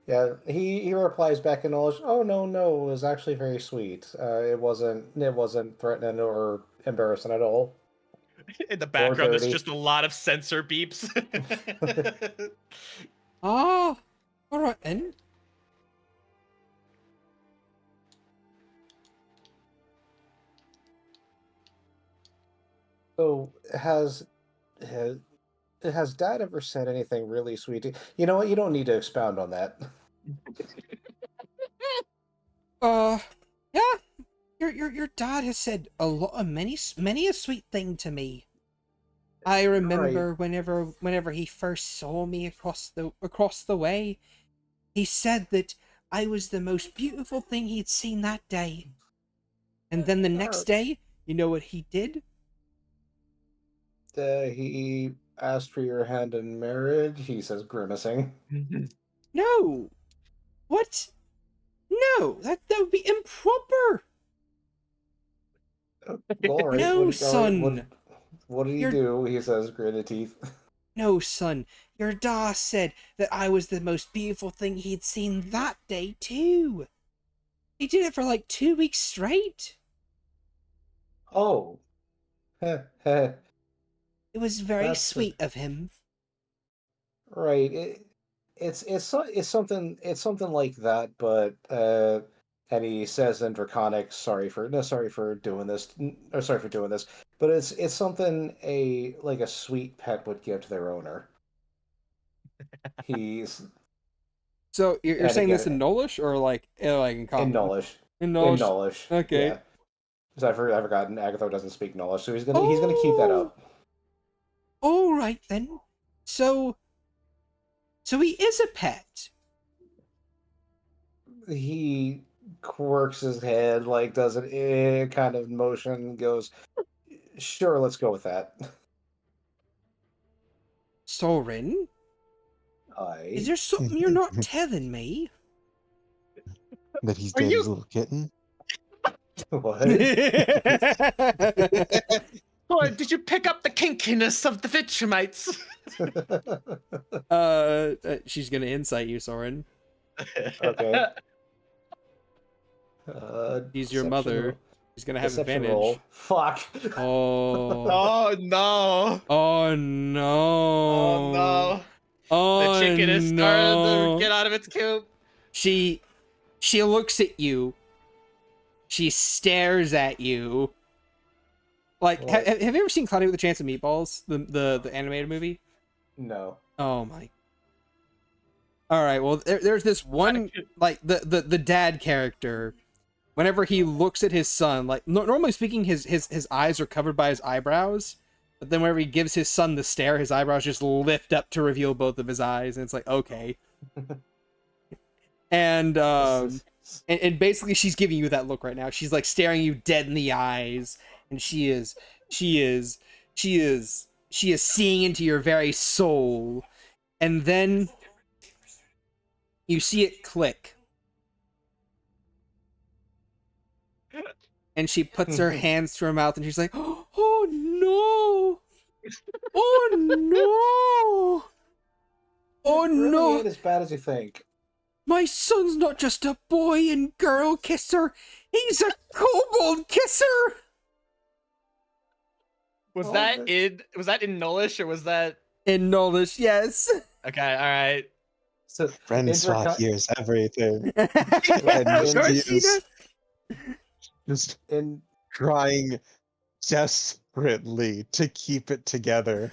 Yeah, he replies back in Nolish, "Oh no, it was actually very sweet. It wasn't threatening or embarrassing at all." In the background, there's dirty. just a lot of sensor beeps. Ah, alright then. So has Dad ever said anything really sweet? You know what? You don't need to expound on that. Yeah. Your dad has said a lot of many a sweet thing to me. I remember whenever he first saw me across the way, he said that I was the most beautiful thing he'd seen that day. And then the next day, you know what he did? He asked for your hand in marriage. He says, grimacing. No. What? No, that would be improper. Well, all right. No, son. What did he do? He says, gritted teeth. No, son. Your da said that I was the most beautiful thing he'd seen that day, too. He did it for like 2 weeks straight. Oh. It was very sweet of him. Right. It's something like that, but and he says in Draconic, sorry for doing this, or sorry for doing this, but it's something a sweet pet would give to their owner. He's So you're saying again, this in Nolish or like in common? in Nolish. In Nolish. In Nolish. Okay. Yeah. Because I've forgotten Agathar doesn't speak Nolish, so he's gonna keep that up. All right then. So he is a pet. He quirks his head, does an kind of motion, goes, sure, let's go with that. Soren? Is there something you're not telling me? That he's daddy's little kitten? What? Boy, did you pick up the kinkiness of the Vitrumites? She's gonna insight you, Soren. Okay. She's your Deception mother. roll. She's gonna have Deception advantage. roll. Fuck. Oh. Oh no! Oh no. Oh no! Oh The chicken is starting no. to get out of its coop. She looks at you. She stares at you. Like, What? have you ever seen Cloudy with a Chance of Meatballs? The animated movie? No. Oh my. All right. Well, there's this one, like the dad character. Whenever he looks at his son, like normally speaking, his eyes are covered by his eyebrows. But then whenever he gives his son the stare, his eyebrows just lift up to reveal both of his eyes, and it's like, okay. And basically she's giving you that look right now. She's like staring you dead in the eyes, and she is seeing into your very soul. And then you see it click. And she puts her hands to her mouth and she's like, "Oh no! Oh no! Oh Really no! ain't as bad as you think. My son's not just a boy and girl kisser. He's a kobold kisser." Was Oh, that in Nullish or was that In Nolish, yes. okay? All right. So Friend Intercon- swap hears everything. Sure she does. Just in trying desperately to keep it together.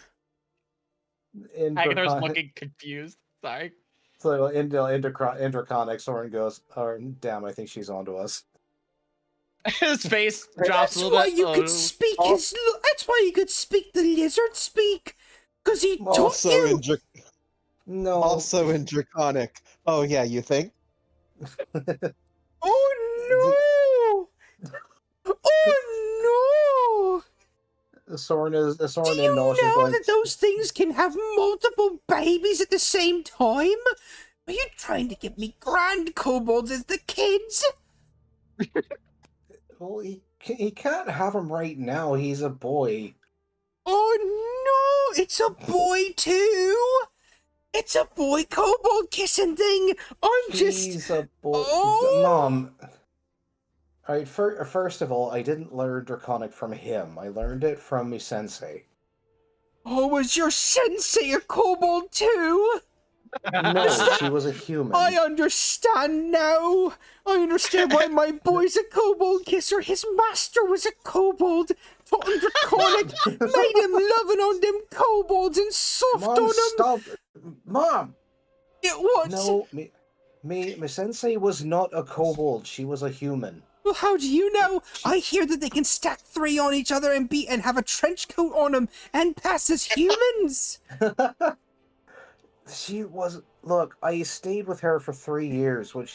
Agathar's looking confused. Sorry. So in Interconic, Soren goes, "Oh, damn, I think she's onto us." His face drops That's a little why bit. you could speak his. That's why you could speak the lizard speak, because he taught Also you. in No. also in Draconic. Oh yeah, you think? Oh no! Oh Soren is no! Soren Do you and Nolish is know going. that those things can have multiple babies at the same time? Are you trying to give me grand kobolds as the kids? Well, he can't have him right now. He's a boy. Oh no! It's a boy too! It's a boy kobold kissing thing! He's a boy. Oh! Mom. All right. First of all, I didn't learn Draconic from him. I learned it from my sensei. Oh, was your sensei a kobold too? No, she was a human. I understand now. I understand why my boy's a kobold kisser. His master was a kobold. Taught him Draconic, made him loving on them kobolds and soft Mom, on them. stop. Mom. It was. No, my sensei was not a kobold. She was a human. Well, how do you know? I hear that they can stack 3 on each other and have a trench coat on them and pass as humans. She was. Look, I stayed with her for 3 years when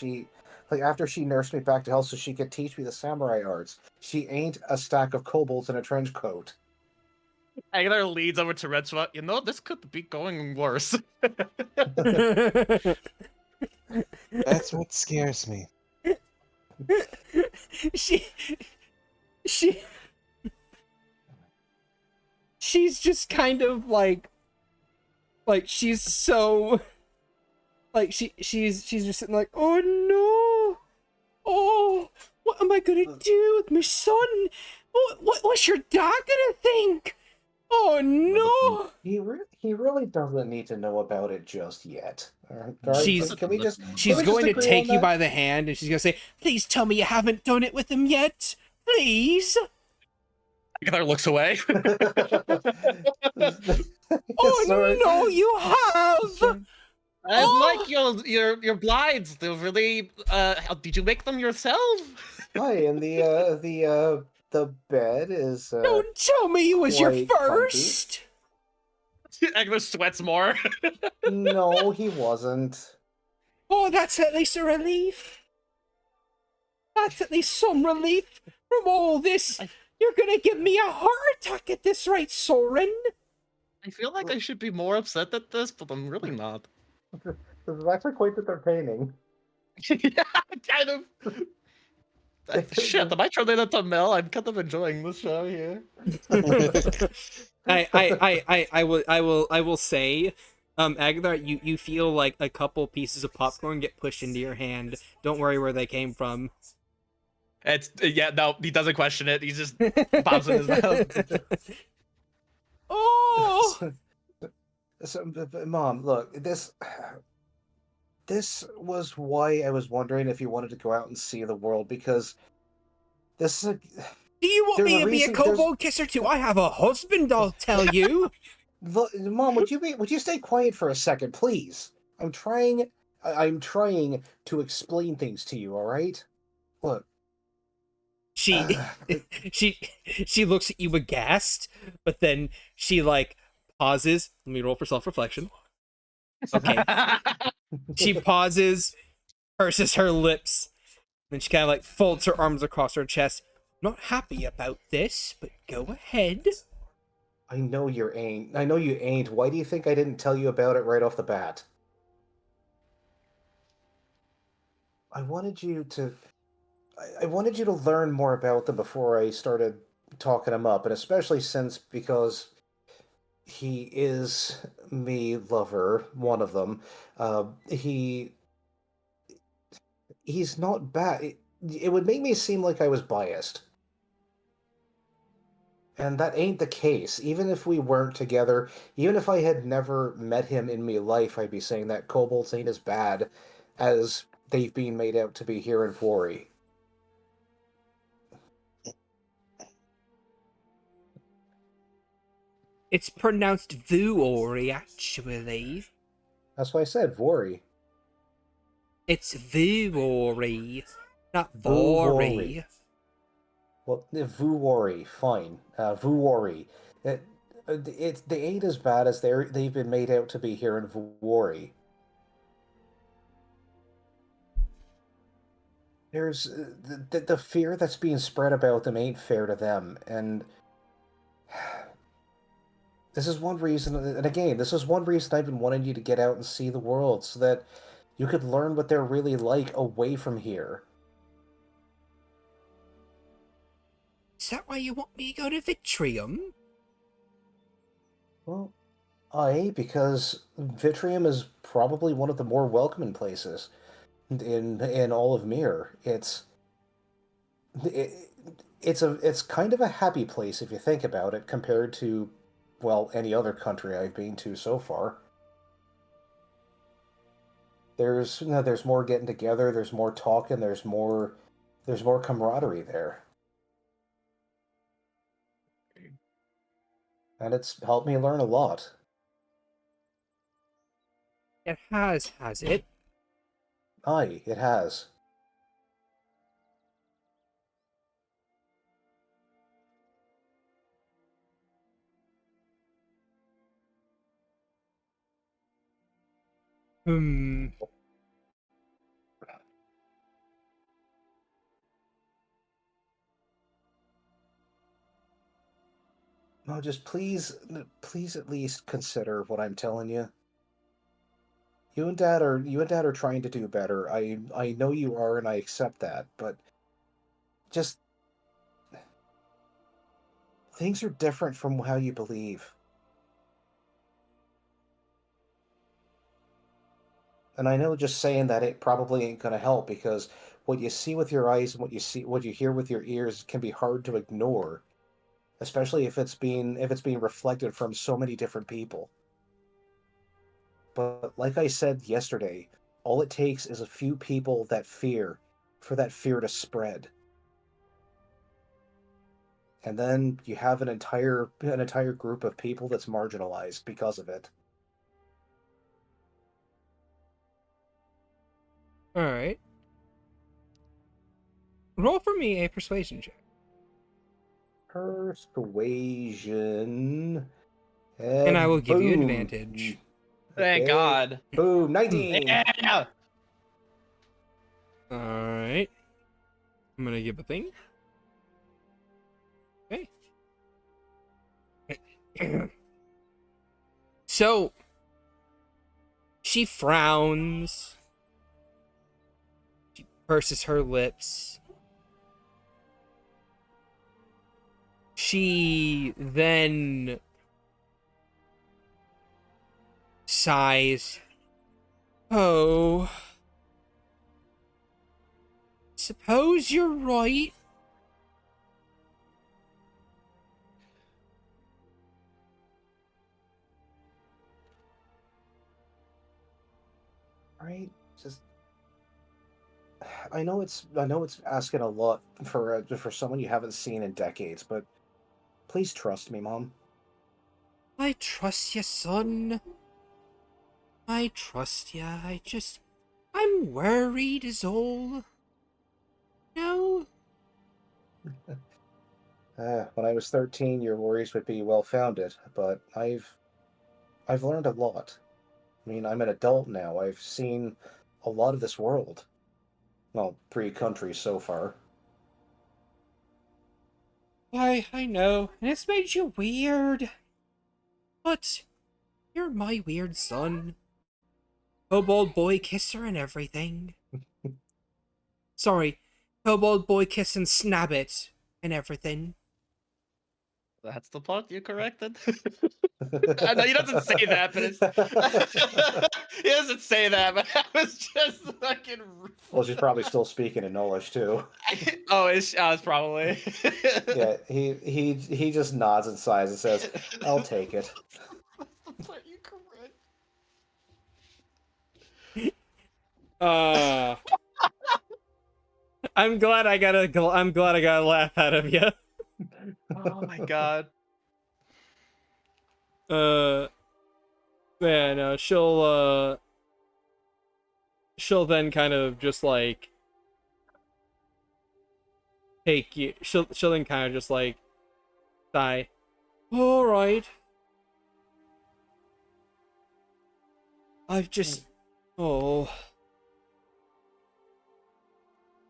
after she nursed me back to health so she could teach me the samurai arts. She ain't a stack of kobolds in a trench coat. Agathar leads over to Rencois. You know, this could be going worse. That's what scares me. She's just kind of like she's so she's just sitting like, oh no, oh, what am I gonna do with my son? What's your dad gonna think? Oh no. He really doesn't need to know about it just yet. Guys, She's can we just? She's can we going just to agree take on you that? by the hand and she's gonna say, please tell me you haven't done it with him yet, please. Agathar looks away. Oh Sorry. no, you have. I Oh! like your blinds. They're really. Did you make them yourself? Hi, and the bed is. Don't tell me it was your quite comfy. first. Agathar sweats more. No, he wasn't. Oh, that's at least a relief. That's at least some relief from all this. You're gonna give me a heart attack at this rate, Soren. I feel like I should be more upset at this, but I'm really not. This is actually quite entertaining. Yeah, kind of. Shit, am I turning into Mel? I'm kind of enjoying this show here. I will say Agathar, you feel like a couple pieces of popcorn get pushed into your hand. Don't worry where they came from. It's yeah, no, he doesn't question it. He just pops in his mouth. Oh! Mom, look, this was why I was wondering if you wanted to go out and see the world, because this is a Do you want There's me a to be a reason- there's- kobold kisser too? I have a husband, I'll tell you. Look, Mom, would you stay quiet for a second, please? I'm trying to explain things to you, all right? Look. She she looks at you aghast, but then she like pauses. Let me roll for self-reflection. Okay. She pauses, purses her lips, then she kind of like folds her arms across her chest. Not happy about this, but go ahead. I know you ain't. Why do you think I didn't tell you about it right off the bat? I wanted you to learn more about them before I started talking him up, and especially because he is me lover, one of them. He's not bad. It would make me seem like I was biased. And that ain't the case. Even if we weren't together, even if I had never met him in me life, I'd be saying that kobolds ain't as bad as they've been made out to be here in Vuori. It's pronounced Vuori, actually. That's why I said Vuori. It's Vuori, not Vuori. Vori. Well, Vuori, fine. Vuori. They ain't as bad as they've been made out to be here in Vuori. There's the fear that's being spread about them ain't fair to them, and this is one reason. And again, this is one reason I've been wanting you to get out and see the world, so that you could learn what they're really like away from here. Is that why you want me to go to Vitrium? Well, because Vitrium is probably one of the more welcoming places in all of Mir. It's kind of a happy place if you think about it, compared to, well, any other country I've been to so far. There's more getting together, there's more talking, there's more camaraderie there. And it's helped me learn a lot. It has it? Aye, it has. Hmm. No, just please at least consider what I'm telling you. You and Dad are trying to do better. I know you are, and I accept that, but just things are different from how you believe. And I know just saying that it probably ain't gonna help, because what you see with your eyes and what you hear with your ears can be hard to ignore, especially if it's being reflected from so many different people. But like I said yesterday, all it takes is a few people for that fear to spread. And then you have an entire group of people that's marginalized because of it. Alright. Roll for me a persuasion check. Persuasion. And I will give you boom. advantage. Thank Okay. God. Boom, 19. Yeah. Alright. I'm gonna give a thing. Okay. So, she frowns. She purses her lips. She then sighs. Oh. Suppose you're right. Right? Just I know it's asking a lot for someone you haven't seen in decades, but please trust me, Mom. I trust you, son. I trust you. I'm worried is all. No? When I was 13, your worries would be well founded, but I've learned a lot. I mean, I'm an adult now. I've seen a lot of this world. Well, 3 countries so far. I know, and it's made you weird. But you're my weird son. Kobold boy kisser and everything. Sorry, kobold boy kiss and Snabbit and everything. That's the part you corrected. I know he doesn't say that, but it's he doesn't say that, but I was just fucking. Well, she's probably still speaking in Nolish too. It's probably. Yeah, he just nods and sighs and says, "I'll take it." That's the part you correct. I'm glad I got a laugh out of you. Oh my god. Yeah, no, she'll then kind of just like take you. She'll then kind of just like sigh. All right. I've just oh.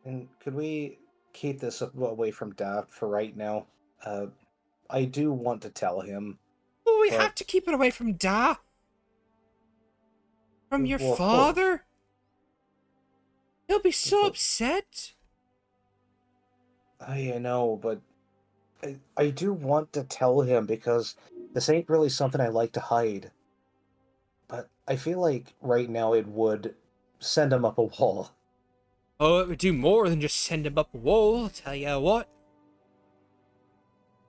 And could we keep this away from Dad for right now? I do want to tell him. Well, we but- have to keep it away from Da. From your Well, of course. father. He'll be so upset. I know, but I do want to tell him because this ain't really something I like to hide. But I feel like right now it would send him up a wall. Oh, it would do more than just send him up a wall, tell ya what.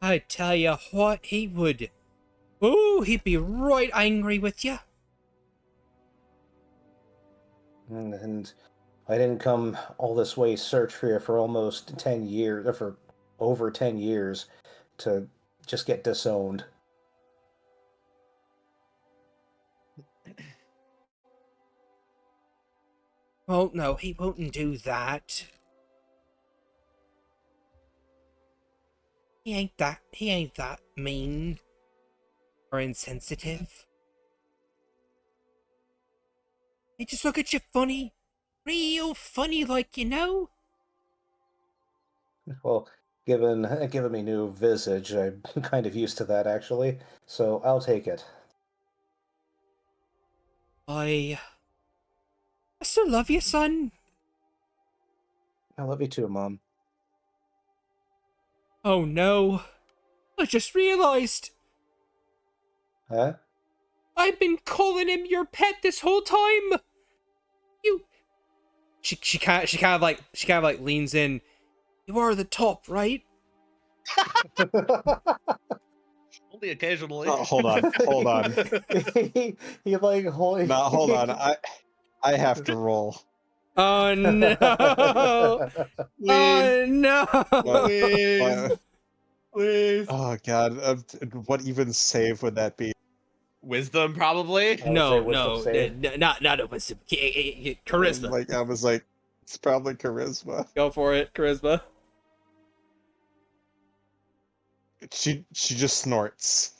I tell ya what, he would. Oh, he'd be right angry with you. And I didn't come all this way search for you for almost 10 years, or for over 10 years, to just get disowned. Oh, no, he won't do that. He ain't that mean. Or insensitive. He just look at you funny. Real funny like, you know? Well, given me new visage, I'm kind of used to that actually. So I'll take it. I still love you, son. I love you too, Mom. Oh no. I just realized. Huh? I've been calling him your pet this whole time. She kind of like leans in. You are the top, right? Only occasionally. Oh, hold on. he like holding. No, hold on. I have to roll. Oh no! Oh no! Please. Oh god, what even save would that be? Wisdom, probably. I would say wisdom save. Not a wisdom. Charisma. Like I was like, it's probably charisma. Go for it, charisma. She just snorts.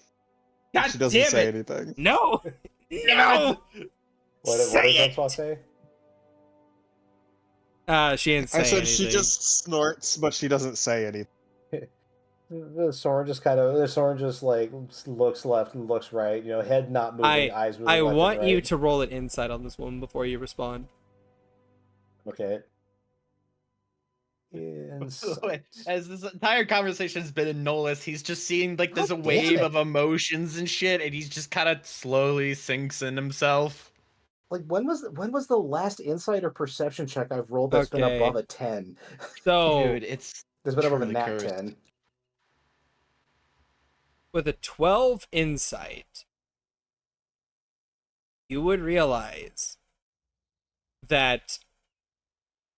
God She doesn't damn say it! anything. No, no. What Say did it! Rencois say? She didn't say I said anything. she just snorts, but she doesn't say anything. The Soren just like looks left and looks right. You know, head not moving, eyes moving. I left and want you right. to roll an insight on this one before you respond. Okay. Insight. As this entire conversation has been in Nolus, he's just seeing like this God damn wave it. of emotions and shit, and he's just kind of slowly sinks in himself. Like when was the last insight or perception check I've rolled that's been Okay. above a 10? So Dude, it's There's been above a truly nat cursed. 10. with a 12 insight, you would realize that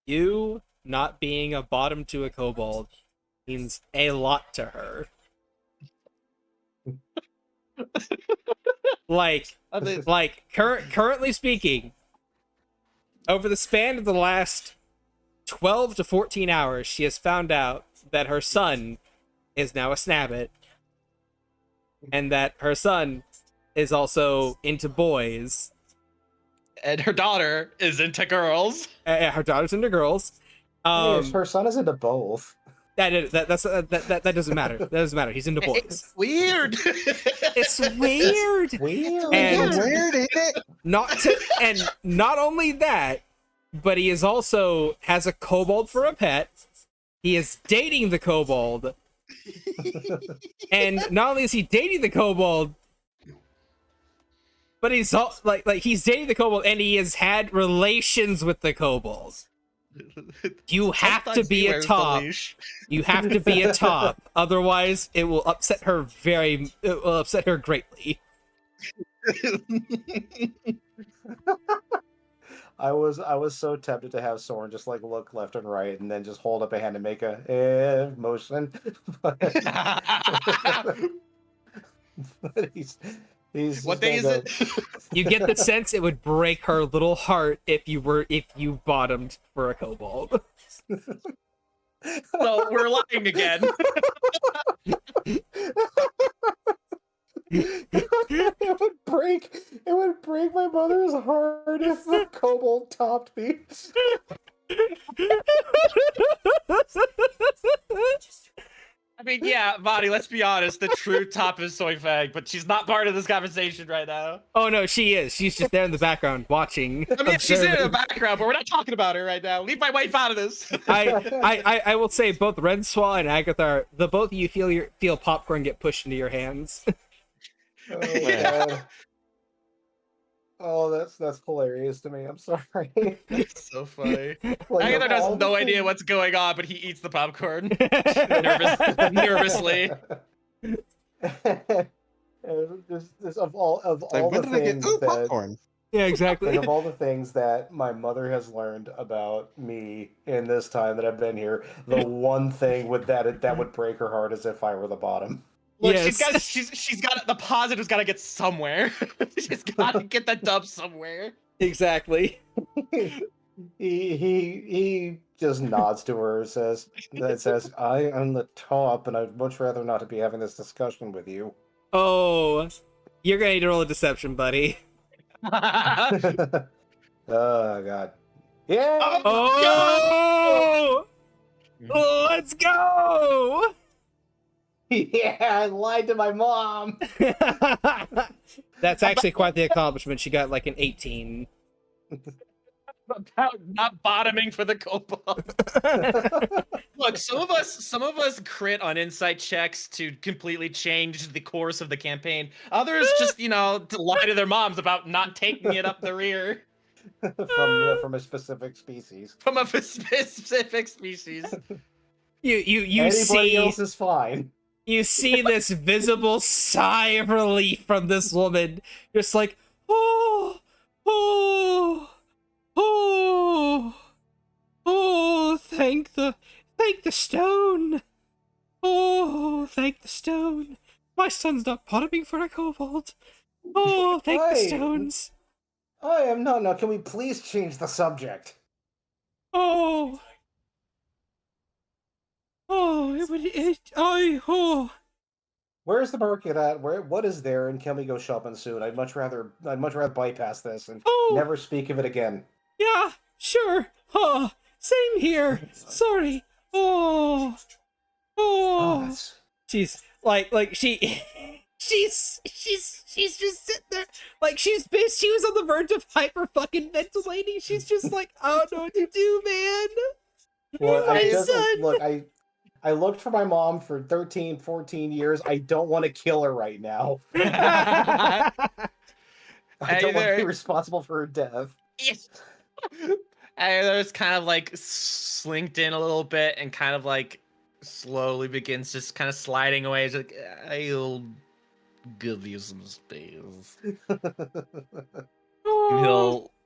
you not being a bottom to a kobold means a lot to her. Like, I mean, currently speaking, over the span of the last 12 to 14 hours, she has found out that her son is now a snabbit, and that her son is also into boys. and her daughter is into girls. Her daughter's into girls. Her son is into both. That doesn't matter. That doesn't matter. He's into boys. It's weird. It's weird. Weird. And Weird, ain't it? Not only that, but he is also has a kobold for a pet. He is dating the kobold. And not only is he dating the kobold, but he's like he's dating the kobold and he has had relations with the kobold. You have to Sometimes be he a wears the top. leash. You have to be a top. Otherwise, it will upset her greatly. I was so tempted to have Soren just like look left and right and then just hold up a hand and make a motion. But he's What just day gonna is go- it? You get the sense it would break her little heart if you bottomed for a kobold. So we're lying again. it would break my mother's heart if the kobold topped me. I mean, yeah, Vani, let's be honest. The true top is Soy Fang, but she's not part of this conversation right now. Oh no, she is. She's just there in the background watching. I mean, she's in the observing. background, but we're not talking about her right now. Leave my wife out of this. I will say both Rencois and Agathar, the both of you feel popcorn get pushed into your hands. Oh, God. Oh, that's hilarious to me. I'm sorry. It's so funny. Like, Agathar of has all no the idea things- what's going on, but he eats the popcorn nervously. Just of all Like, the when did I get things ooh, that popcorn? Yeah, exactly. like, of all the things that my mother has learned about me in this time that I've been here, the one thing that would break her heart is if I were the bottom. Look, Yes. she's got the positive's got to get somewhere. She's got to get that dub somewhere. Exactly. He just nods to her and says, I am the top and I'd much rather not be having this discussion with you. Oh, you're gonna need to roll a deception, buddy. Oh God. Yeah. Oh, let's go. Yeah, I lied to my mom. That's actually quite the accomplishment. She got like an 18. About not bottoming for the kobold. Look, some of us crit on insight checks to completely change the course of the campaign. Others just, to lie to their moms about not taking it up the rear from a specific species. from a specific species. You Anybody see else is fine. you see this visible sigh of relief from this woman, just like, oh, thank the stone. Oh, thank the stone. My son's not bottoming for a kobold. Oh, thank the Hey. stones. I am not. Now, can we please change the subject? Oh, Where's the market at? What is there? And can we go shopping soon? I'd much rather bypass this and Oh. never speak of it again. Yeah, sure. Oh, same here. Sorry. Oh, That's... she's she's just sitting there like she was on the verge of hyper fucking ventilating. She's just like, I don't know what to do, man. Look, My I just son! look. I looked for my mom for 13, 14 years. I don't want to kill her right now. I don't want to be responsible for her death. Yes. There's kind of like slinked in a little bit and kind of like slowly begins just kind of sliding away. It's like, I'll give you some space. And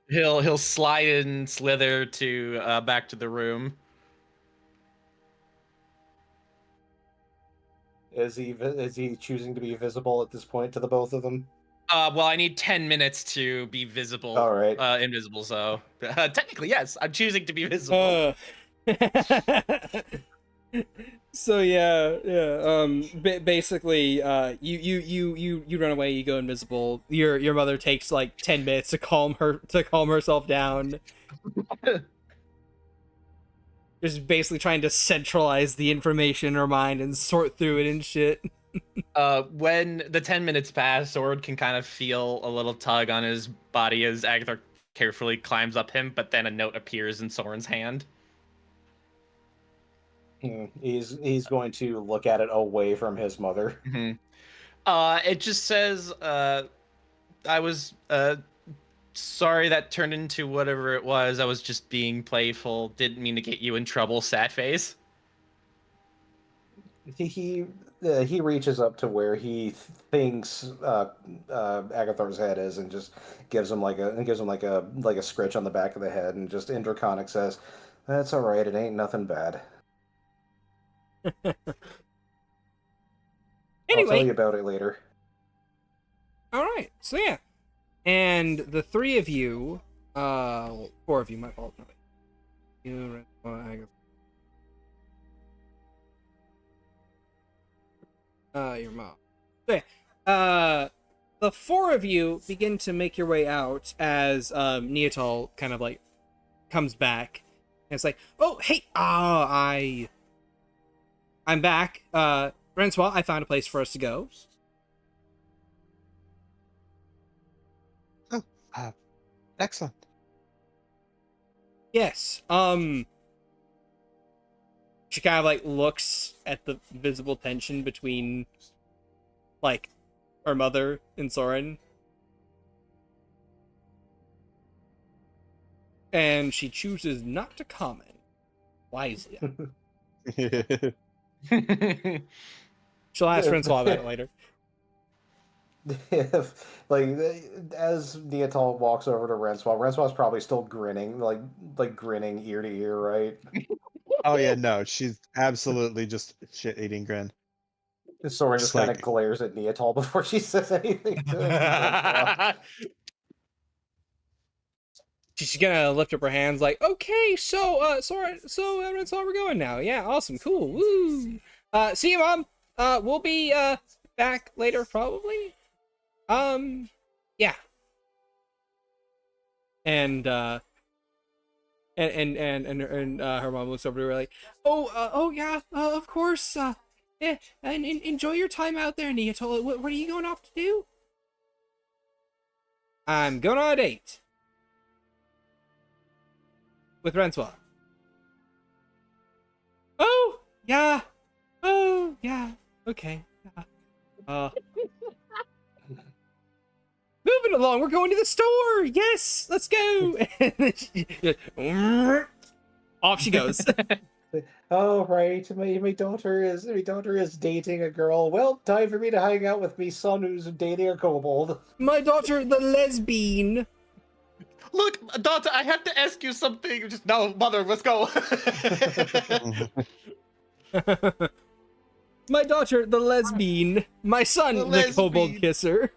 he'll slide and slither to back to the room. Is he choosing to be visible at this point to the both of them? Well, I need 10 minutes to be visible. All right. Invisible. So technically, yes, I'm choosing to be visible. So yeah. Basically, you run away. You go invisible. Your mother takes like 10 minutes to calm herself down. Just basically trying to centralize the information in her mind and sort through it and shit. When the 10 minutes pass, Sword can kind of feel a little tug on his body as Agathar carefully climbs up him, but then a note appears in Soren's hand. He's going to look at it away from his mother. Mm-hmm. It just says, I was sorry that turned into whatever it was. I was just being playful. Didn't mean to get you in trouble. Sad face. He reaches up to where he thinks Agathar's head is, and just gives him like a scritch on the back of the head, and just in Draconic says, "That's all right. It ain't nothing bad." Anyway, I'll tell you about it later. All right. So yeah, and the three of you, well, four of you, my fault. You, your mom. So yeah, the four of you begin to make your way out as Neatal kind of like comes back, and it's like, oh hey, I'm back. Rencois, I found a place for us to go. Oh, excellent. Yes. She kind of like looks at the visible tension between like her mother and Soren. And she chooses not to comment wisely. She'll ask Rencois about it later. As Neatal walks over to Rencois probably still grinning, like grinning ear to ear, right? Oh yeah, no, she's absolutely just shit-eating grin. Soren just kind of like- glares at Neatal before she says anything to Rencois. She's gonna lift up her hands like, okay, so, Soren, Rencois, we're going now. Yeah, awesome, cool, woo. See you, Mom. We'll be, back later, probably. Yeah. And her mom looks over to her like, oh yeah, of course, yeah, and enjoy your time out there, Neatal. What are you going off to do? I'm going on a date. With Rencois. Oh, yeah. Oh, yeah. Okay. Yeah. Moving along, we're going to the store. Yes, let's go. And then off she goes. Oh right, my daughter is dating a girl. Well, time for me to hang out with me son who's dating a kobold. My daughter, the lesbian. Look, daughter, I have to ask you something. Just no, mother, let's go. My daughter, the lesbian. My son, the kobold kisser.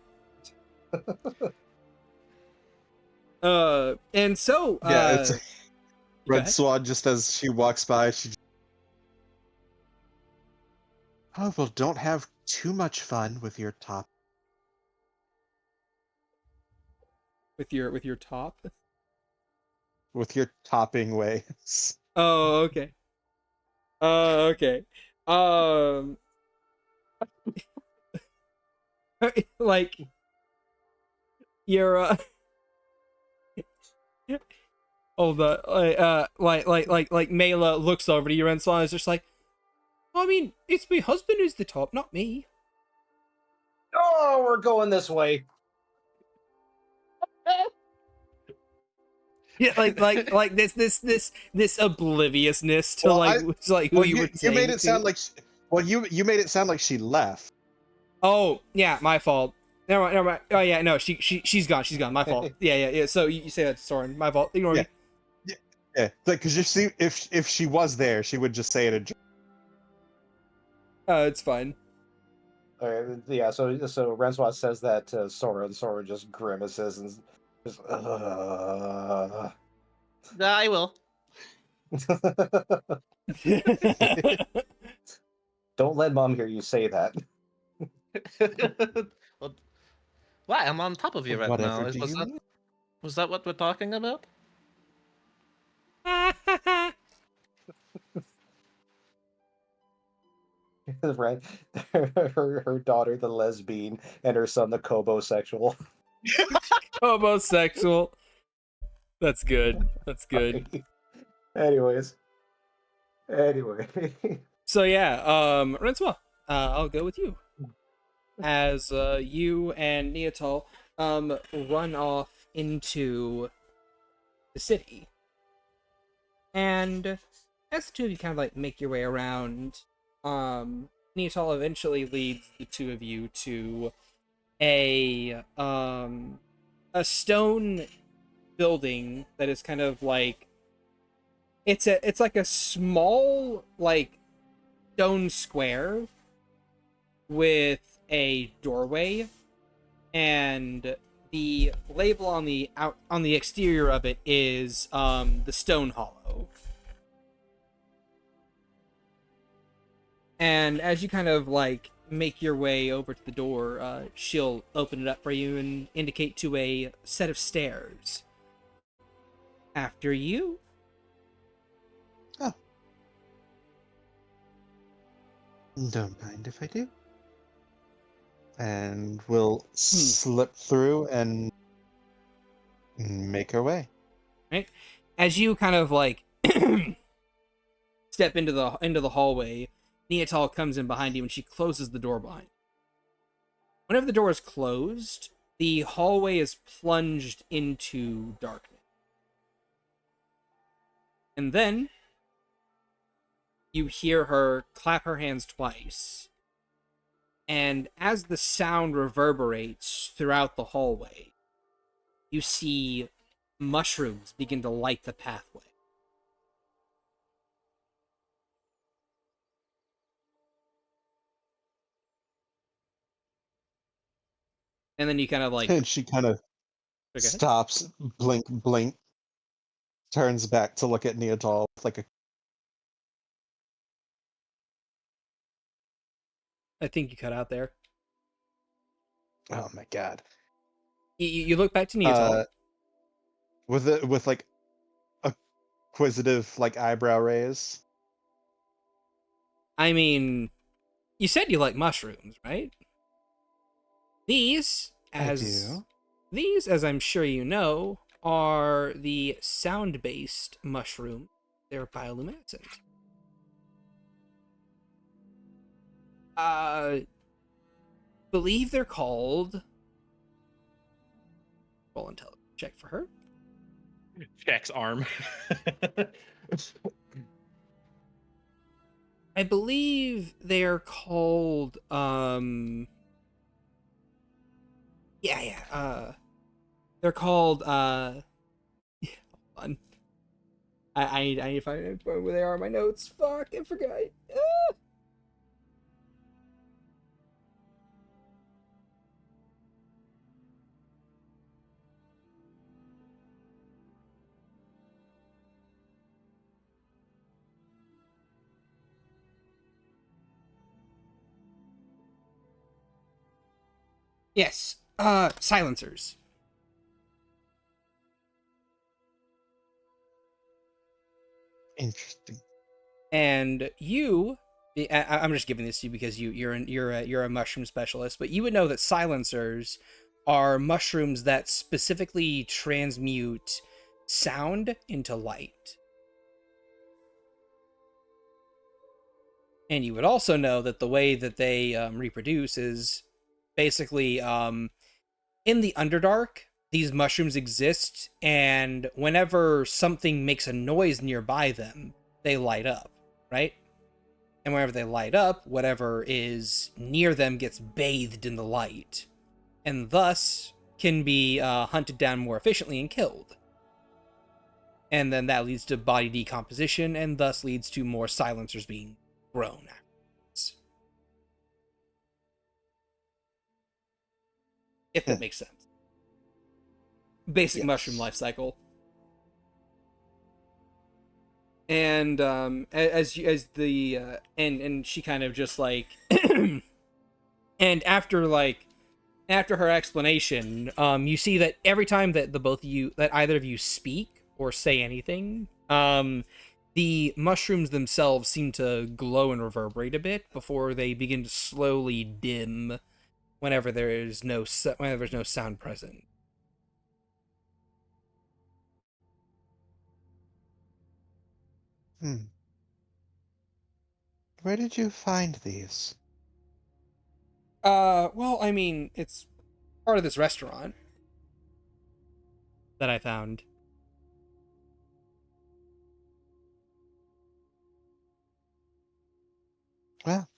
And so, yeah, it's go Red ahead. Swan. Just as she walks by, she. Oh well, don't have too much fun with your top. With your top. With your topping ways. Oh, okay. Okay. Like you're Oh, the like Mela looks over to you and is just like, I mean, it's my husband who's the top, not me. Oh, we're going this way. Yeah, like this obliviousness to Well, who well, you were you saying made it to. sound like, well, you made it sound like she left. Oh, yeah, my fault. Never mind, never mind. Oh yeah, no, she's gone. She's gone. My fault. Yeah. So you say that to Soren. My fault. Ignore Yeah. me. Yeah, like, because if she was there, she would just say it. It's fine. Yeah, so Rencois says that to Soren. Soren just grimaces and just. I will. Don't let Mom hear you say that. Well, why? I'm on top of you right Whatever now. do you mean? Was that what we're talking about? Right? her daughter, the lesbian, and her son, the kobosexual. Homosexual. That's good. That's good. Anyways. Anyway. So yeah, Rencois, I'll go with you. As you and Neatal run off into the city. And as the two of you kind of like make your way around, Neatal eventually leads the two of you to a stone building that is kind of like it's like a small like stone square with a doorway, and the label on the exterior of it is the Stone Hollow. And as you kind of like make your way over to the door, she'll open it up for you and indicate to a set of stairs. After you. Oh, don't mind if I do. And we'll slip through and make our way. Right? As you kind of like step into the hallway, Neatal comes in behind you and she closes the door behind you. Whenever the door is closed, the hallway is plunged into darkness. And then you hear her clap her hands twice. And as the sound reverberates throughout the hallway, you see mushrooms begin to light the pathway. And then you kind of like... And she kind of stops, blink, turns back to look at Neatal with like a... I think you cut out there. Oh my god. You look back to Neatal. With like acquisitive like eyebrow raise. I mean, you said you like mushrooms, right? These, as I'm sure you know, are the sound-based mushroom. They're bioluminescent. Believe they're called... Roll intelligence check for her. Jack's arm. I believe they're called, they're called, hold on. I need to find where they are in my notes. Fuck, I forgot. Ah! Yes, silencers. Interesting. And you, I'm just giving this to you because you're a mushroom specialist, but you would know that silencers are mushrooms that specifically transmute sound into light. And you would also know that the way that they reproduce is basically in the Underdark, these mushrooms exist, and whenever something makes a noise nearby them, they light up, right? And whenever they light up, whatever is near them gets bathed in the light, and thus can be hunted down more efficiently and killed. And then that leads to body decomposition, and thus leads to more silencers being grown afterwards. If that makes sense. Basic mushroom life cycle. And as the and she kind of just like and after her explanation, you see that every time that either of you speak or say anything, the mushrooms themselves seem to glow and reverberate a bit before they begin to slowly dim whenever there's no sound present. Where did you find these? Well, I mean, it's part of this restaurant that I found. Well,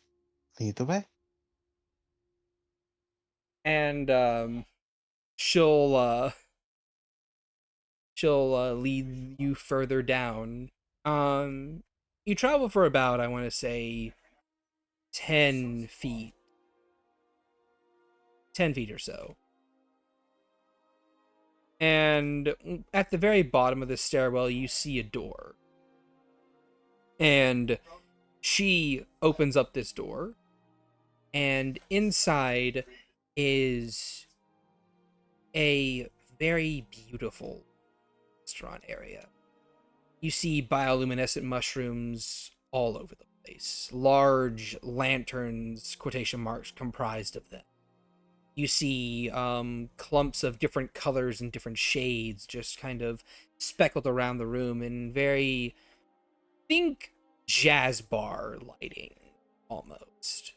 lead the way. And she'll lead you further down. You travel for about, I want to say, 10 feet. 10 feet or so. And at the very bottom of the stairwell, you see a door. And she opens up this door, and inside is a very beautiful restaurant area. You see bioluminescent mushrooms all over the place. Large lanterns, quotation marks, comprised of them. You see clumps of different colors and different shades just kind of speckled around the room in very, think jazz bar lighting, almost.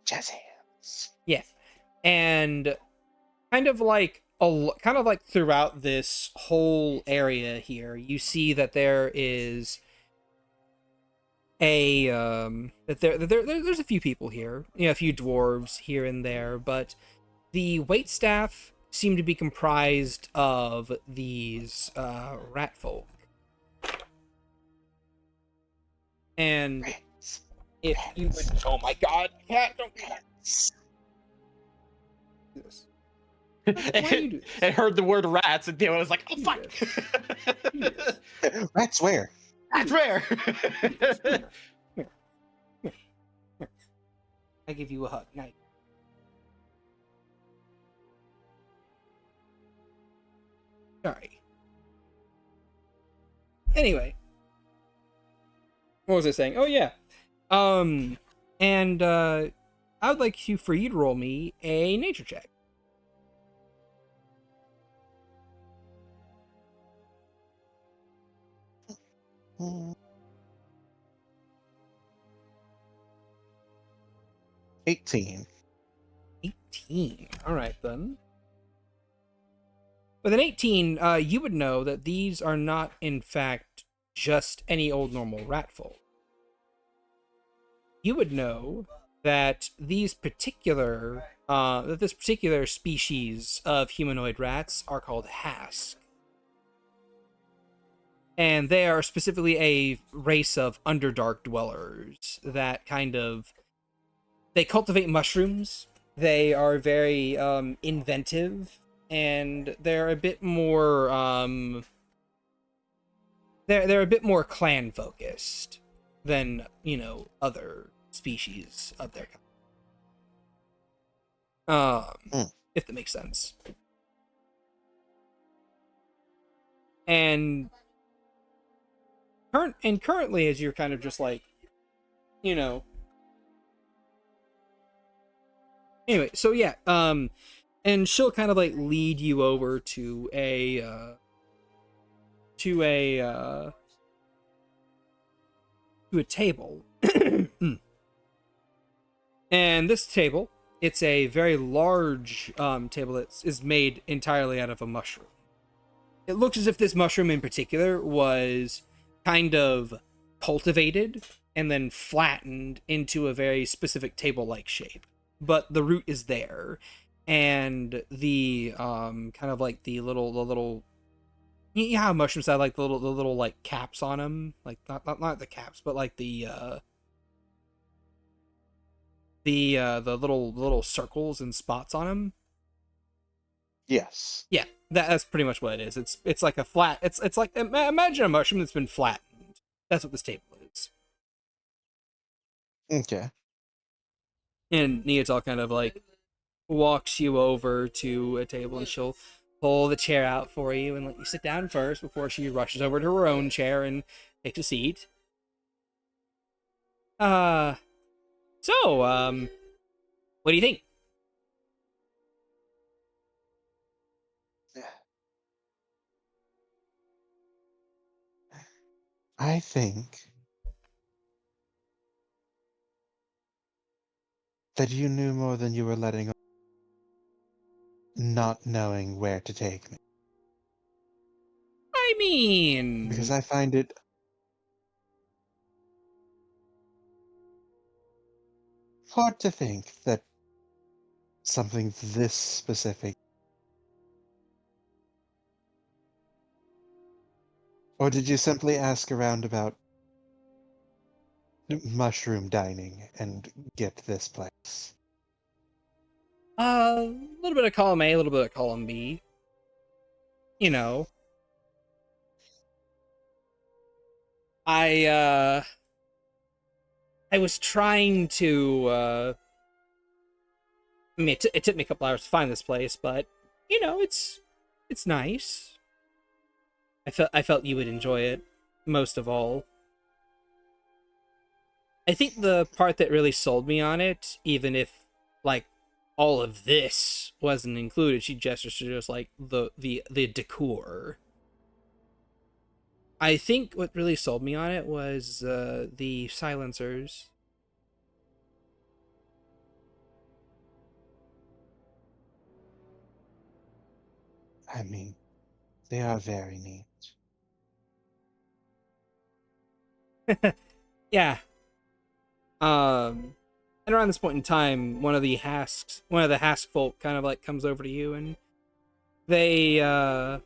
Jazz hands. Yeah. And kind of like throughout this whole area here, you see that there is there's a few people here, a few dwarves here and there, but the waitstaff seem to be comprised of these rat folk. And if you would, oh my god, cat, don't do that. This. Why do you do this? It heard the word rats, and Taylor was like, "Oh fuck!" Rats where? That's rare. Here. I give you a hug. Night. Sorry. Anyway, what was I saying? Oh yeah. And I would like for you to roll me a nature check. Hmm. 18. 18. All right then. With an 18, you would know that these are not, in fact, just any old normal rat folk. You would know that this particular species of humanoid rats are called hask. And they are specifically a race of Underdark dwellers that they cultivate mushrooms. They are very inventive, and they're a bit more they're a bit more clan focused than other species of their kind. If that makes sense. And currently, as you're kind of just like, anyway, so yeah, and she'll kind of like lead you over to to a uh, a table. And this table, it's a very large table that is made entirely out of a mushroom. It looks as if this mushroom in particular was kind of cultivated and then flattened into a very specific table-like shape. But the root is there, and the kind of like the little you know how mushrooms have like the little like caps on them, like not the caps, but like the little circles and spots on them. Yes. Yeah, that's pretty much what it is. It's like a flat. It's like imagine a mushroom that's been flattened. That's what this table is. Okay. And Neatal kind of like walks you over to a table, and she'll pull the chair out for you and let you sit down first before she rushes over to her own chair and takes a seat. So, what do you think? I think that you knew more than you were letting on, not knowing where to take me. I mean, Because I find it hard to think that something this specific. Or did you simply ask around about mushroom dining and get this place? a little bit of column A, a little bit of column B. You know, I I was trying to I mean, it took me a couple hours to find this place, but you know, it's nice. I felt you would enjoy it most of all. I think the part that really sold me on it, even if like all of this wasn't included, she gestures to just like the decor. I think what really sold me on it was the silencers. I mean, they are very neat. Yeah. And around this point in time, one of the Hask folk kind of like comes over to you, and they have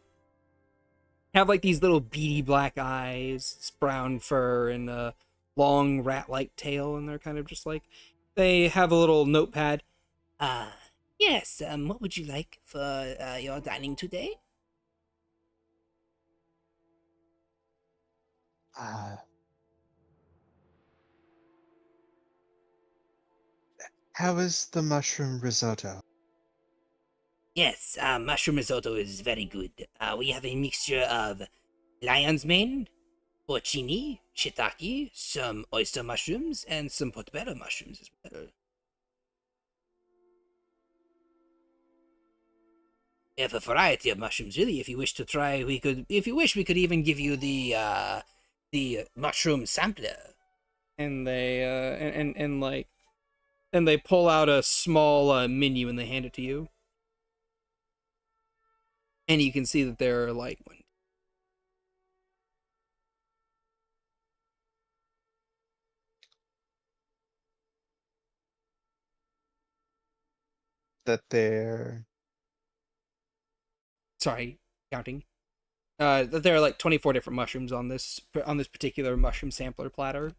like these little beady black eyes, brown fur, and a long rat-like tail, and they're kind of just like, they have a little notepad. Uh, yes, what would you like for your dining today? Uh, how is the mushroom risotto? Yes, mushroom risotto is very good. We have a mixture of lion's mane, porcini, shiitake, some oyster mushrooms, and some portobello mushrooms as well. We have a variety of mushrooms, really. If you wish to try, we could. If you wish, we could even give you the mushroom sampler. And they and like, and they pull out a small menu and they hand it to you. And you can see that there are like one. That they're Sorry, counting. That there are like 24 different mushrooms on this particular mushroom sampler platter.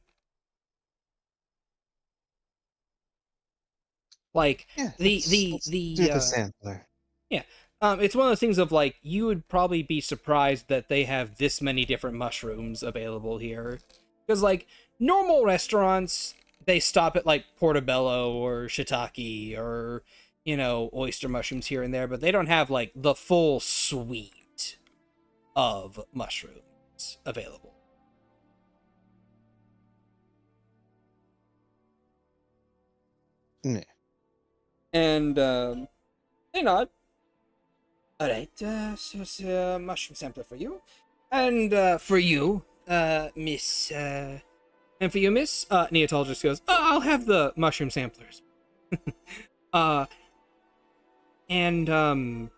Like yeah. the Let's do the sampler. yeah. It's one of those things of like, you would probably be surprised that they have this many different mushrooms available here. Because like normal restaurants, they stop at like portobello or shiitake or, you know, oyster mushrooms here and there, but they don't have like the full suite of mushrooms available. Yeah. And They nod. All right, so it's a mushroom sampler for you, and for you, Miss, and for you, Miss. Neotol just goes, "Oh, I'll have the mushroom samplers." uh, and I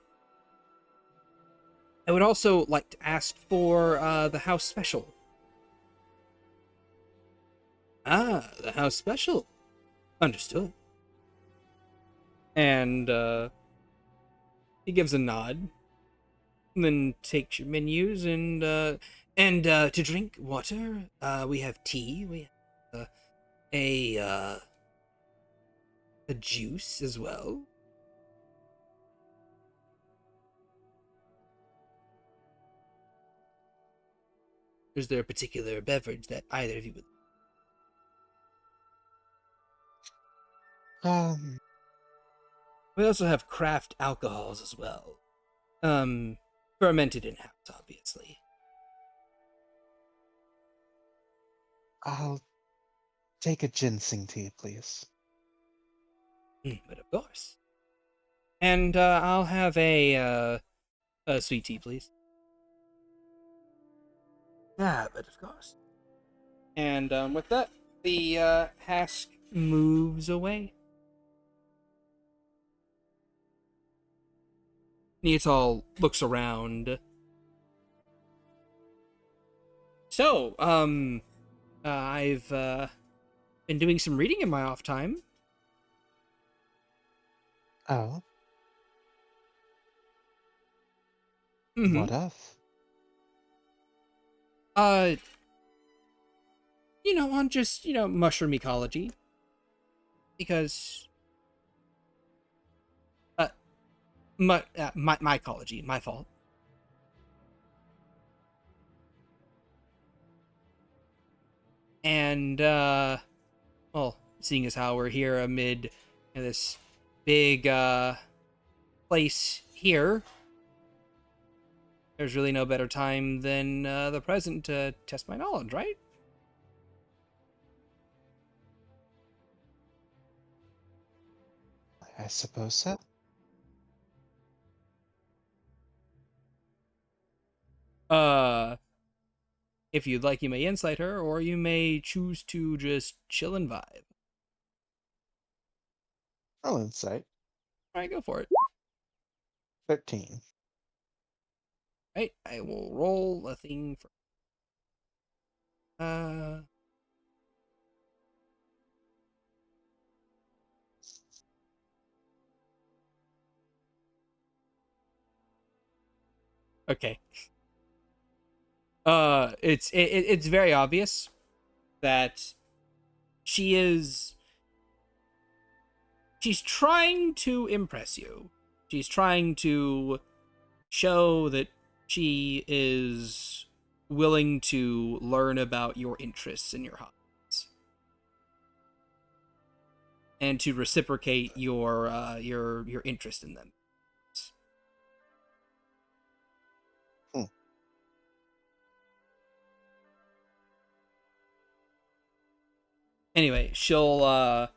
would also like to ask for the house special. Ah, the house special. Understood. And he gives a nod, and then takes your menus and to drink water. We have tea. We have a juice as well. Is there a particular beverage that either of you would? We also have craft alcohols as well. Fermented in-house, obviously. I'll take a ginseng tea, please. But of course. And I'll have a sweet tea, please. Ah, but of course. And with that, the Hask moves away. Neotol looks around. So, I've been doing some reading in my off time. Oh, Mm-hmm. what of? On just, mushroom ecology. Because, my ecology, my fault. And, well, seeing as how we're here amid this big, place here, there's really no better time than, the present to test my knowledge, right? I suppose so. If you'd like, you may insight her, or you may choose to just chill and vibe. I'll insight. Alright, go for it. 13. Right, I will roll a thing for... Okay. It's very obvious that she's trying to impress you. She's trying to show that she is willing to learn about your interests and your hobbies, and to reciprocate your interest in them. Hmm. Anyway, she'll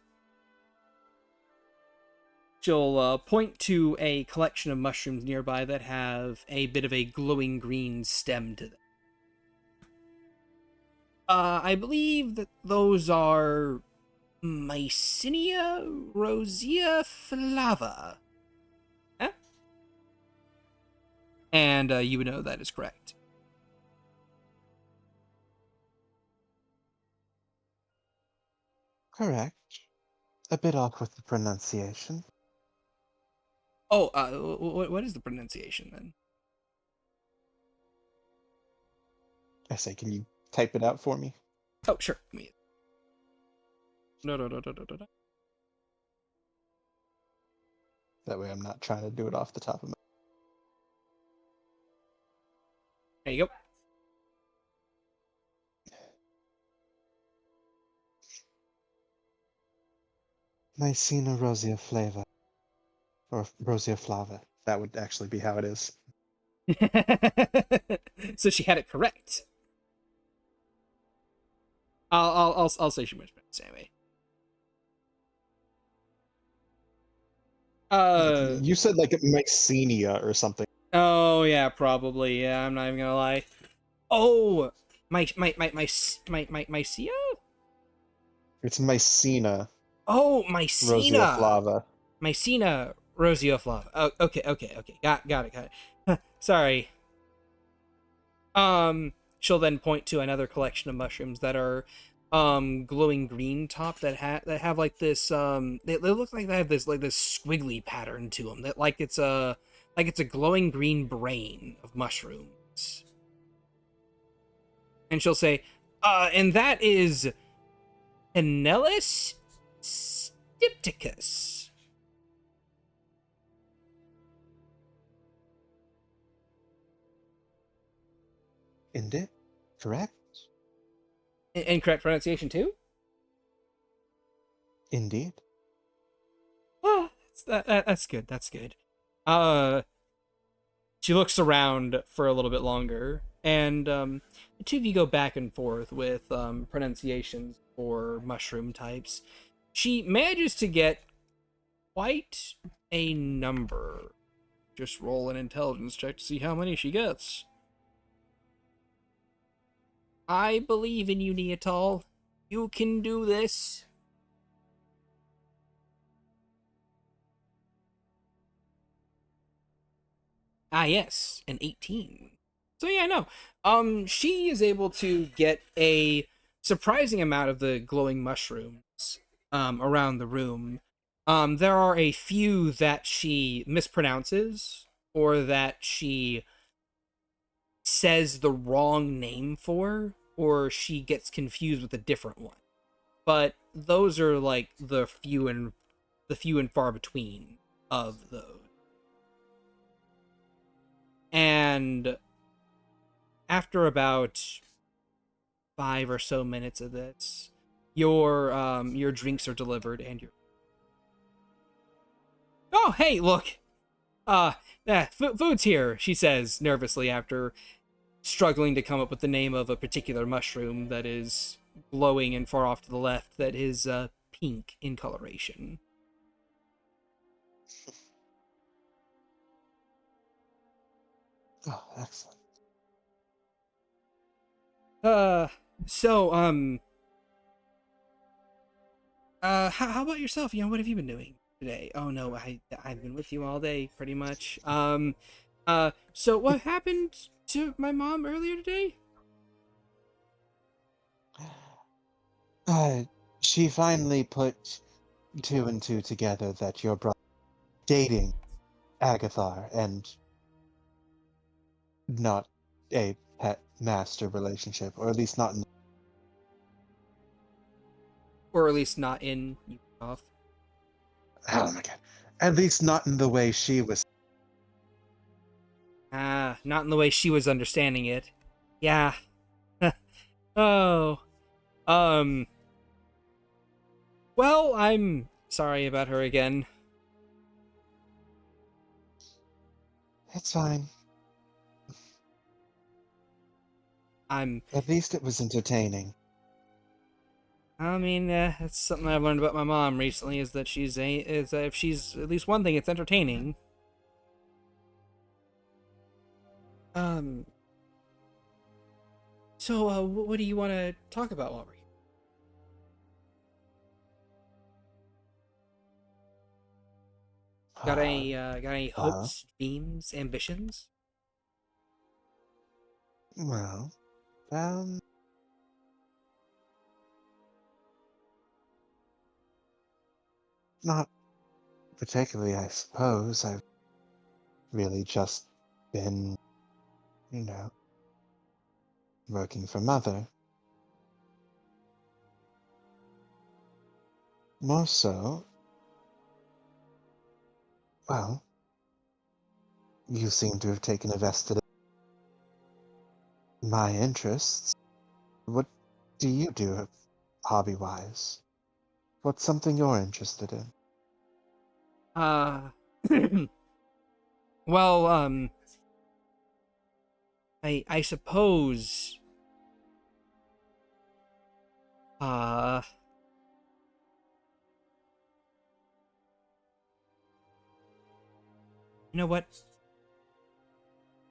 point to a collection of mushrooms nearby that have a bit of a glowing green stem to them. I believe that those are Mycenia rosea flava. Huh? And you would know that is correct. Correct. A bit off with the pronunciation. Oh, what is the pronunciation then? I say, can you type it out for me? Oh, sure. No. That way I'm not trying to do it off the top of my... There you go. Mycena rosea flava. Or rosea flava. That would actually be how it is. So she had it correct. I'll say she mispronounced anyway. You said like mycenia or something. Oh yeah, probably. Yeah, I'm not even gonna lie. Oh, Mycia? It's mycena Oh, rosea Mycena. flava. Mycena roseoflava. Oh, okay. Got it. Sorry. She'll then point to another collection of mushrooms that are glowing green top that have like this they look like they have this squiggly pattern to them that like it's a glowing green brain of mushrooms. And she'll say, and that is Pinellus stypticus. Indeed. Correct? Incorrect pronunciation too? Indeed. Oh, that's good. That's good. She looks around for a little bit longer, and the two of you go back and forth with pronunciations for mushroom types. She manages to get quite a number. Just roll an intelligence check to see how many she gets. I believe in you, Neatal. You can do this. Ah, yes, an 18. So yeah, no. She is able to get a surprising amount of the glowing mushrooms around the room. There are a few that she mispronounces or that she says the wrong name for, or she gets confused with a different one. But those are like the few and far between of those. And after about 5 or so minutes of this, your drinks are delivered and you're... Oh, hey, look. Food's here, she says nervously after struggling to come up with the name of a particular mushroom that is glowing and far off to the left that is pink in coloration. Oh, excellent. So, how about yourself? What have you been doing today? Oh no, I've been with you all day, pretty much. So what happened to my mom earlier today? She finally put two and two together that your brother dating Agathar and not a pet master relationship, or at least not in... Or at least not in off. Oh my god. At least not in the way she was. Not in the way she was understanding it. Yeah. Oh. Um. Well, I'm sorry about her again. It's fine. At least it was entertaining. I mean, that's something I've learned about my mom recently, is that if she's at least one thing, it's entertaining. So, what do you want to talk about while we're here? Got any hopes, dreams, ambitions? Well, not particularly, I suppose. I've really just been, you know, working for Mother. More so, well, you seem to have taken a vested in my interests. What do you do hobby-wise? What's something you're interested in? Uh, well, I suppose, You know what?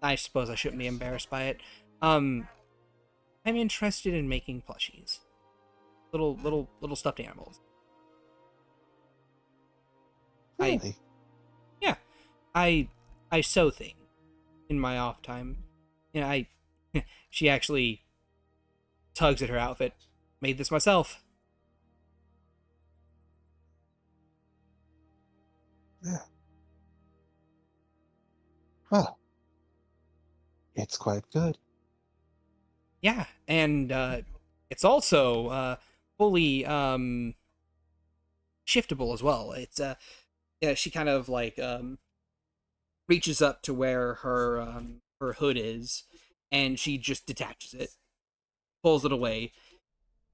I suppose I shouldn't be embarrassed by it. I'm interested in making plushies. Little stuffed animals. Really? Yeah. I sew things in my off time. You know, she actually tugs at her outfit. Made this myself. Yeah. Well, it's quite good. Yeah, and it's also fully shiftable as well. It's yeah, she kind of like reaches up to where her hood is, and she just detaches it, pulls it away.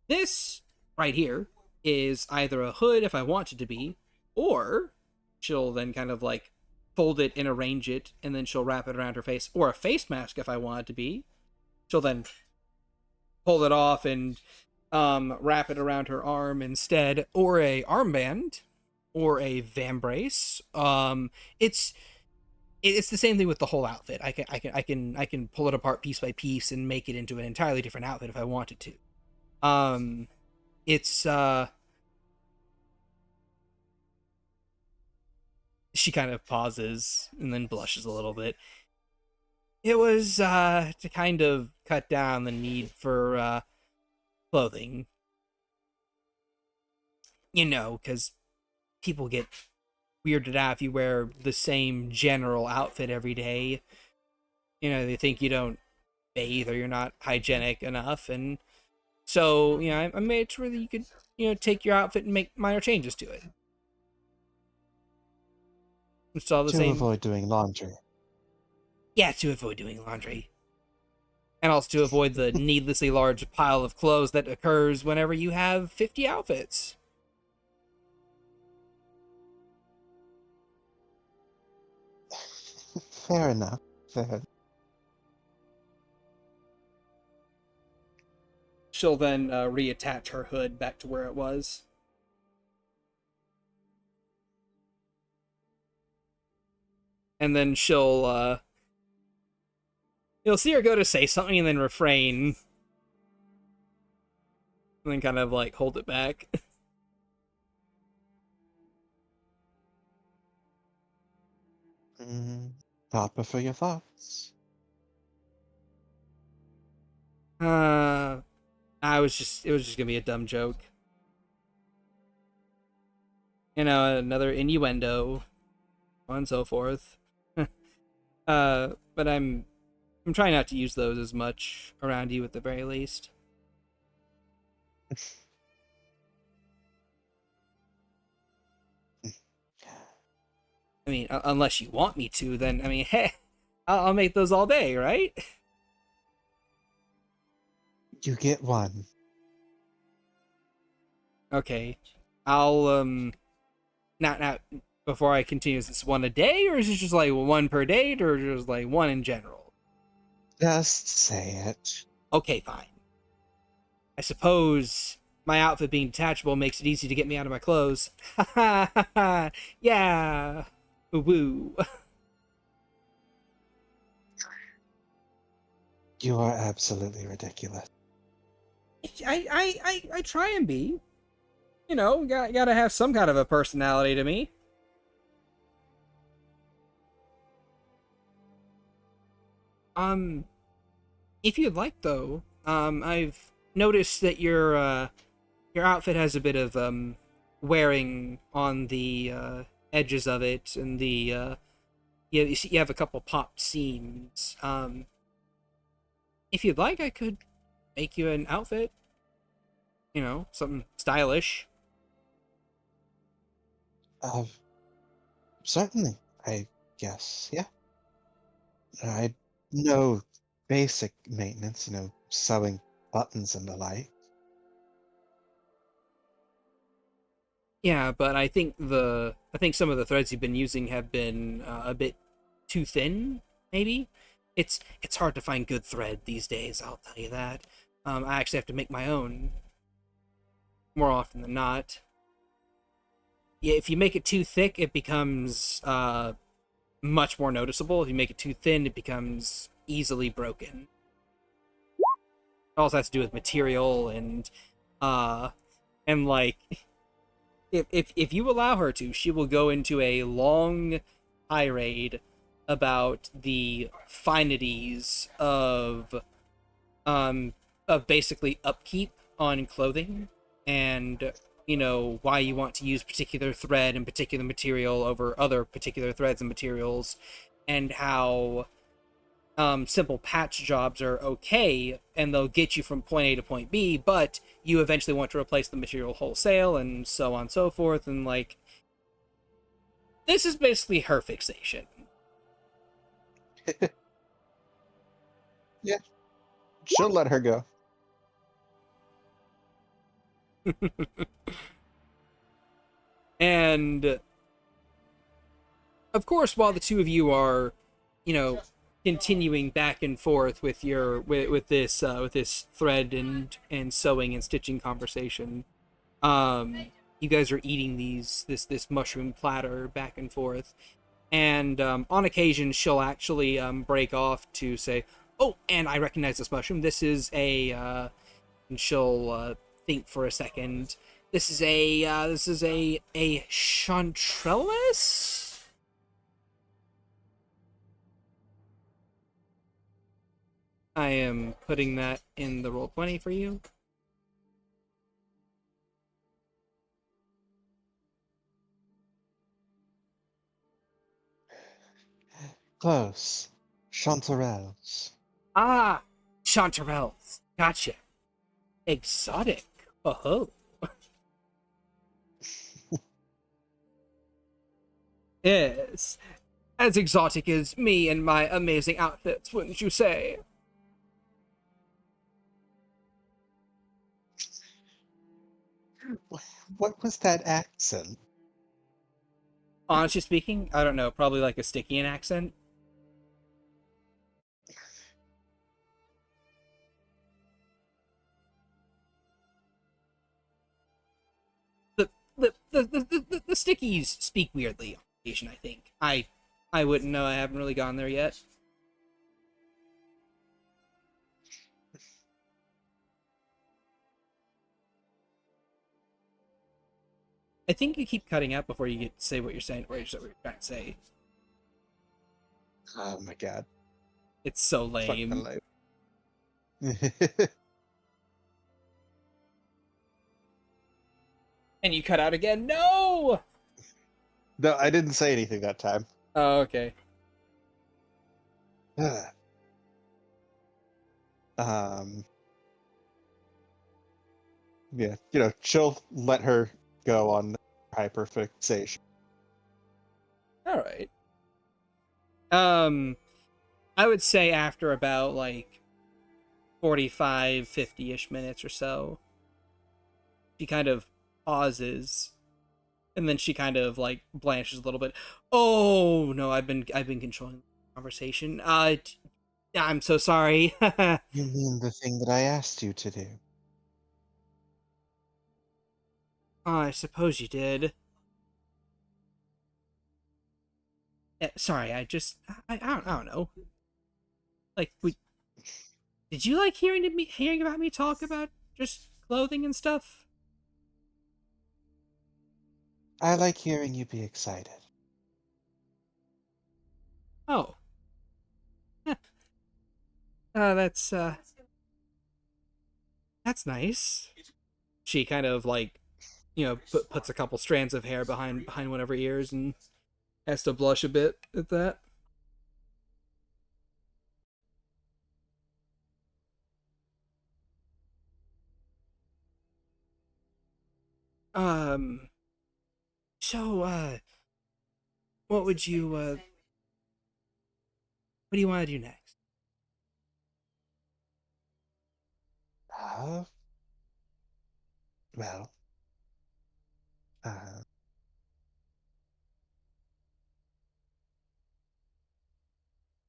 This right here is either a hood if I want it to be, or she'll then kind of like fold it and arrange it, and then she'll wrap it around her face, or a face mask if I want it to be. She'll then pull it off and wrap it around her arm instead, or a armband, or a vambrace. It's the same thing with the whole outfit. I can pull it apart piece by piece and make it into an entirely different outfit if I wanted to. It's she kind of pauses and then blushes a little bit. It was to kind of cut down the need for clothing. You know, because people get weirded out if you wear the same general outfit every day. You know, they think you don't bathe or you're not hygienic enough, and so, you know, I made it to where you could, you know, take your outfit and make minor changes to it. It's all the To same. avoid doing laundry. Yeah, to avoid doing laundry. And also to avoid the needlessly large pile of clothes that occurs whenever you have 50 outfits. Fair enough. Fair. She'll then reattach her hood back to where it was. And then you'll see her go to say something and then refrain. And then kind of like hold it back. Proper for your thoughts. It was just gonna be a dumb joke. You know, another innuendo, so on and so forth. But I'm trying not to use those as much around you at the very least. I mean, unless you want me to, then, I mean, hey, I'll make those all day, right? You get one. Okay. I'll, now, before I continue, is this one a day, or is it just like one per date, or just like one in general? Just say it. Okay, fine. I suppose my outfit being detachable makes it easy to get me out of my clothes. Ha ha ha ha! Yeah! Woo! You are absolutely ridiculous. I try and be. You know, gotta have some kind of a personality to me. If you'd like, though, I've noticed that your outfit has a bit of wearing on the edges of it, and the you have a couple popped seams. If you'd like, I could make you an outfit. You know, something stylish. Certainly, I guess, yeah. I know basic maintenance, you know, sewing buttons and the like. Yeah, but I think some of the threads you've been using have been a bit too thin. Maybe it's hard to find good thread these days. I'll tell you that. I actually have to make my own more often than not. Yeah, if you make it too thick, it becomes much more noticeable. If you make it too thin, it becomes easily broken. It also has to do with material and like if you allow her to, she will go into a long tirade about the finities of basically upkeep on clothing, and why you want to use particular thread and particular material over other particular threads and materials, and how simple patch jobs are okay and they'll get you from point A to point B, but you eventually want to replace the material wholesale and so on and so forth. And like, this is basically her fixation. Yeah, she'll let her go. And of course, while the two of you are, continuing back and forth with your with this thread and sewing and stitching conversation, you guys are eating this mushroom platter back and forth, and on occasion she'll actually break off to say, "Oh, and I recognize this mushroom. This is a," and she'll think for a second. This is a chantrellus. I am putting that in the roll 20 for you. Close. Chanterelles. Ah, chanterelles. Gotcha. Exotic. Oh. Yes. As exotic as me and my amazing outfits, wouldn't you say? What was that accent? Honestly speaking, I don't know. Probably like a Stygian accent. The Stickies speak weirdly on occasion, I think. I wouldn't know. I haven't really gone there yet. I think you keep cutting out before you get to say what you're saying, or what you're trying to say. Oh my god. It's so Fuck my lame. life. And you cut out again? No! No, I didn't say anything that time. Oh, okay. um yeah, she'll let her go on hyperfixation. Alright. I would say after about, like, 45, 50-ish minutes or so, she kind of pauses, and then she kind of, like, blanches a little bit. Oh, no, I've been controlling the conversation. I'm so sorry. You mean the thing that I asked you to do? I suppose you did. Sorry, I don't know. Like, did you like hearing about me talk about just clothing and stuff? I like hearing you be excited. Oh. That's nice. She kind of like, puts a couple strands of hair behind one of her ears and has to blush a bit at that. Um. So, what would you what do you want to do next? Uh, well, uh,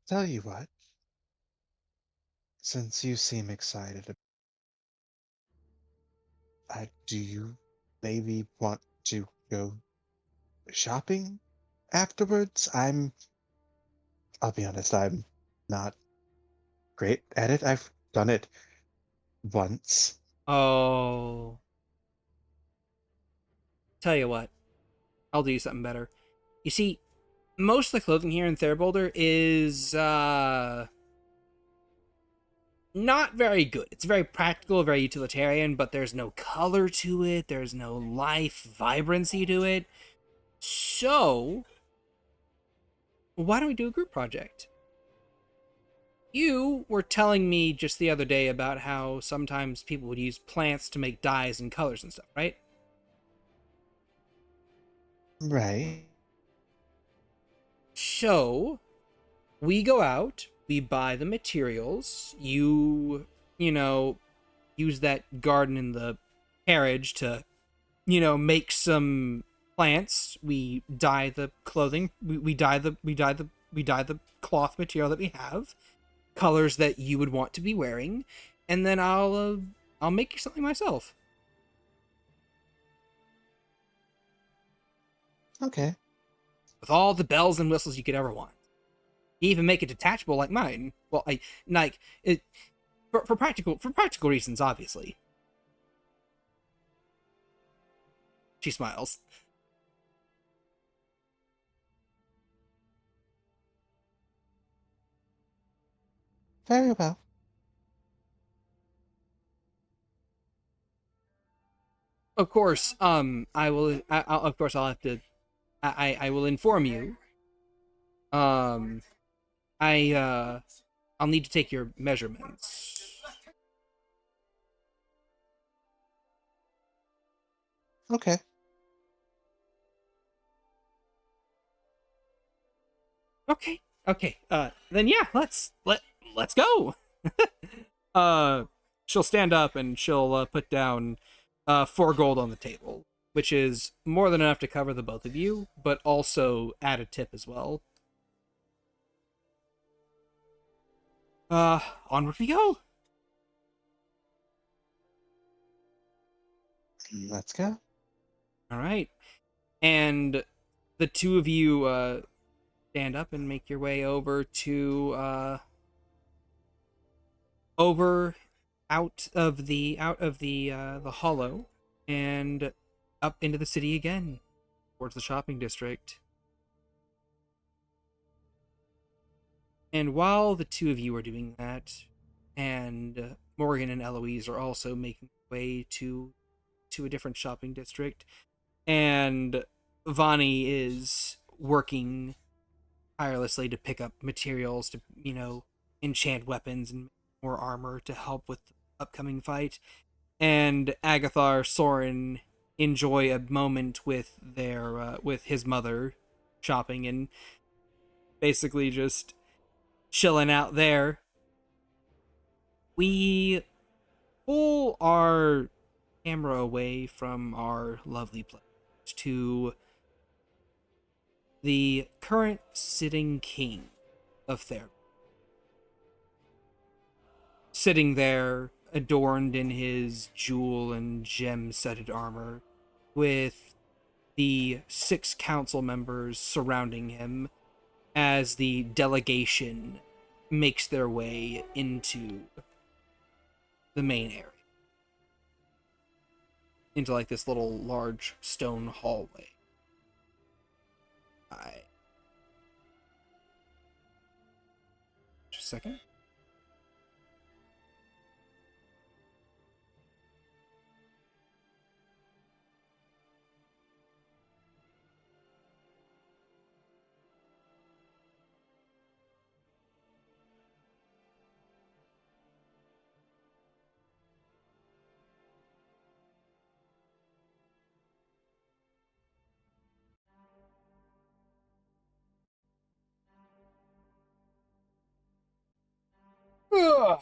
tell you what, since you seem excited, do you maybe want to go shopping afterwards? I'm I'll be honest, I'm not great at it. I've done it once. Oh. Tell you what, I'll do you something better. You see, most of the clothing here in Therboulder is not very good. It's very practical, very utilitarian, but there's no color to it. There's no life, vibrancy to it. So, why don't we do a group project? You were telling me just the other day about how sometimes people would use plants to make dyes and colors and stuff, right? Right. So, we go out, we buy the materials, you know, use that garden in the carriage to, make some plants. We dye the clothing, we dye the cloth material that we have, colors that you would want to be wearing, and then I'll make you something myself. Okay. With all the bells and whistles you could ever want. You even make it detachable like mine. Well, for practical reasons, obviously. She smiles. Very well. Of course, of course, I'll have to. I will inform you. Um, I'll need to take your measurements. Okay. Okay. Then yeah, let's go. She'll stand up and she'll put down 4 gold on the table, which is more than enough to cover the both of you, but also add a tip as well. Onward we go. Let's go. All right. And the two of you stand up and make your way over to out of the hollow and up into the city again towards the shopping district. And while the two of you are doing that, and Morrigan and Eloise are also making their way to a different shopping district, and Vani is working tirelessly to pick up materials to, enchant weapons and more armor to help with the upcoming fight, and Agathar, Soren enjoy a moment with with his mother shopping and basically just chilling out there. We pull our camera away from our lovely place to the current sitting king of Therboulder. Sitting there, adorned in his jewel and gem-studded armor, with the 6 council members surrounding him as the delegation makes their way into the main area. Into like this little large stone hallway. Just a second. Ugh.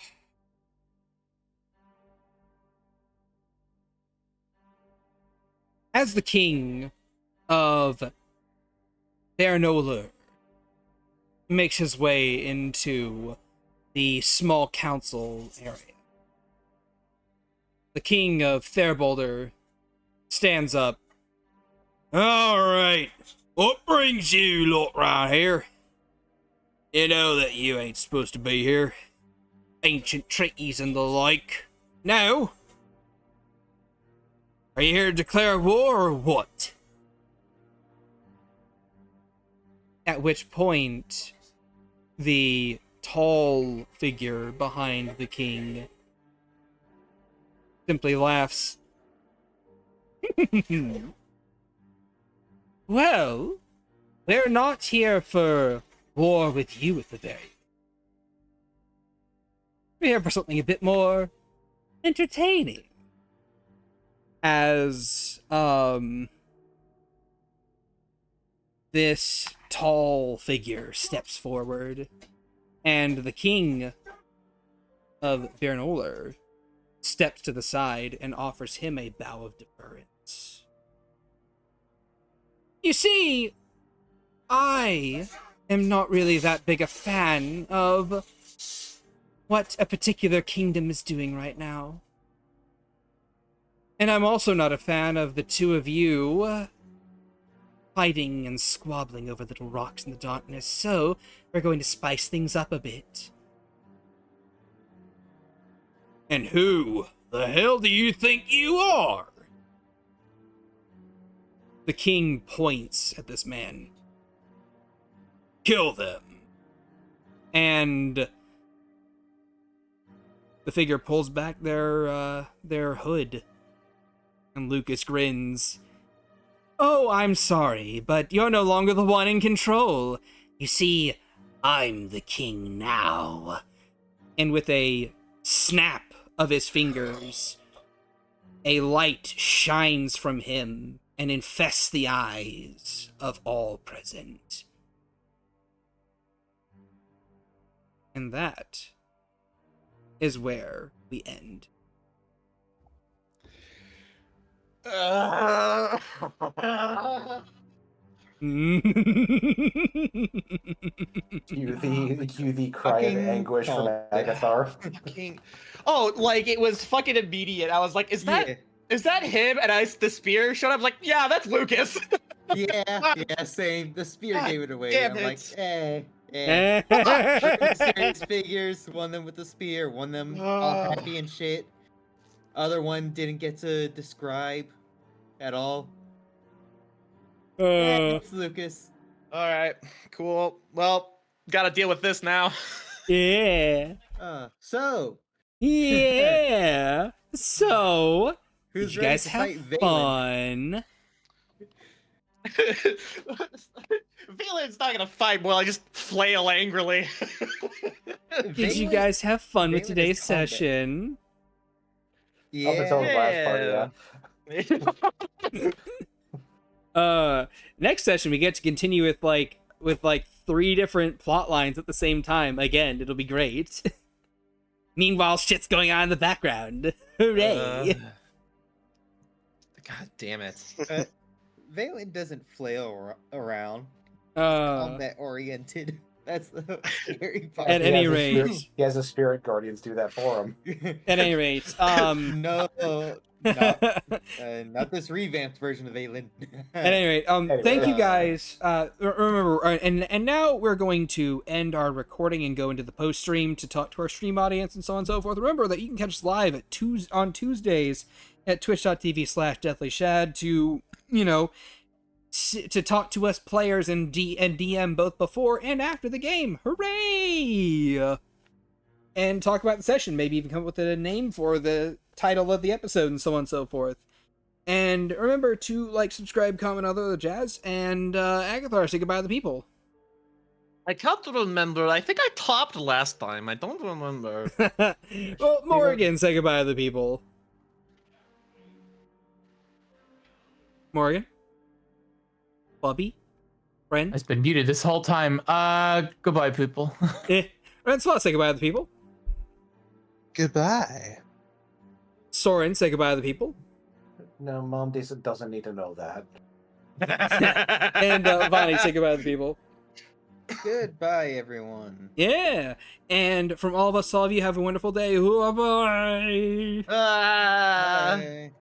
As the king of Therboulder makes his way into the small council area, the king of Therboulder stands up. All right, what brings you lot round here? You know that you ain't supposed to be here. Ancient treaties and the like. No? Are you here to declare war or what? At which point, the tall figure behind the king simply laughs. Well, we're not here for war with you at the very. We're here for something a bit more entertaining. As, this tall figure steps forward, and the king of Therboulder steps to the side and offers him a bow of deference. You see, I am not really that big a fan of what a particular kingdom is doing right now. And I'm also not a fan of the two of you fighting and squabbling over little rocks in the darkness, so we're going to spice things up a bit. And who the hell do you think you are? The king points at this man. Kill them. And the figure pulls back their hood. And Lucas grins. Oh, I'm sorry, but you're no longer the one in control. You see, I'm the king now. And with a snap of his fingers, a light shines from him and infests the eyes of all present. And that is where we end. Cue the cry of Fucking anguish from called it. Agathar. Fucking... Oh, like it was fucking immediate. I was like, is that Yeah. him? And the spear showed up. I was like, yeah, that's Lucas. Yeah, same. The spear God gave it away. damn I'm like, it. Serious figures, one them with the spear, one them all happy and shit. Other one didn't get to describe at all. It's Lucas. All right, cool. Well, gotta deal with this now. Yeah. So Yeah. So, who's did you ready guys to have fight Valen? fun? Valen's not gonna fight. Well, I just flail angrily. Did you Valen- guys have fun with Valen is today's combat. session? Yeah. Up until the last part, yeah. Next session we get to continue with like 3 different plot lines at the same time. Again, it'll be great. Meanwhile, shit's going on in the background. Hooray! God damn it. Valen doesn't flail around. Uh, Combat oriented. That's the scary part. At He any has his rate. spirit- he has his spirit guardians do that for him. at any rate, No, not this revamped version of Valen. At any rate, thank you Anyway. guys. Remember, and now we're going to end our recording and go into the post stream to talk to our stream audience and so on and so forth. Remember that you can catch us live at on Tuesdays at twitch.tv/deathlyshad to to talk to us players and DM both before and after the game. Hooray! And talk about the session. Maybe even come up with a name for the title of the episode and so on and so forth. And remember to like, subscribe, comment, all the other jazz. And Agathar, say goodbye to the people. I can't remember. I think I topped last time. I don't remember. Well, Morrigan, say goodbye to the people. Morrigan? Bubby? Friend? It's been muted this whole time. Goodbye, people. Rencois, say goodbye to the people. Goodbye. Soren, say goodbye to the people. No, Mom doesn't need to know that. And Vani, say goodbye to the people. Goodbye, everyone. Yeah. And from all of us, all of you, have a wonderful day. Bye. Ah. Bye.